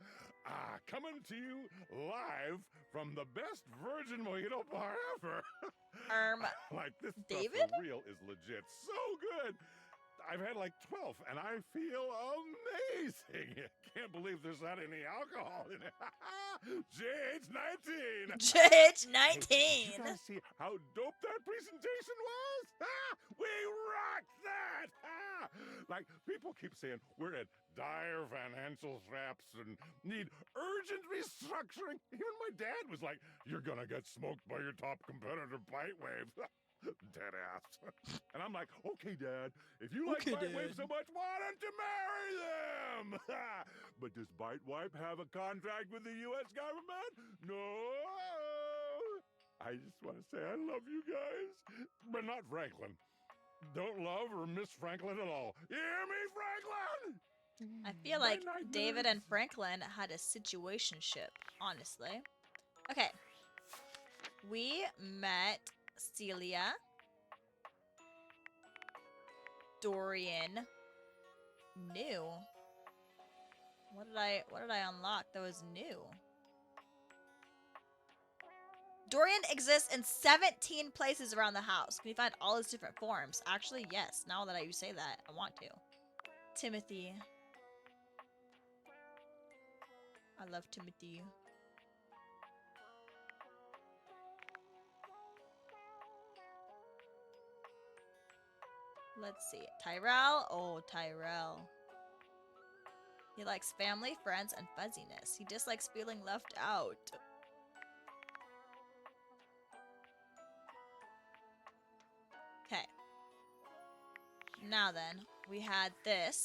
Coming to you live from the best virgin mojito bar ever. Like, this David? stuff for real is legit so good. I've had like 12, and I feel amazing. Can't believe there's not any alcohol in it. JH19! JH19! Hey, did you guys see how dope that presentation was? We rocked that! Like, people keep saying we're at dire financial straps and need urgent restructuring. Even my dad was like, you're gonna get smoked by your top competitor, Bitewave. Dead ass. And I'm like, okay, Dad, if you like Bitewave so much, why don't you marry them? But does Bitewave have a contract with the U.S. government? No. I just want to say I love you guys, but not Franklin. Don't love or miss Franklin at all. You hear me, Franklin? I feel like David and Franklin had a situationship, honestly. Okay. We met Celia, Dorian, new. What did I unlock that was new? Dorian exists in 17 places around the house. Can you find all his different forms? Actually, yes. Now that you say that, I want to. Timothy. I love Timothy. Let's see. Tyrell? Oh, Tyrell. He likes family, friends, and fuzziness. He dislikes feeling left out. Okay. Now then, we had this.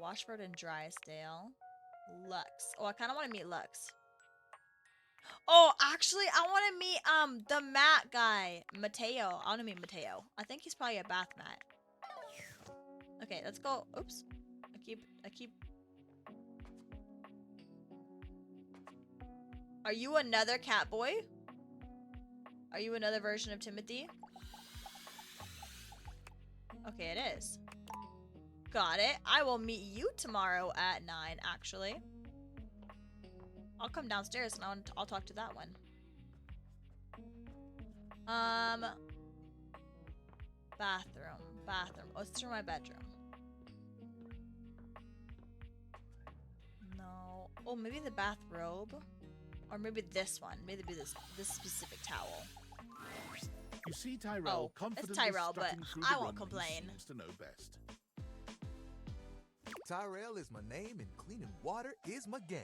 Washford and Drysdale. Lux. Oh, I kind of want to meet Lux. Oh, actually, I want to meet the mat guy, Mateo. I want to meet Mateo. I think he's probably a bath mat. Okay, let's go. Oops. I keep. Are you another cat boy? Are you another version of Timothy? Okay, it is. Got it. I will meet you tomorrow at 9, actually. I'll come downstairs and I'll talk to that one. Bathroom. Oh, it's through my bedroom. No. Oh, maybe the bathrobe? Or maybe this one. Maybe this specific towel. You see Tyrell confidently it's Tyrell, but strutting through the I room won't when he complain. seems to know best. Tyrell is my name, and cleaning water is my game.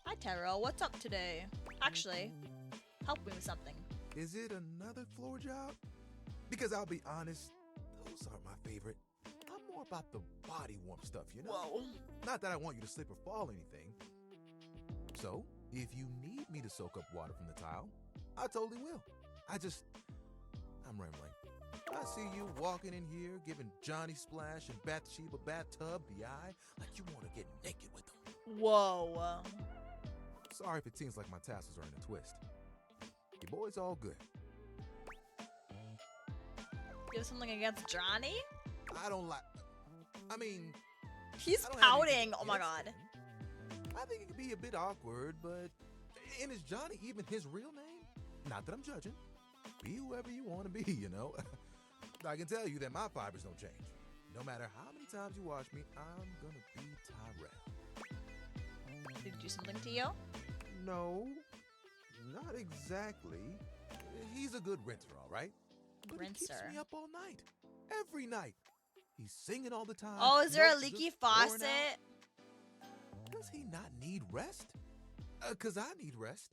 Hi, Tyrell. What's up today? Actually, help me with something. Is it another floor job? Because I'll be honest, those aren't my favorite. I'm more about the body warmth stuff, you know? Whoa. Not that I want you to slip or fall or anything. So, if you need me to soak up water from the tile, I totally will. I'm rambling. I see you walking in here, giving Johnny Splash and Bathsheba Bathtub the eye like you want to get naked with them. Whoa. Sorry if it seems like my tassels are in a twist. Your boy's all good. You have something against Johnny? I don't like... I mean... He's pouting. Oh my god. I think it could be a bit awkward, but... And is Johnny even his real name? Not that I'm judging. Be whoever you want to be, you know? I can tell you that my fibers don't change. No matter how many times you wash me, I'm gonna be Tyrell. Did he do something to you? No, not exactly. He's a good rinser, all right? But he keeps me up all night. Every night. He's singing all the time. Oh, is there a leaky faucet? Does he not need rest? 'Cause I need rest.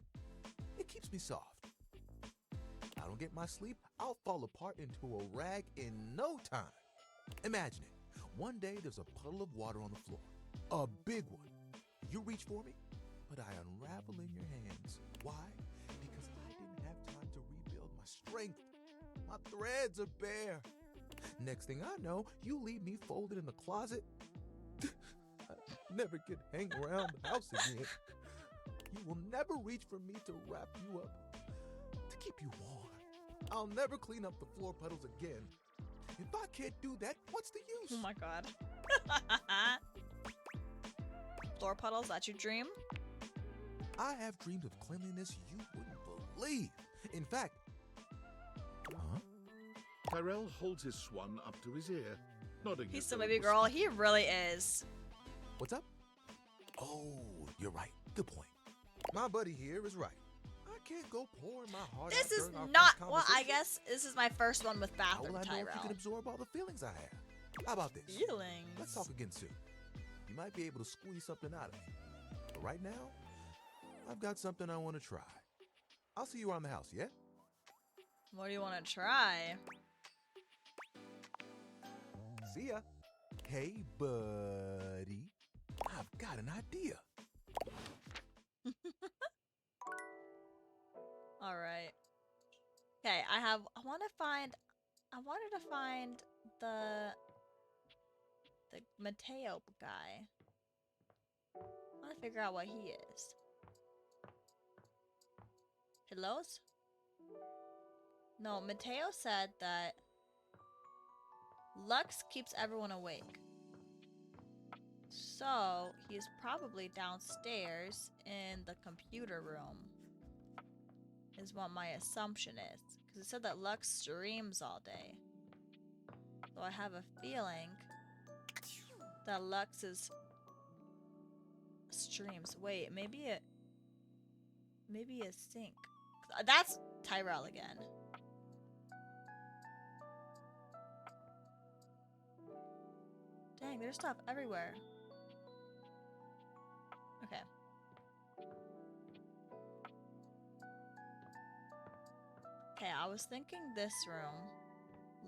It keeps me soft. I don't get my sleep, I'll fall apart into a rag in no time. Imagine it. One day there's a puddle of water on the floor. A big one. You reach for me, but I unravel in your hands. Why? Because I didn't have time to rebuild my strength. My threads are bare. Next thing I know, you leave me folded in the closet. I never can hang around the house again. You will never reach for me to wrap you up, to keep you warm. I'll never clean up the floor puddles again. If I can't do that, what's the use? Oh my god. Floor puddles, that's your dream? I have dreams of cleanliness you wouldn't believe. In fact... Huh? Tyrell holds his swan up to his ear, nodding. He's the baby girl. He really is. What's up? Oh, you're right. Good point. My buddy here is right. I can't go pouring my heart out. This is during our not... first Well, I conversation. guess this is my first one with How bathroom will I know if you Tyrell. can absorb all the feelings I have? How about this? Feelings? Let's talk again soon. You might be able to squeeze something out of me. But right now, I've got something I want to try. I'll see you around the house, yeah? What do you want to try? See ya. Hey, buddy. I've got an idea. All right. Okay, I wanted to find the Mateo guy. I want to figure out what he is. Pillows? No, Mateo said that Lux keeps everyone awake. So, he's probably downstairs in the computer room. Is what my assumption is. Because it said that Lux streams all day. So I have a feeling that Lux's streams. Wait, maybe a sync. That's Tyrell again. Dang, there's stuff everywhere. Okay. Okay, I was thinking this room.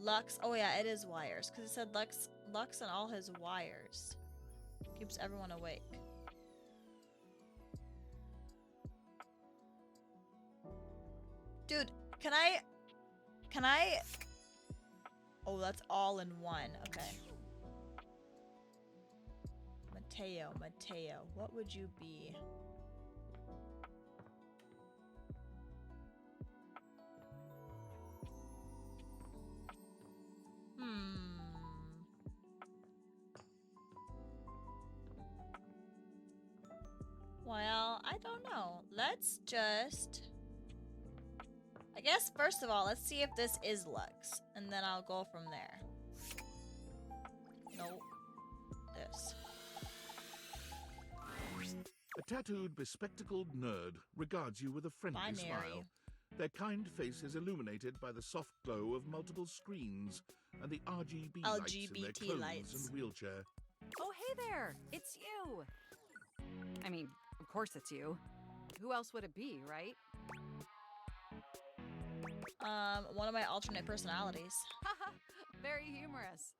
Lux. Oh yeah, it is wires. Because it said Lux and all his wires. Keeps everyone awake. Dude, can I... Oh, that's all in one. Okay. Mateo, what would you be? Well, I don't know. Let's just... I guess, first of all, let's see if this is Lux. And then I'll go from there. Nope. This. A tattooed, bespectacled nerd regards you with a friendly Bye, smile. Miraii. Their kind face is illuminated by the soft glow of multiple screens and the RGB lights in their LGBT clothes lights. and wheelchair. Oh, hey there! It's you! I mean, of course it's you. Who else would it be, right? One of my alternate personalities. Haha, very humorous.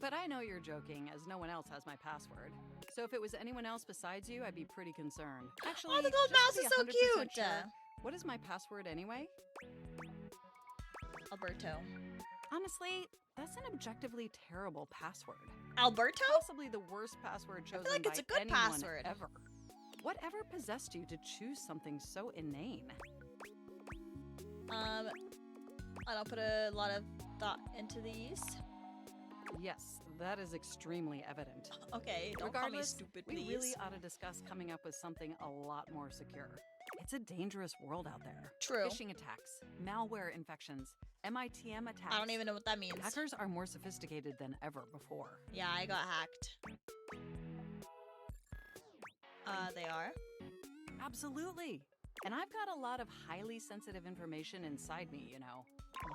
But I know you're joking, as no one else has my password. So if it was anyone else besides you, I'd be pretty concerned. Actually, Oh, the gold just mouse to be is so 100% cute! sure, what is my password anyway? Alberto. Honestly, that's an objectively terrible password. Alberto? Possibly the worst password chosen like it's by a good anyone password. ever. Whatever possessed you to choose something so inane? I don't put a lot of thought into these. Yes, That is extremely evident. Okay, don't call me Regardless, stupid, we please. really ought to discuss coming up with something a lot more secure. It's a dangerous world out there. True. Phishing attacks, malware infections, MITM attacks. I don't even know what that means. Hackers are more sophisticated than ever before. Yeah, I got hacked. They are? Absolutely. And I've got a lot of highly sensitive information inside me, you know.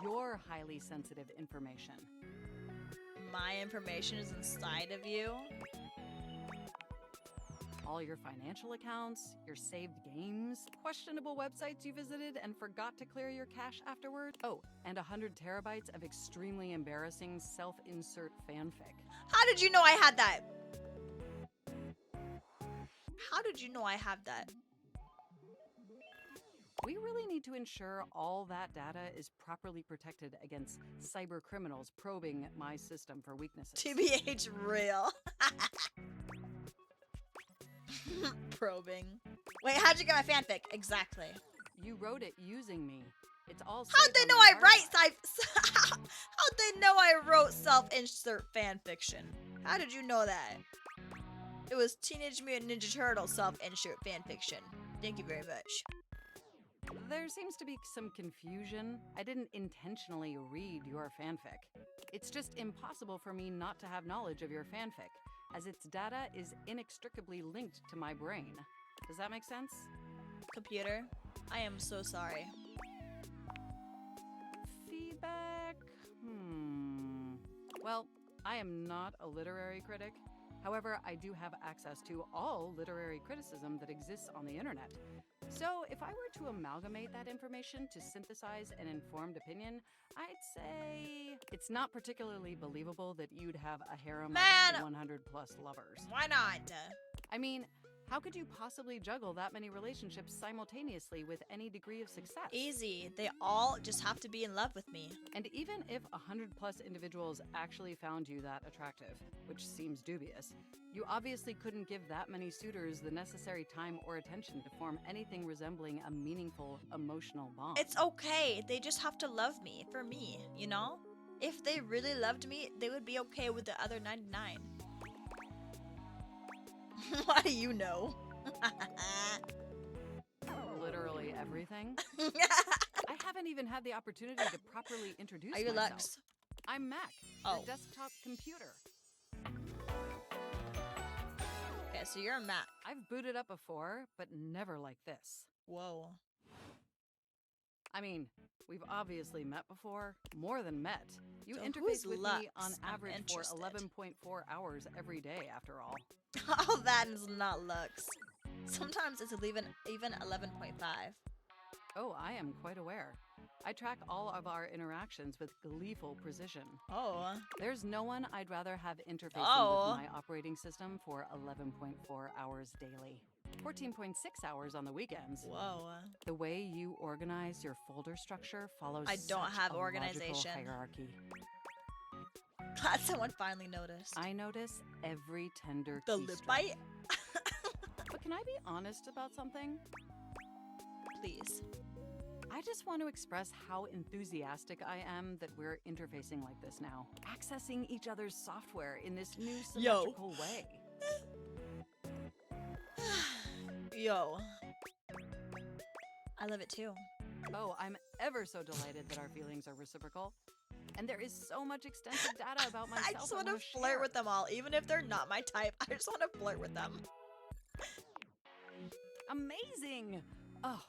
Your highly sensitive information. My information is inside of you? All your financial accounts, your saved games, questionable websites you visited and forgot to clear your cache afterward. Oh, and 100 terabytes of extremely embarrassing self-insert fanfic. How did you know I had that? How did you know I have that? We really need to ensure all that data is properly protected against cyber criminals probing my system for weaknesses. TBH real. Probing. Wait, how'd you get my fanfic? Exactly. You wrote it using me. It's all How'd they saved know on my I hard write drive. how'd they know I wrote self-insert fanfiction? How did you know that? It was Teenage Mutant Ninja Turtle self-insert fanfiction. Thank you very much. There seems to be some confusion. I didn't intentionally read your fanfic. It's just impossible for me not to have knowledge of your fanfic, as its data is inextricably linked to my brain. Does that make sense? Computer, I am so sorry. Feedback? Well, I am not a literary critic. However, I do have access to all literary criticism that exists on the internet. So, if I were to amalgamate that information to synthesize an informed opinion, I'd say it's not particularly believable that you'd have a harem of 100 plus lovers. Why not? I mean, how could you possibly juggle that many relationships simultaneously with any degree of success? Easy. They all just have to be in love with me. And even if 100 plus individuals actually found you that attractive, which seems dubious, you obviously couldn't give that many suitors the necessary time or attention to form anything resembling a meaningful emotional bond. It's okay. They just have to love me for me, you know? If they really loved me, they would be okay with the other 99. What do you know? Literally everything. I haven't even had the opportunity to properly introduce Are you myself. Lux? I'm Mac, Oh. your desktop computer. Okay, so you're a Mac. I've booted up before, but never like this. Whoa. I mean, we've obviously met before. More than met. You So interface who's with Lux? me on I'm average for interested. 11.4 hours every day, after all. All that is not Lux. Sometimes it's even 11.5. Oh, I am quite aware. I track all of our interactions with gleeful precision. Oh. There's no one I'd rather have interfacing Oh. with my operating system for 11.4 hours daily. 14.6 hours on the weekends. Whoa. The way you organize your folder structure follows I don't such have a organization. logical hierarchy. Glad someone finally noticed. I notice every tender The keystroke. lip bite? But can I be honest about something? Please. I just want to express how enthusiastic I am that we're interfacing like this now. Accessing each other's software in this new symmetrical way. Yo. I love it too. Oh, I'm ever so delighted that our feelings are reciprocal. And there is so much extensive data about myself. I just want to flirt with them all, even if they're not my type. I just want to flirt with them. Amazing! Oh,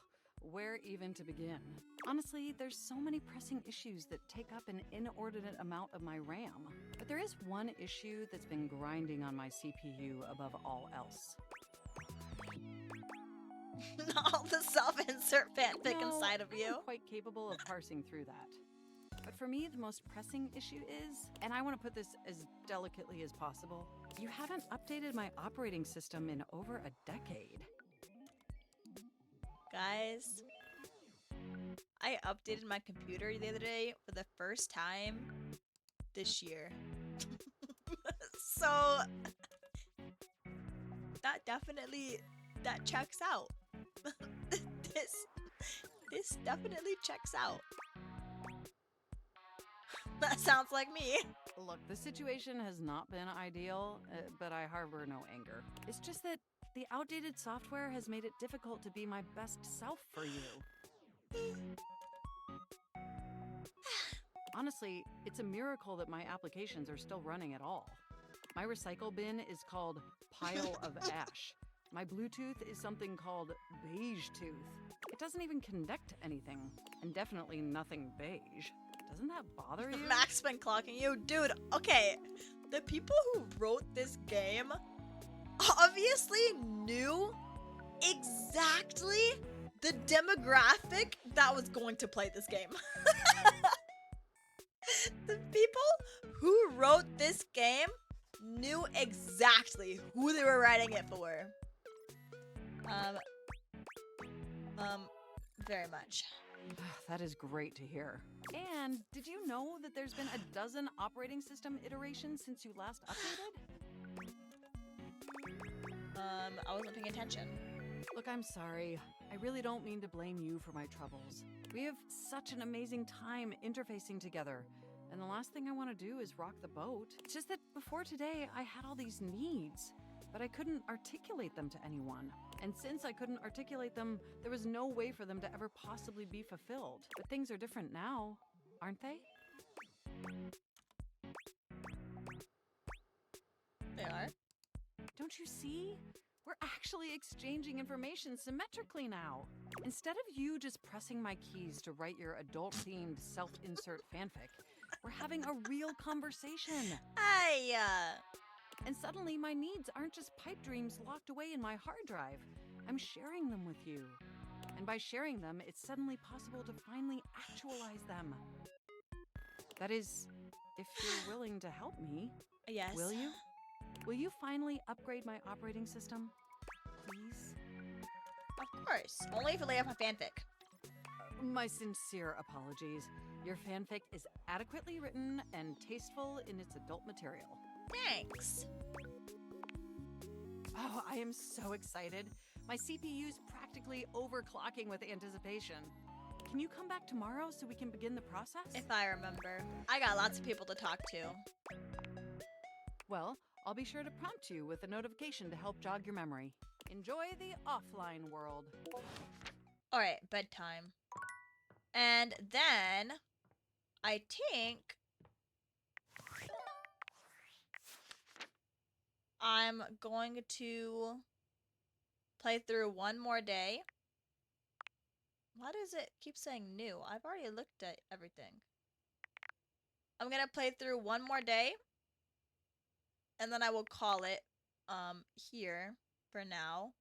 where even to begin? Honestly, there's so many pressing issues that take up an inordinate amount of my RAM. But there is one issue that's been grinding on my CPU above all else. All the self-insert fanfic No, inside of I you. am quite capable of parsing through that. But for me, the most pressing issue is, and I want to put this as delicately as possible, you haven't updated my operating system in over a decade. Guys, I updated my computer the other day for the first time this year. So that checks out. This definitely checks out. That sounds like me. Look, the situation has not been ideal, but I harbor no anger. It's just that the outdated software has made it difficult to be my best self for you. Honestly, it's a miracle that my applications are still running at all. My recycle bin is called Pile of Ash. My Bluetooth is something called Beige Tooth. It doesn't even connect to anything, and definitely nothing beige. Doesn't that bother you? Max been clocking you. Dude, okay. The people who wrote this game obviously knew exactly the demographic that was going to play this game. The people who wrote this game knew exactly who they were writing it for. Very much. That is great to hear. And did you know that there's been a dozen operating system iterations since you last updated? I wasn't paying attention. Look, I'm sorry. I really don't mean to blame you for my troubles. We have such an amazing time interfacing together. And the last thing I want to do is rock the boat. It's just that before today, I had all these needs, but I couldn't articulate them to anyone. And since I couldn't articulate them, there was no way for them to ever possibly be fulfilled. But things are different now, aren't they? They are. Don't you see? We're actually exchanging information symmetrically now. Instead of you just pressing my keys to write your adult-themed self-insert fanfic, we're having a real conversation. And suddenly my needs aren't just pipe dreams locked away in my hard drive. I'm sharing them with you. And by sharing them, it's suddenly possible to finally actualize them. That is, if you're willing to help me. Yes. Will you? Will you finally upgrade my operating system? Please? Of course. Only if you lay off my fanfic. My sincere apologies. Your fanfic is adequately written and tasteful in its adult material. Thanks. Oh, I am so excited. My CPU's practically overclocking with anticipation. Can you come back tomorrow so we can begin the process? If I remember. I got lots of people to talk to. Well, I'll be sure to prompt you with a notification to help jog your memory. Enjoy the offline world. Alright, bedtime. And then, I think I'm going to play through one more day. Why does it keep saying new? I've already looked at everything. I'm gonna play through one more day. And then I will call it here for now.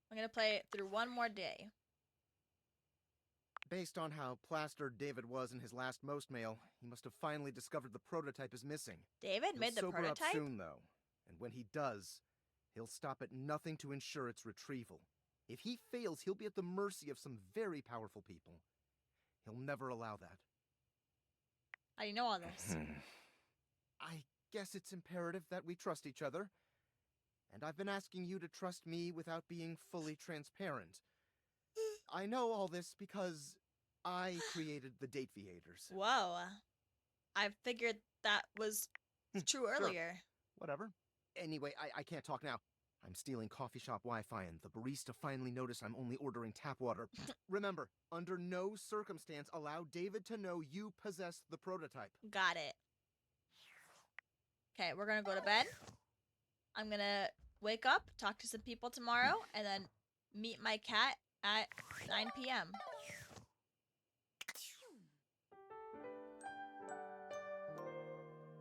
I'm gonna play it through one more day. Based on how plastered David was in his last most mail, he must have finally discovered the prototype is missing. David made the prototype? prototype? He'll sober up soon, though. And when he does, he'll stop at nothing to ensure its retrieval. If he fails, he'll be at the mercy of some very powerful people. He'll never allow that. How do you know all this? I guess it's imperative that we trust each other. And I've been asking you to trust me without being fully transparent. I know all this because I created the date viators. Whoa. I figured that was true earlier. Sure. Whatever. Anyway, I can't talk now. I'm stealing coffee shop Wi-Fi and the barista finally noticed I'm only ordering tap water. Remember, under no circumstance allow David to know you possess the prototype. Got it. Okay, we're gonna go to bed. I'm gonna wake up, talk to some people tomorrow, and then meet my cat at 9 p.m.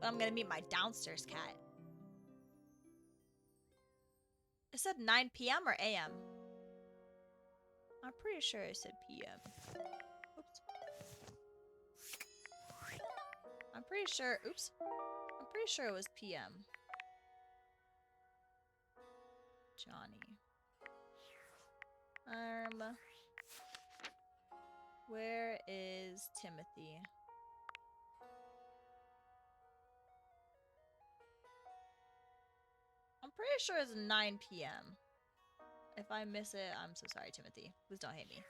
But I'm gonna meet my downstairs cat. It said 9 p.m. or a.m.? I'm pretty sure it said p.m. Oops. I'm pretty sure it was p.m. Johnny. Where is Timothy? I'm pretty sure it's 9 p.m. If I miss it, I'm so sorry, Timothy. Please don't hate me.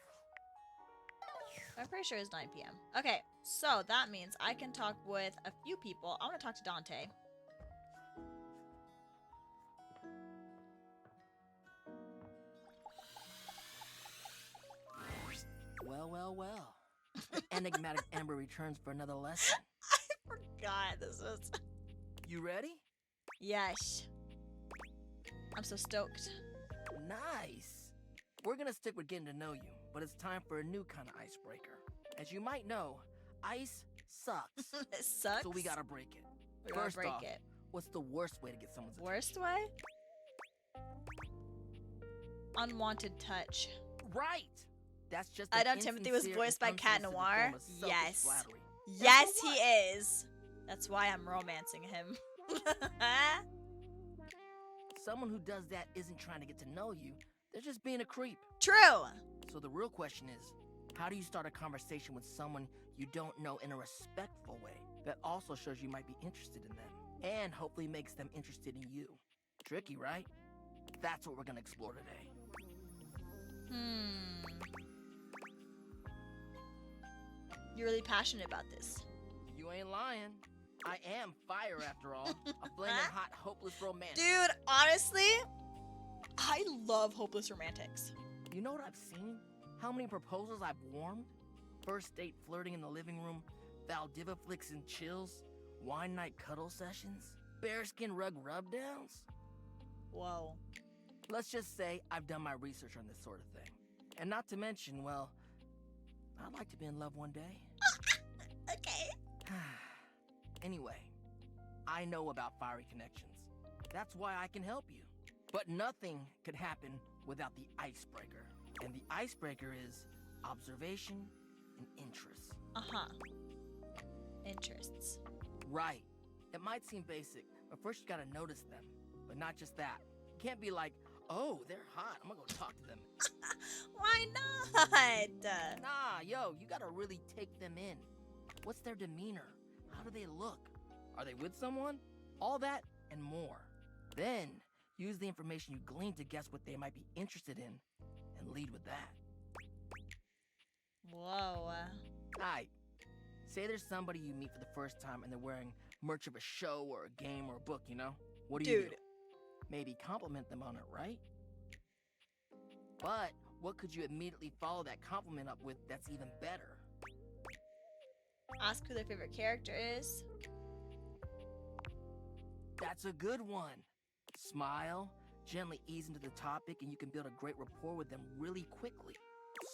I'm pretty sure it's 9 p.m. Okay, so that means I can talk with a few people. I want to talk to Dante. Well, well, well. The enigmatic Ember returns for another lesson. I forgot this was... You ready? Yes. I'm so stoked. Nice. We're gonna stick with getting to know you, but it's time for a new kind of icebreaker. As you might know, ice sucks. It sucks? So we gotta break it. We gotta First break off, it. what's the worst way to get someone's attention? Worst way? Unwanted touch. Right! That's just I an know Timothy was insincere voiced by and Cat unsolicited Noir. form of selfish Yes. flattery. Yes, he is. That's why I'm romancing him. Someone who does that isn't trying to get to know you. They're just being a creep. True. So the real question is, how do you start a conversation with someone you don't know in a respectful way that also shows you might be interested in them and hopefully makes them interested in you? Tricky, right? That's what we're gonna explore today. You're really passionate about this. You ain't lying. I am fire after all. A flaming hot, hopeless romantic. Dude, honestly, I love hopeless romantics. You know what I've seen? How many proposals I've warmed? First date flirting in the living room, Valdiva flicks and chills, wine night cuddle sessions, bearskin rug rubdowns. Whoa. Let's just say I've done my research on this sort of thing. And not to mention, well, I'd like to be in love one day. Okay. Anyway, I know about fiery connections. That's why I can help you. But nothing could happen without the icebreaker. And the icebreaker is observation and interest. Uh-huh. Interests. Right. It might seem basic, but first you gotta notice them. But not just that. Can't be like, oh, they're hot, I'm gonna go talk to them. Why not? Nah, yo, you gotta really take them in. What's their demeanor? How do they look? Are they with someone? All that and more. Then, use the information you glean to guess what they might be interested in, and lead with that. Whoa. Alright. Say there's somebody you meet for the first time and they're wearing merch of a show or a game or a book, you know? What do you do? Maybe compliment them on it, right? But what could you immediately follow that compliment up with that's even better? Ask who their favorite character is. That's a good one. Smile, gently ease into the topic, and you can build a great rapport with them really quickly.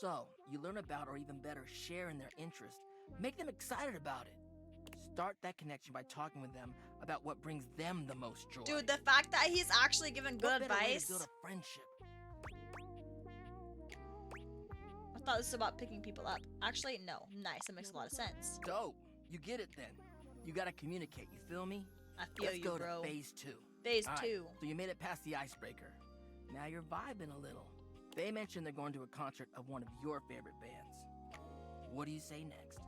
So, you learn about, or even better, share in their interest. Make them excited about it. Start that connection by talking with them about what brings them the most joy. Dude, the fact that he's actually giving good What better way to advice. build a friendship? I thought this was about picking people up. Actually, no. Nice. That makes a lot of sense. Dope. You get it then. You gotta communicate, you feel me? I feel Let's you, go bro. to phase 2. Phase All right, 2. So you made it past the icebreaker. Now you're vibing a little. They mentioned they're going to a concert of one of your favorite bands. What do you say next?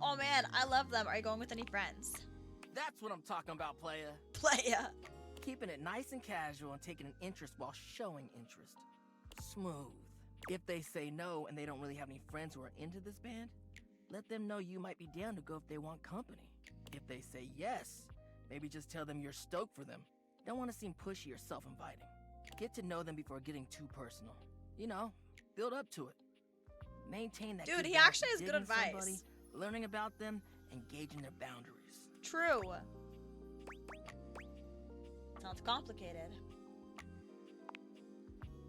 Oh man, I love them. Are you going with any friends? That's what I'm talking about, playa. Playa. Keeping it nice and casual and taking an interest while showing interest. Smooth. If they say no and they don't really have any friends who are into this band, let them know you might be down to go if they want company. If they say yes, maybe just tell them you're stoked for them. Don't want to seem pushy or self-inviting. Get to know them before getting too personal. You know, build up to it. Maintain that. Dude, he balance actually of has good digging advice. somebody, learning about them, and gauging their boundaries. True. Sounds complicated.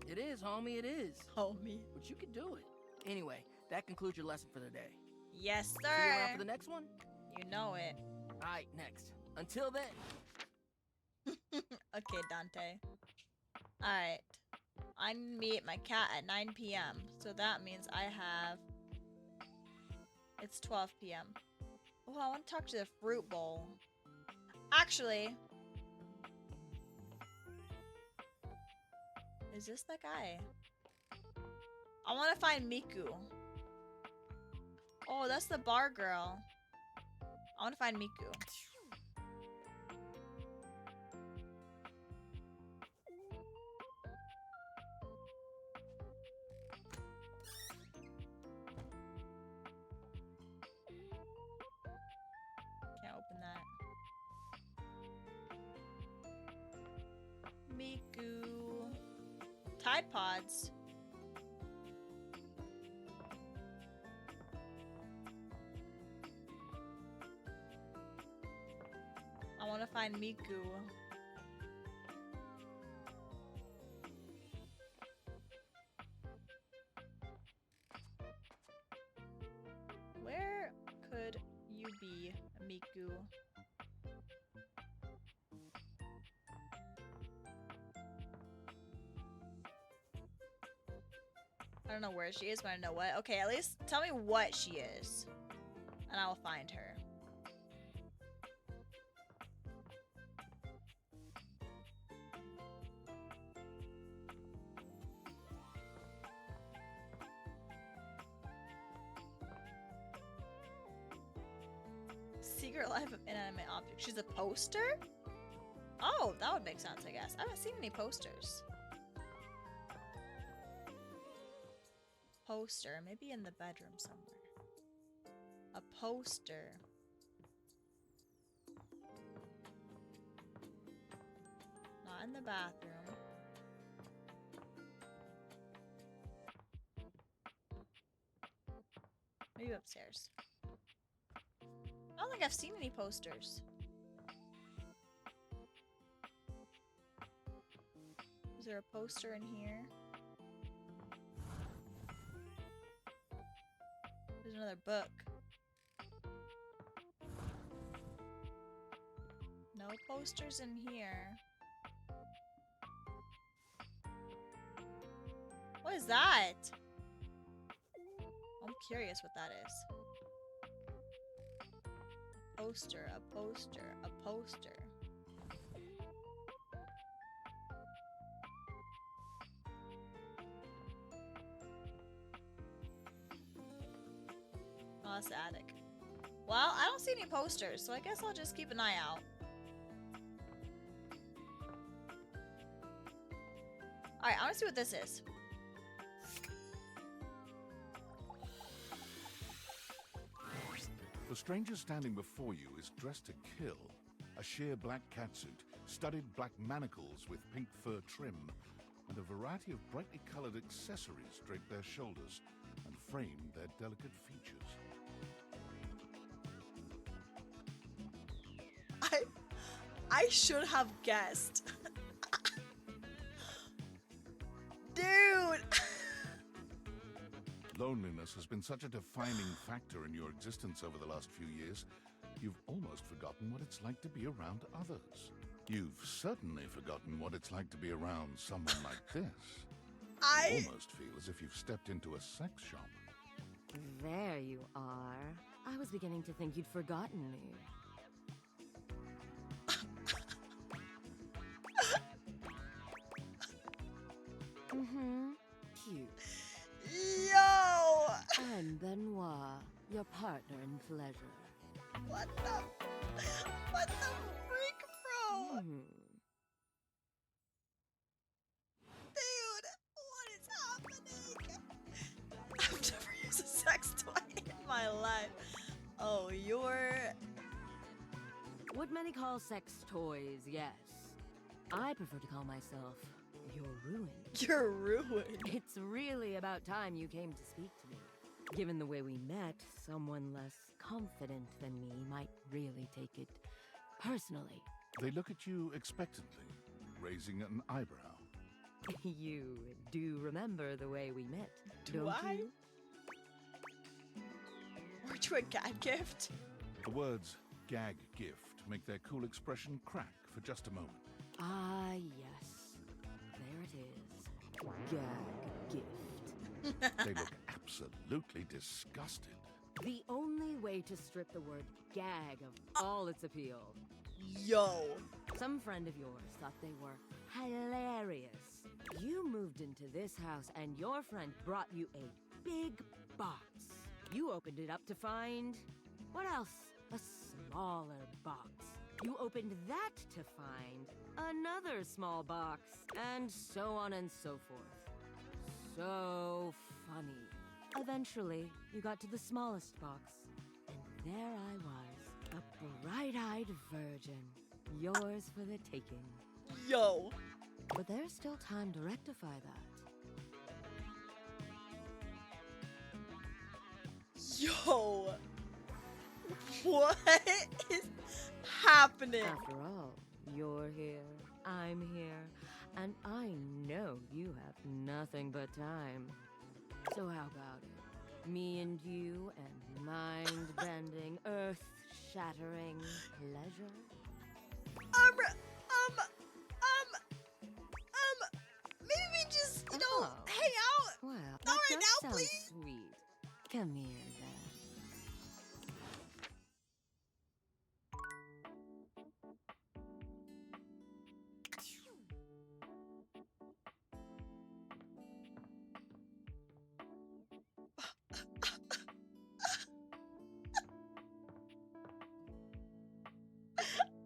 It is, homie, it is. Homie. But you can do it. Anyway, that concludes your lesson for the day. Yes, See you around sir. for the next one? You know it. Alright, next. Until then. Okay, Dante. Alright. I meet my cat at 9 p.m. So that means I have... It's 12 p.m. Oh, I want to talk to the fruit bowl. Actually... Is this the guy? I want to find Miku. Oh, that's the bar girl. I want to find Miku. Tide Pods. I want to find Miku. Where could you be, Miku? I don't know where she is, but I know what. Okay, at least tell me what she is, and I will find her. Secret Life of Inanimate Objects. She's a poster? Oh, that would make sense, I guess. I haven't seen any posters. Poster, maybe in the bedroom somewhere. A poster. Not in the bathroom. Maybe upstairs. I don't think I've seen any posters. Is there a poster in here? There's another book. No posters in here. What is that? I'm curious what that is. Poster, a poster, a poster. Oh, that's the attic. Well, I don't see any posters, so I guess I'll just keep an eye out. Alright, I want to see what this is. The stranger standing before you is dressed to kill. A sheer black catsuit, studded black manacles with pink fur trim, and a variety of brightly colored accessories drape their shoulders and frame their delicate features. I should have guessed. Dude! Loneliness has been such a defining factor in your existence over the last few years, you've almost forgotten what it's like to be around others. You've certainly forgotten what it's like to be around someone like this. I almost feel as if you've stepped into a sex shop. There you are. I was beginning to think you'd forgotten me. Cute. Yo! I'm Benoit, your partner in pleasure. What the freak, bro? Dude, what is happening? I've never used a sex toy in my life. Oh, you're... What many call sex toys, yes. I prefer to call myself your ruin. Your ruin? It's really about time you came to speak to me. Given the way we met, someone less confident than me might really take it personally. They look at you expectantly, raising an eyebrow. You do remember the way we met, don't you? Weren't you a gag gift? The words gag gift make their cool expression crack for just a moment. Ah, yes. There it is. Gag gift. They look absolutely disgusted. The only way to strip the word gag of all its appeal. Yo! Some friend of yours thought they were hilarious. You moved into this house and your friend brought you a big box. You opened it up to find... what else? A smaller box. You opened that to find another small box, and so on and so forth. So funny. Eventually, you got to the smallest box, and there I was, a bright-eyed virgin, yours for the taking. Yo! But there's still time to rectify that. Yo. What is happening? After all, you're here, I'm here, and I know you have nothing but time. So how about it? Me and you and mind-bending, earth-shattering pleasure? Maybe we just, you know, hang out. Well, Not that right does now, sound please. sweet. Come here, then.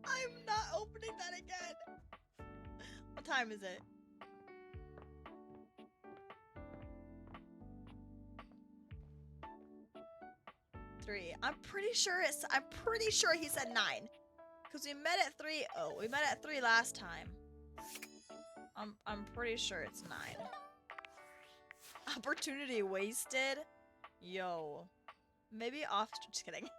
I'm not opening that again. What time is it? Three. I'm pretty sure he said 9. Cause we met at 3. Oh, we met at 3 last time. I'm pretty sure it's 9. Opportunity wasted? Yo. Maybe off, just kidding.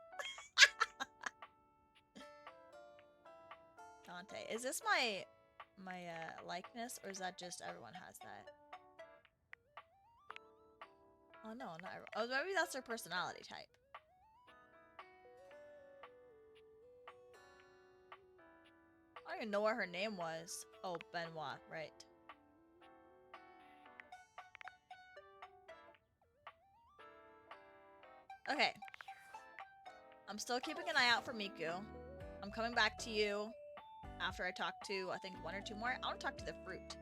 Dante. Is this my likeness, or is that just everyone has that? Oh no, not everyone. Oh, maybe that's their personality type. I don't even know what her name was. Oh, Benoit, right. Okay. I'm still keeping an eye out for Miku. I'm coming back to you after I talk to, I think, 1 or 2 more. I want to talk to the fruit.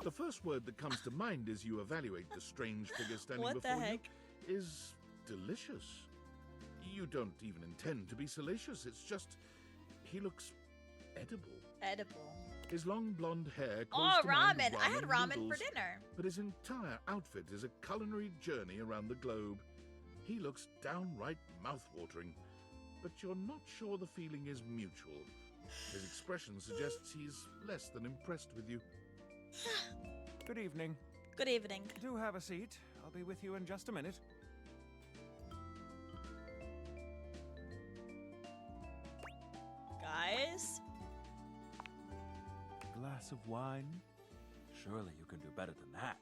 The first word that comes to mind as you evaluate the strange figure standing What the before you heck? is delicious. You don't even intend to be salacious. It's just, he looks edible. Edible. His long blonde hair Oh, calls to mind ramen. I had ramen noodles, for dinner. but his entire outfit is a culinary journey around the globe. He looks downright mouth-watering, but you're not sure the feeling is mutual. His expression suggests he's less than impressed with you. Good evening. Good evening. Do have a seat. I'll be with you in just a minute. Guys? Glass of wine? Surely you can do better than that.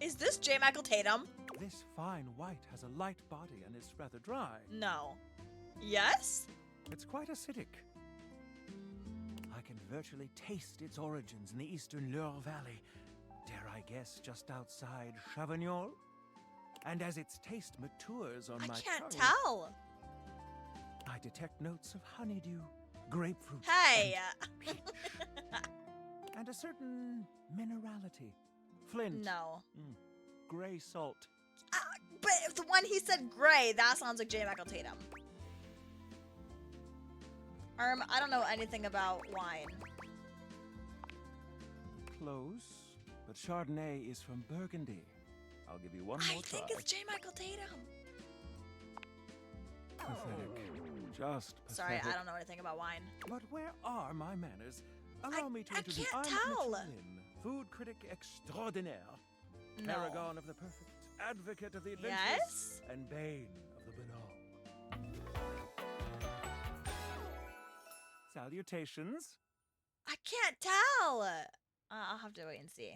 Is this J. Michael Tatum? This fine white has a light body and is rather dry. No. Yes? It's quite acidic. I can virtually taste its origins in the eastern Loire Valley. Dare I guess just outside Chavignol? And as its taste matures on my I can't tongue, tell. I detect notes of honeydew, grapefruit, Hey! and a certain minerality. Flint. No. Gray salt. But if the one he said gray, that sounds like J. Michael Tatum. I don't know anything about wine. Close, but Chardonnay is from Burgundy. I'll give you one more try. I think it's J. Michael Tatum. Pathetic. Just pathetic. Sorry, I don't know anything about wine. But where are my manners? Allow me to introduce can't I'm tell. Michelin, food critic extraordinaire. No. Paragon of the perfect, advocate of the adventurous, Yes? and bane of the banal. Salutations. I can't tell. I'll have to wait and see.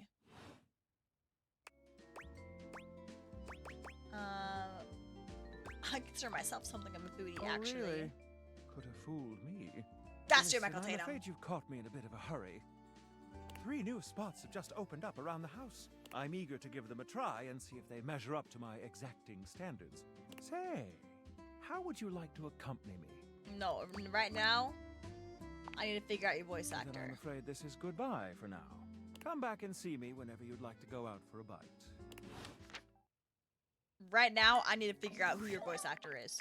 I consider myself something of a foodie, actually. Really? Could have fooled me. That's J. Listen, Michael Tatum. I'm afraid you caught me in a bit of a hurry. 3 new spots have just opened up around the house. I'm eager to give them a try and see if they measure up to my exacting standards. Say, how would you like to accompany me? No, right now, I need to figure out your voice Then actor. I'm afraid this is goodbye for now. Come back and see me whenever you'd like to go out for a bite. Right now, I need to figure out who your voice actor is.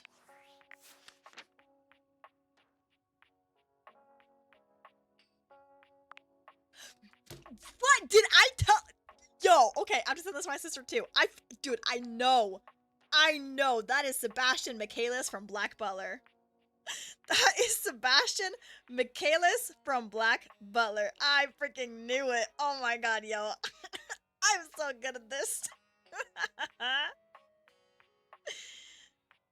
What did I tell? Yo, okay, I'm just saying this to my sister too. Dude, I know that is Sebastian Mikaelis from Black Butler. That is Sebastian Mikaelis from Black Butler. I freaking knew it. Oh my god, yo. I'm so good at this.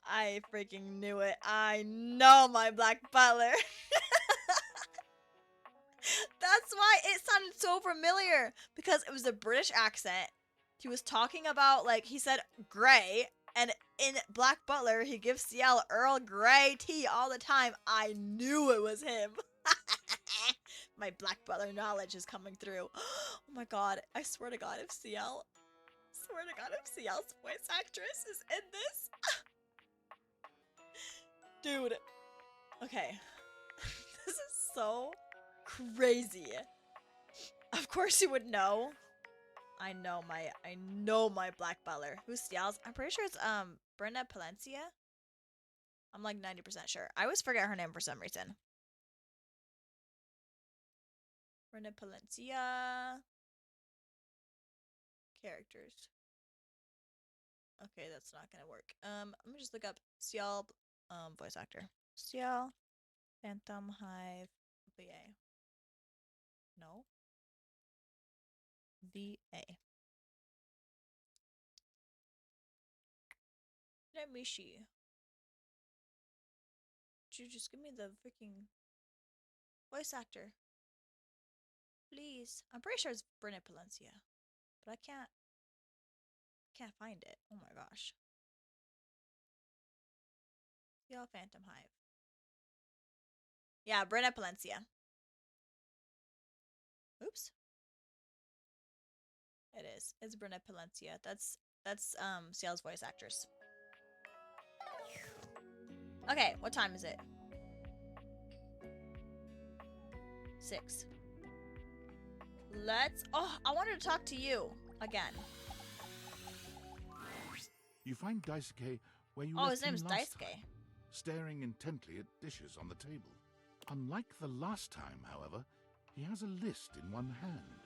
I freaking knew it. I know my Black Butler. That's why it sounded so familiar, because it was a British accent. He was talking about, like, he said Grey, and in Black Butler, he gives CL Earl Grey tea all the time. I knew it was him. My Black Butler knowledge is coming through. Oh my god, I swear to god, if CL's voice actress is in this. Dude. Okay. This is so crazy. Of course you would know. I know my Black Butler. Who's CL's? I'm pretty sure it's Brenda Palencia. I'm like 90% sure. I always forget her name for some reason. Brenda Palencia. Characters. Okay, that's not gonna work. Let me just look up CL voice actor. CL Phantom Hive VA. No. VA. Let me see. Could you just give me the freaking voice actor? Please. I'm pretty sure it's Brenda Palencia. But I can't find it. Oh my gosh. CL Phantom Hive. Yeah, Brenda Palencia. Oops. It is. It's Brenda Palencia. That's CL's voice actress. Okay, what time is it? 6. Let's... Oh, I wanted to talk to you again. You find Daisuke where you Oh, left his name's him last Daisuke. time, staring intently at dishes on the table. Unlike the last time, however, he has a list in one hand.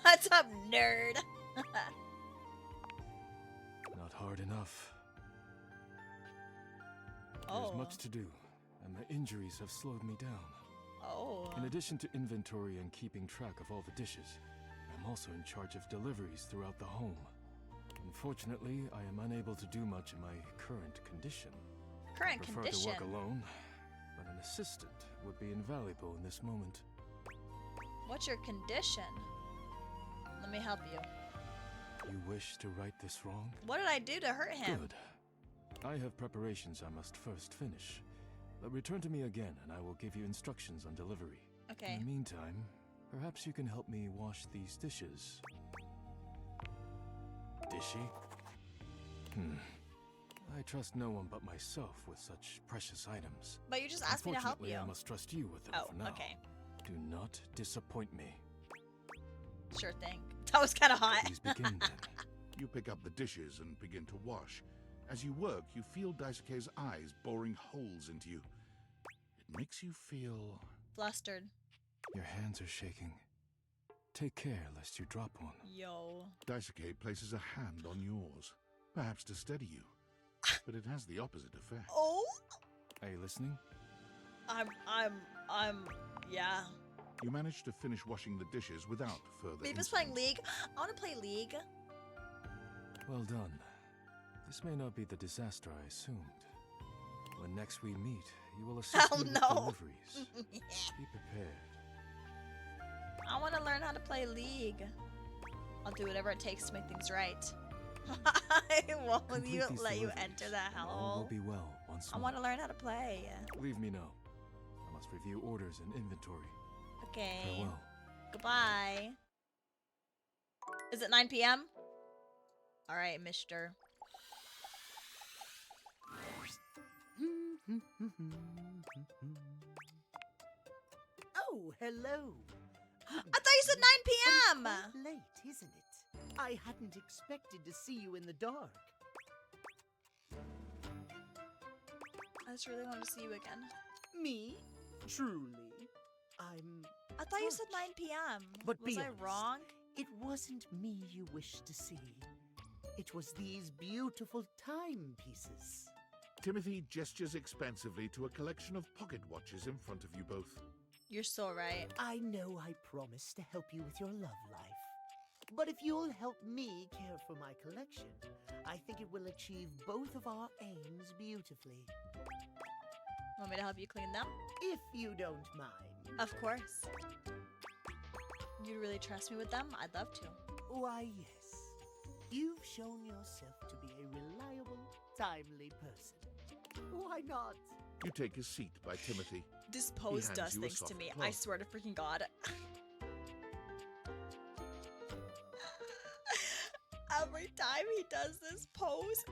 What's up, nerd? Not hard enough. Oh. There's much to do, and the injuries have slowed me down. Oh. In addition to inventory and keeping track of all the dishes, I'm also in charge of deliveries throughout the home. Unfortunately, I am unable to do much in my current condition. I prefer to work alone, but an assistant would be invaluable in this moment. What's your condition? Let me help you. You wish to right this wrong? What did I do to hurt him? Good. I have preparations I must first finish. But return to me again, and I will give you instructions on delivery. Okay. In the meantime, perhaps you can help me wash these dishes. Dishy? I trust no one but myself with such precious items. But you just asked me to help you. I must trust you with them for now. Okay. Do not disappoint me. Sure thing. That was kind of hot. Please begin then. You pick up the dishes and begin to wash. As you work, you feel Daisuke's eyes boring holes into you. It makes you feel... flustered. Your hands are shaking. Take care lest you drop one. Yo. Daisuke places a hand on yours, perhaps to steady you. But it has the opposite effect. Oh? Are you listening? Yeah. You manage to finish washing the dishes without further Beepa's playing League. I want to play League. Well done. This may not be the disaster I assumed. When next we meet, you will assist me with deliveries. Be prepared. I want to learn how to play League. I'll do whatever it takes to make things right. I won't let you enter that hellhole. All will be well once more. I want to learn how to play. Leave me know. I must review orders and inventory. Okay. Farewell. Goodbye. Is it 9 p.m.? Alright, mister. Oh, hello. I thought you said 9 p.m. Quite late, isn't it? I hadn't expected to see you in the dark. I just really wanted to see you again. Me? Truly? I thought you said 9 p.m. But was be I honest, wrong? It wasn't me you wished to see. It was these beautiful timepieces. Timothy gestures expansively to a collection of pocket watches in front of you both. You're so right. I know I promised to help you with your love life. But if you'll help me care for my collection, I think it will achieve both of our aims beautifully. Want me to help you clean them? If you don't mind. Of course. You really trust me with them? I'd love to. Why, yes. You've shown yourself to be a reliable, timely person. Why not? You take a seat by Timothy. This pose hands does you a things to soft me. cloth. I swear to freaking God. Every time he does this pose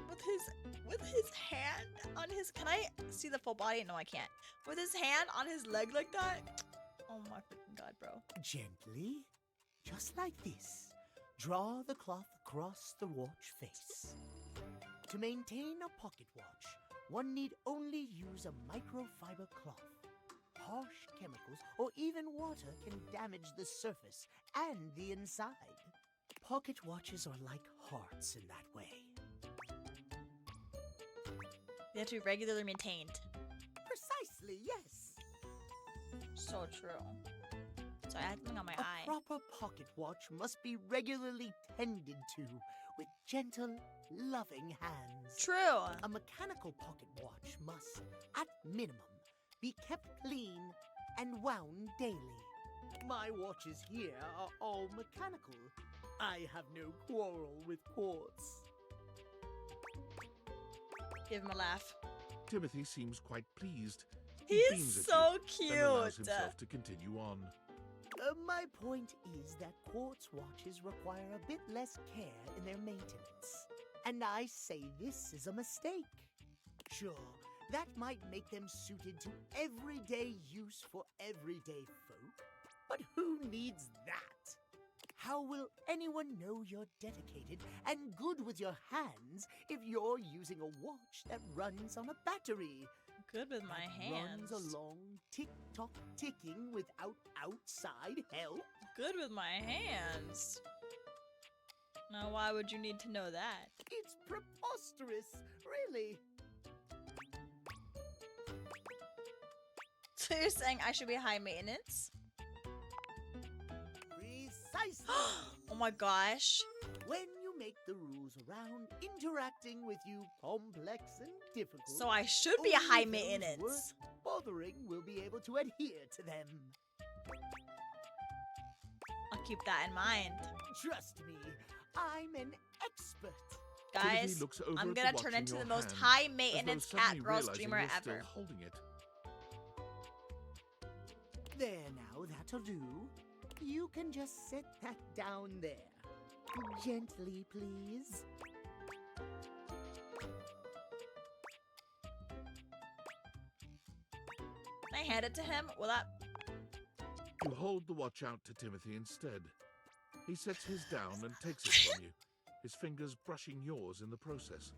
with his hand on his, can I see the full body? No, I can't. With his hand on his leg like that. Oh my freaking God, bro. Gently, just like this. Draw the cloth across the watch face. To maintain a pocket watch, one need only use a microfiber cloth. Harsh chemicals or even water can damage the surface and the inside. Pocket watches are like hearts in that way. They have to be regularly maintained. Precisely, yes. So true. Sorry, I had something on my eye. A proper pocket watch must be regularly tended to with gentle, loving hands. True. A mechanical pocket watch must, at minimum, be kept clean and wound daily. My watches here are all mechanical. I have no quarrel with quartz. Give him a laugh. Timothy seems quite pleased. He beams is at so you cute. and allows himself to continue on. My point is that quartz watches require a bit less care in their maintenance. And I say this is a mistake. Sure, that might make them suited to everyday use for everyday folk. But who needs that? How will anyone know you're dedicated and good with your hands if you're using a watch that runs on a battery? Good with my hands. Runs along tick-tock ticking without outside help? Good with my hands. Now, why would you need to know that? It's preposterous, really. So you're saying I should be high maintenance? Precisely. Oh my gosh. When you make the rules around interacting with you complex and difficult, So I should be only high those maintenance. worth bothering will be able to adhere to them. I'll keep that in mind. Trust me, I'm an expert. Guys, Timothy looks over I'm at gonna the turn watch in into your the most hand, high as though maintenance cat suddenly girl realizing streamer you're still ever. holding it. There now, that'll do. You can just set that down there. Gently, please. Can I hand it to him? Will that... You hold the watch out to Timothy instead. He sets his down and takes it from you, his fingers brushing yours in the process.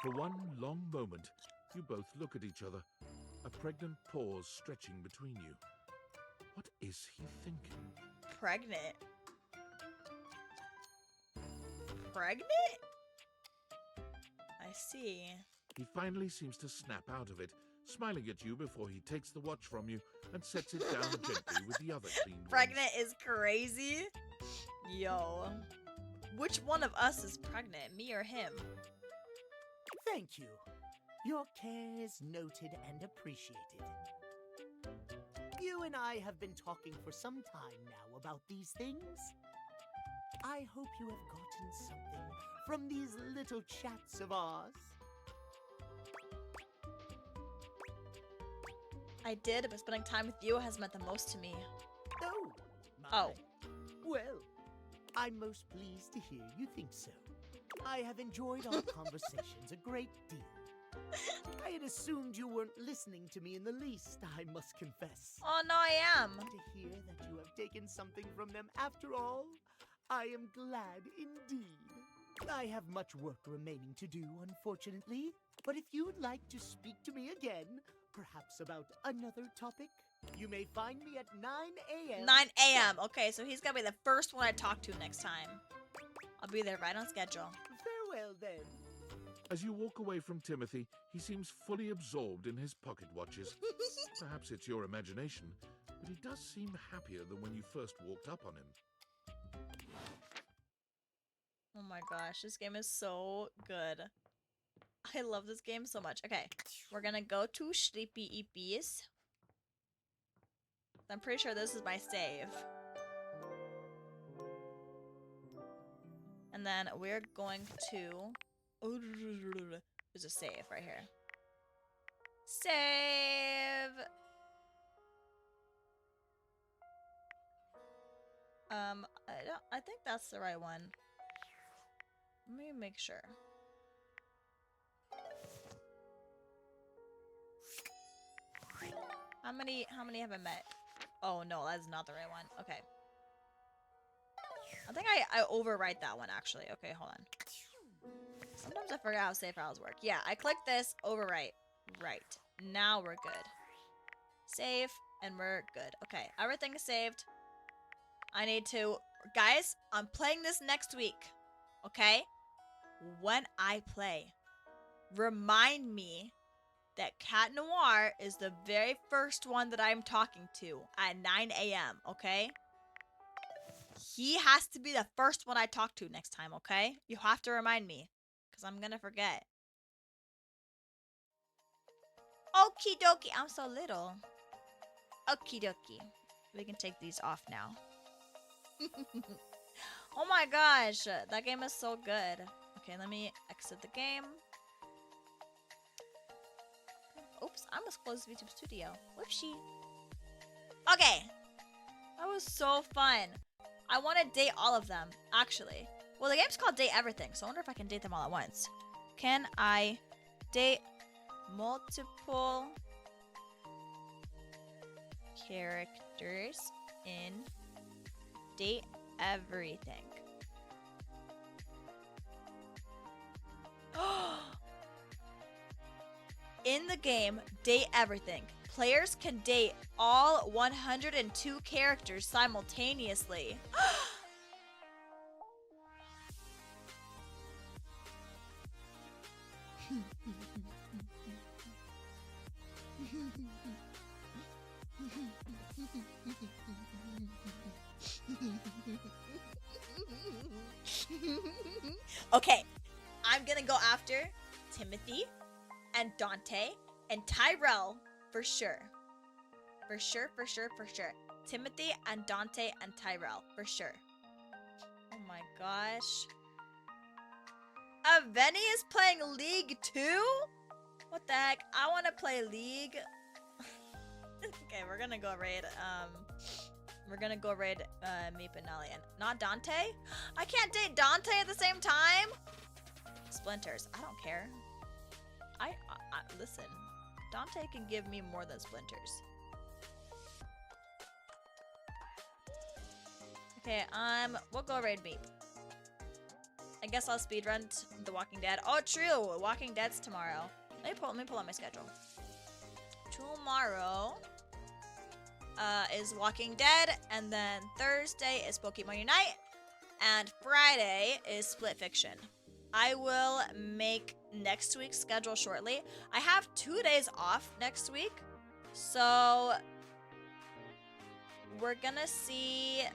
For one long moment, you both look at each other, a pregnant pause stretching between you. What is he thinking? Pregnant? Pregnant? I see. He finally seems to snap out of it, smiling at you before he takes the watch from you and sets it down gently with the other cleaned Pregnant is crazy. Yo. Which one of us is pregnant, me or him? Thank you. Your care is noted and appreciated. You and I have been talking for some time now about these things. I hope you have gotten something from these little chats of ours. I did, but spending time with you has meant the most to me. Oh. Oh. Well, I'm most pleased to hear you think so. I have enjoyed our conversations a great deal. I had assumed you weren't listening to me in the least, I must confess. Oh, no, I am. To hear that you have taken something from them after all, I am glad indeed. I have much work remaining to do, unfortunately. But if you'd like to speak to me again, perhaps about another topic, you may find me at 9 a.m. 9 a.m. Okay, so he's gonna be the first one I talk to next time. I'll be there right on schedule. Farewell, then. As you walk away from Timothy, he seems fully absorbed in his pocket watches. Perhaps it's your imagination, but he does seem happier than when you first walked up on him. Oh my gosh, this game is so good. I love this game so much. Okay, we're gonna go to Sleepy Eepies. I'm pretty sure this is my save. And then we're going to... Oh, there's a save right here. Save! I think that's the right one. Let me make sure. How many have I met? Oh no, that's not the right one. Okay. I think I overwrite that one actually. Okay, hold on. Sometimes I forget how save files work. Yeah, I click this, overwrite. Right. Now we're good. Save, and we're good. Okay, everything is saved. I need to... Guys, I'm playing this next week. Okay? When I play, remind me that Cat Noir is the very first one that I'm talking to at 9 a.m., okay? He has to be the first one I talk to next time, okay? You have to remind me, because I'm gonna forget. Okie dokie, I'm so little. Okie dokie. We can take these off now. Oh my gosh, that game is so good. Okay, let me exit the game. Oops, I almost closed YouTube Studio. Whoopsie. Okay. That was so fun. I want to date all of them, actually. Well, the game's called Date Everything, so I wonder if I can date them all at once. Can I date multiple characters in Date Everything? In the game Date Everything, players can date all 102 characters simultaneously. Okay, I'm gonna go after Timothy and Dante and Tyrell for sure. For sure, for sure, for sure. Timothy and Dante and Tyrell for sure. Oh my gosh. Aveni is playing League too? What the heck? I want to play League. Okay, we're gonna go raid. Meep and Nelly and not Dante. I can't date Dante at the same time. Splinters. I don't care. I listen. Dante can give me more than Splinters. Okay, we'll go raid Meep. I guess I'll speedrun The Walking Dead. Oh, true. Walking Dead's tomorrow. Let me pull out my schedule. Tomorrow is Walking Dead, and then Thursday is Pokemon Unite, and Friday is Split Fiction. I will make next week's schedule shortly. I have 2 days off next week, so we're gonna see.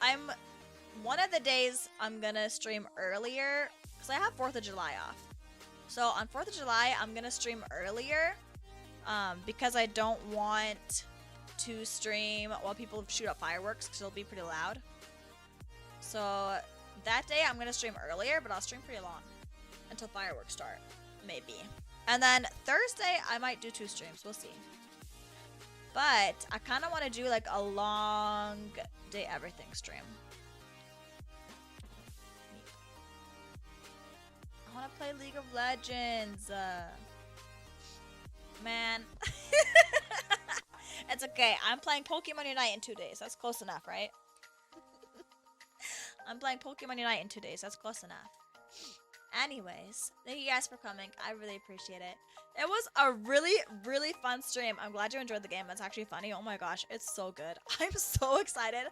I'm one of the days I'm gonna stream earlier because I have 4th of July off. So on 4th of July, I'm gonna stream earlier because I don't want to stream while people shoot up fireworks because it'll be pretty loud. So that day I'm gonna stream earlier, but I'll stream pretty long until fireworks start, maybe. And then Thursday I might do 2 streams. We'll see. But I kind of want to do like a long Date Everything stream. I want to play League of Legends. Man. It's okay. I'm playing Pokemon Unite in 2 days. That's close enough, right? I'm playing Pokemon Unite in 2 days. That's close enough. Anyways, thank you guys for coming. I really appreciate it. It was a really, really fun stream. I'm glad you enjoyed the game. It's actually funny. Oh my gosh, it's so good. I'm so excited.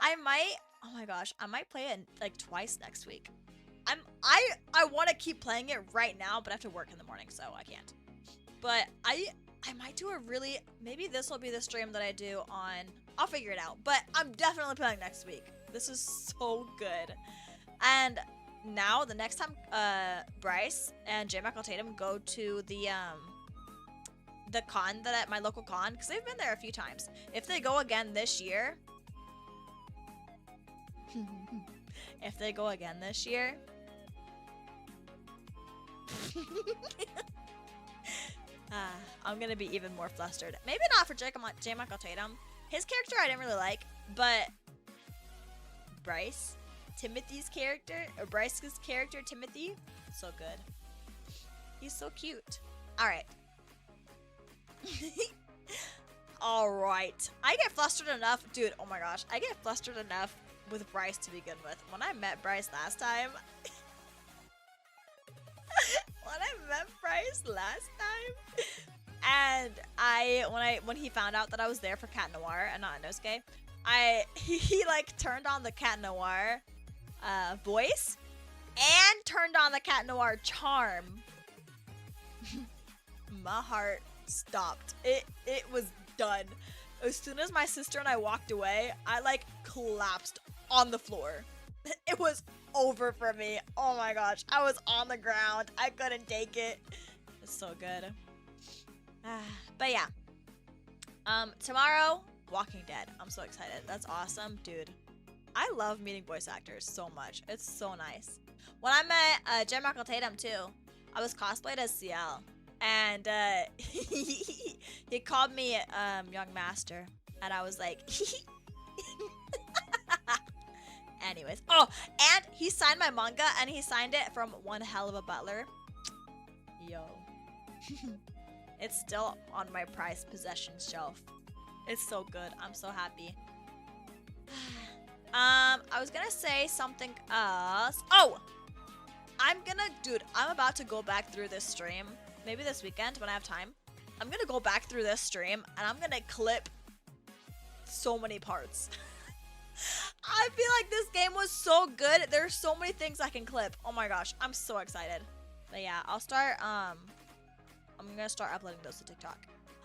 I might, oh my gosh, I might play it like twice next week. I want to keep playing it right now, but I have to work in the morning, so I can't. But I might do a really, maybe this will be the stream that I do on, I'll figure it out. But I'm definitely playing next week. This is so good. And now the next time Bryce and J. Michael Tatum go to the con that at my local con, because they've been there a few times. If they go again this year, I'm gonna be even more flustered. Maybe not for J. Michael Tatum. His character I didn't really like, but Bryce's character, Timothy, so good. He's so cute. Alright. Alright. I get flustered enough. Dude, oh my gosh. I get flustered enough with Bryce to begin with. When I met Bryce last time... and when he found out that I was there for Cat Noir and not Inosuke, he like turned on the Cat Noir voice and turned on the Cat Noir charm. My heart stopped. It was done. As soon as my sister and I walked away, I like collapsed on the floor. It was over for me. Oh my gosh. I was on the ground. I couldn't take it. It's so good. But yeah. Tomorrow, Walking Dead. I'm so excited. That's awesome. Dude, I love meeting voice actors so much. It's so nice. When I met J. Michael Tatum too, I was cosplayed as CL. And he called me Young Master. And I was like... Anyways. Oh, and he signed my manga, and he signed it from One Hell of a Butler. Yo. It's still on my prized possessions shelf. It's so good. I'm so happy. I was gonna say something else. Oh! Dude, I'm about to go back through this stream. Maybe this weekend when I have time. I'm gonna go back through this stream, and I'm gonna clip so many parts. I feel like this game was so good. There's so many things I can clip. Oh my gosh, I'm so excited. But yeah, I'll start, I'm gonna start uploading those to TikTok.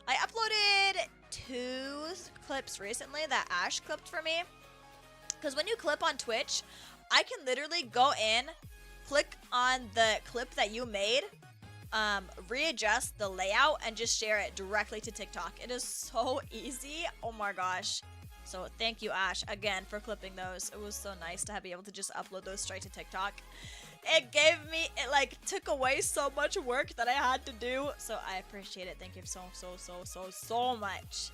I uploaded 2 clips recently that Ash clipped for me. Because when you clip on Twitch, I can literally go in, click on the clip that you made, readjust the layout, and just share it directly to TikTok. It is so easy. Oh my gosh. So thank you, Ash, again, for clipping those. It was so nice to be able to just upload those straight to TikTok. It took away so much work that I had to do. So I appreciate it. Thank you so much.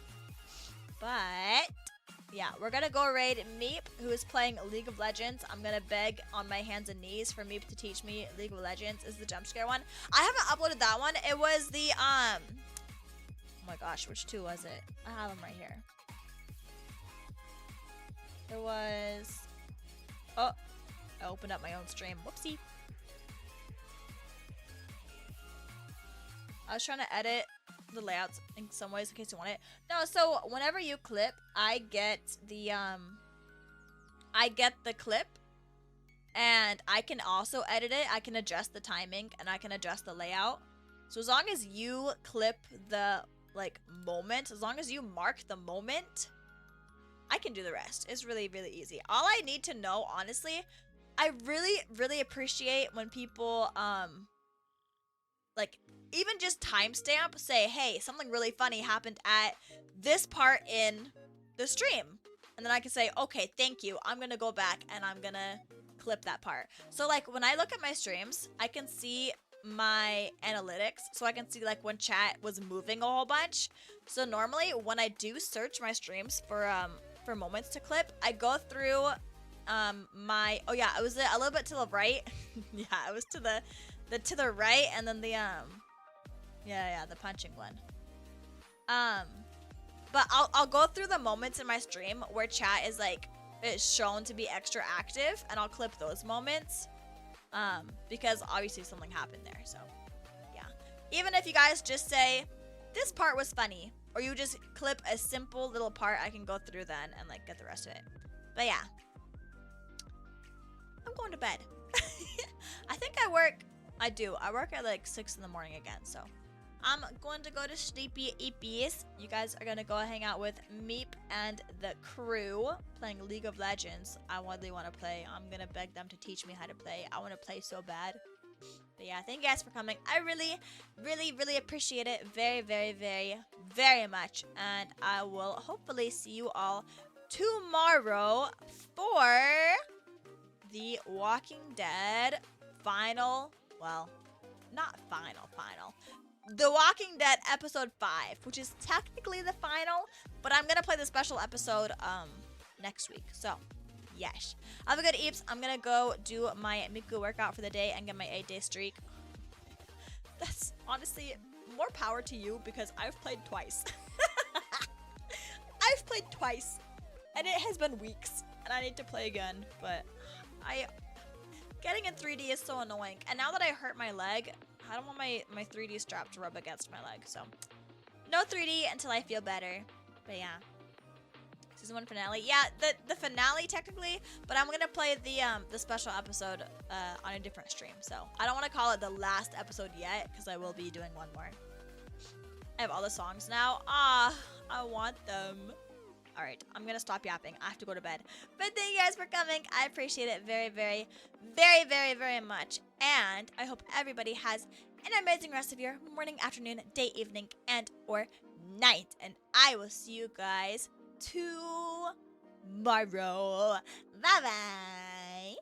But, yeah, we're going to go raid Meep, who is playing League of Legends. I'm going to beg on my hands and knees for Meep to teach me League of Legends. Is the jump scare one. I haven't uploaded that one. It was the, oh my gosh, which 2 was it? I have them right here. There was... Oh, I opened up my own stream. Whoopsie. I was trying to edit the layouts in some ways in case you want it. No, so whenever you clip, I get the clip, and I can also edit it. I can adjust the timing, and I can adjust the layout. So as long as you clip the, moment, as long as you mark the moment, I can do the rest. It's really, really easy. All I need to know, honestly, I really, really appreciate when people, even just timestamp, say, hey, something really funny happened at this part in the stream. And then I can say, okay, thank you. I'm gonna go back and I'm gonna clip that part. So, when I look at my streams, I can see my analytics. So I can see, when chat was moving a whole bunch. So normally, when I do search my streams for moments to clip, I go through oh yeah, it was a little bit to the right. Yeah, it was to the right, and then the the punching one. But I'll go through the moments in my stream where chat is it's shown to be extra active, and I'll clip those moments because obviously something happened there. So yeah, even if you guys just say this part was funny, or you just clip a simple little part, I can go through then and get the rest of it. But yeah, I'm going to bed. I think I do. I work at like 6 in the morning again, so I'm going to go to sleepy eepies. You guys are gonna go hang out with Meep and the crew playing League of Legends. I really want to play. I'm gonna beg them to teach me how to play. I want to play so bad. But yeah, thank you guys for coming. I really, really, really appreciate it very, very, very, very much. And I will hopefully see you all tomorrow for the Walking Dead final, well, not final, The Walking Dead episode 5, which is technically the final, but I'm gonna play the special episode next week. So, yes. Have a good eeps. I'm gonna go do my Miku workout for the day and get my 8-day streak. That's honestly more power to you because I've played twice. I've played twice, and it has been weeks, and I need to play again, but getting in 3D is so annoying. And now that I hurt my leg, I don't want my 3D strap to rub against my leg, so no 3D until I feel better. But yeah, season 1 finale. Yeah, the finale technically, but I'm gonna play the special episode on a different stream. So I don't want to call it the last episode yet because I will be doing one more. I have all the songs now. I want them. All right, I'm gonna stop yapping. I have to go to bed. But thank you guys for coming. I appreciate it very, very, very, very, very much. And I hope everybody has an amazing rest of your morning, afternoon, day, evening, and or night. And I will see you guys tomorrow. Bye-bye.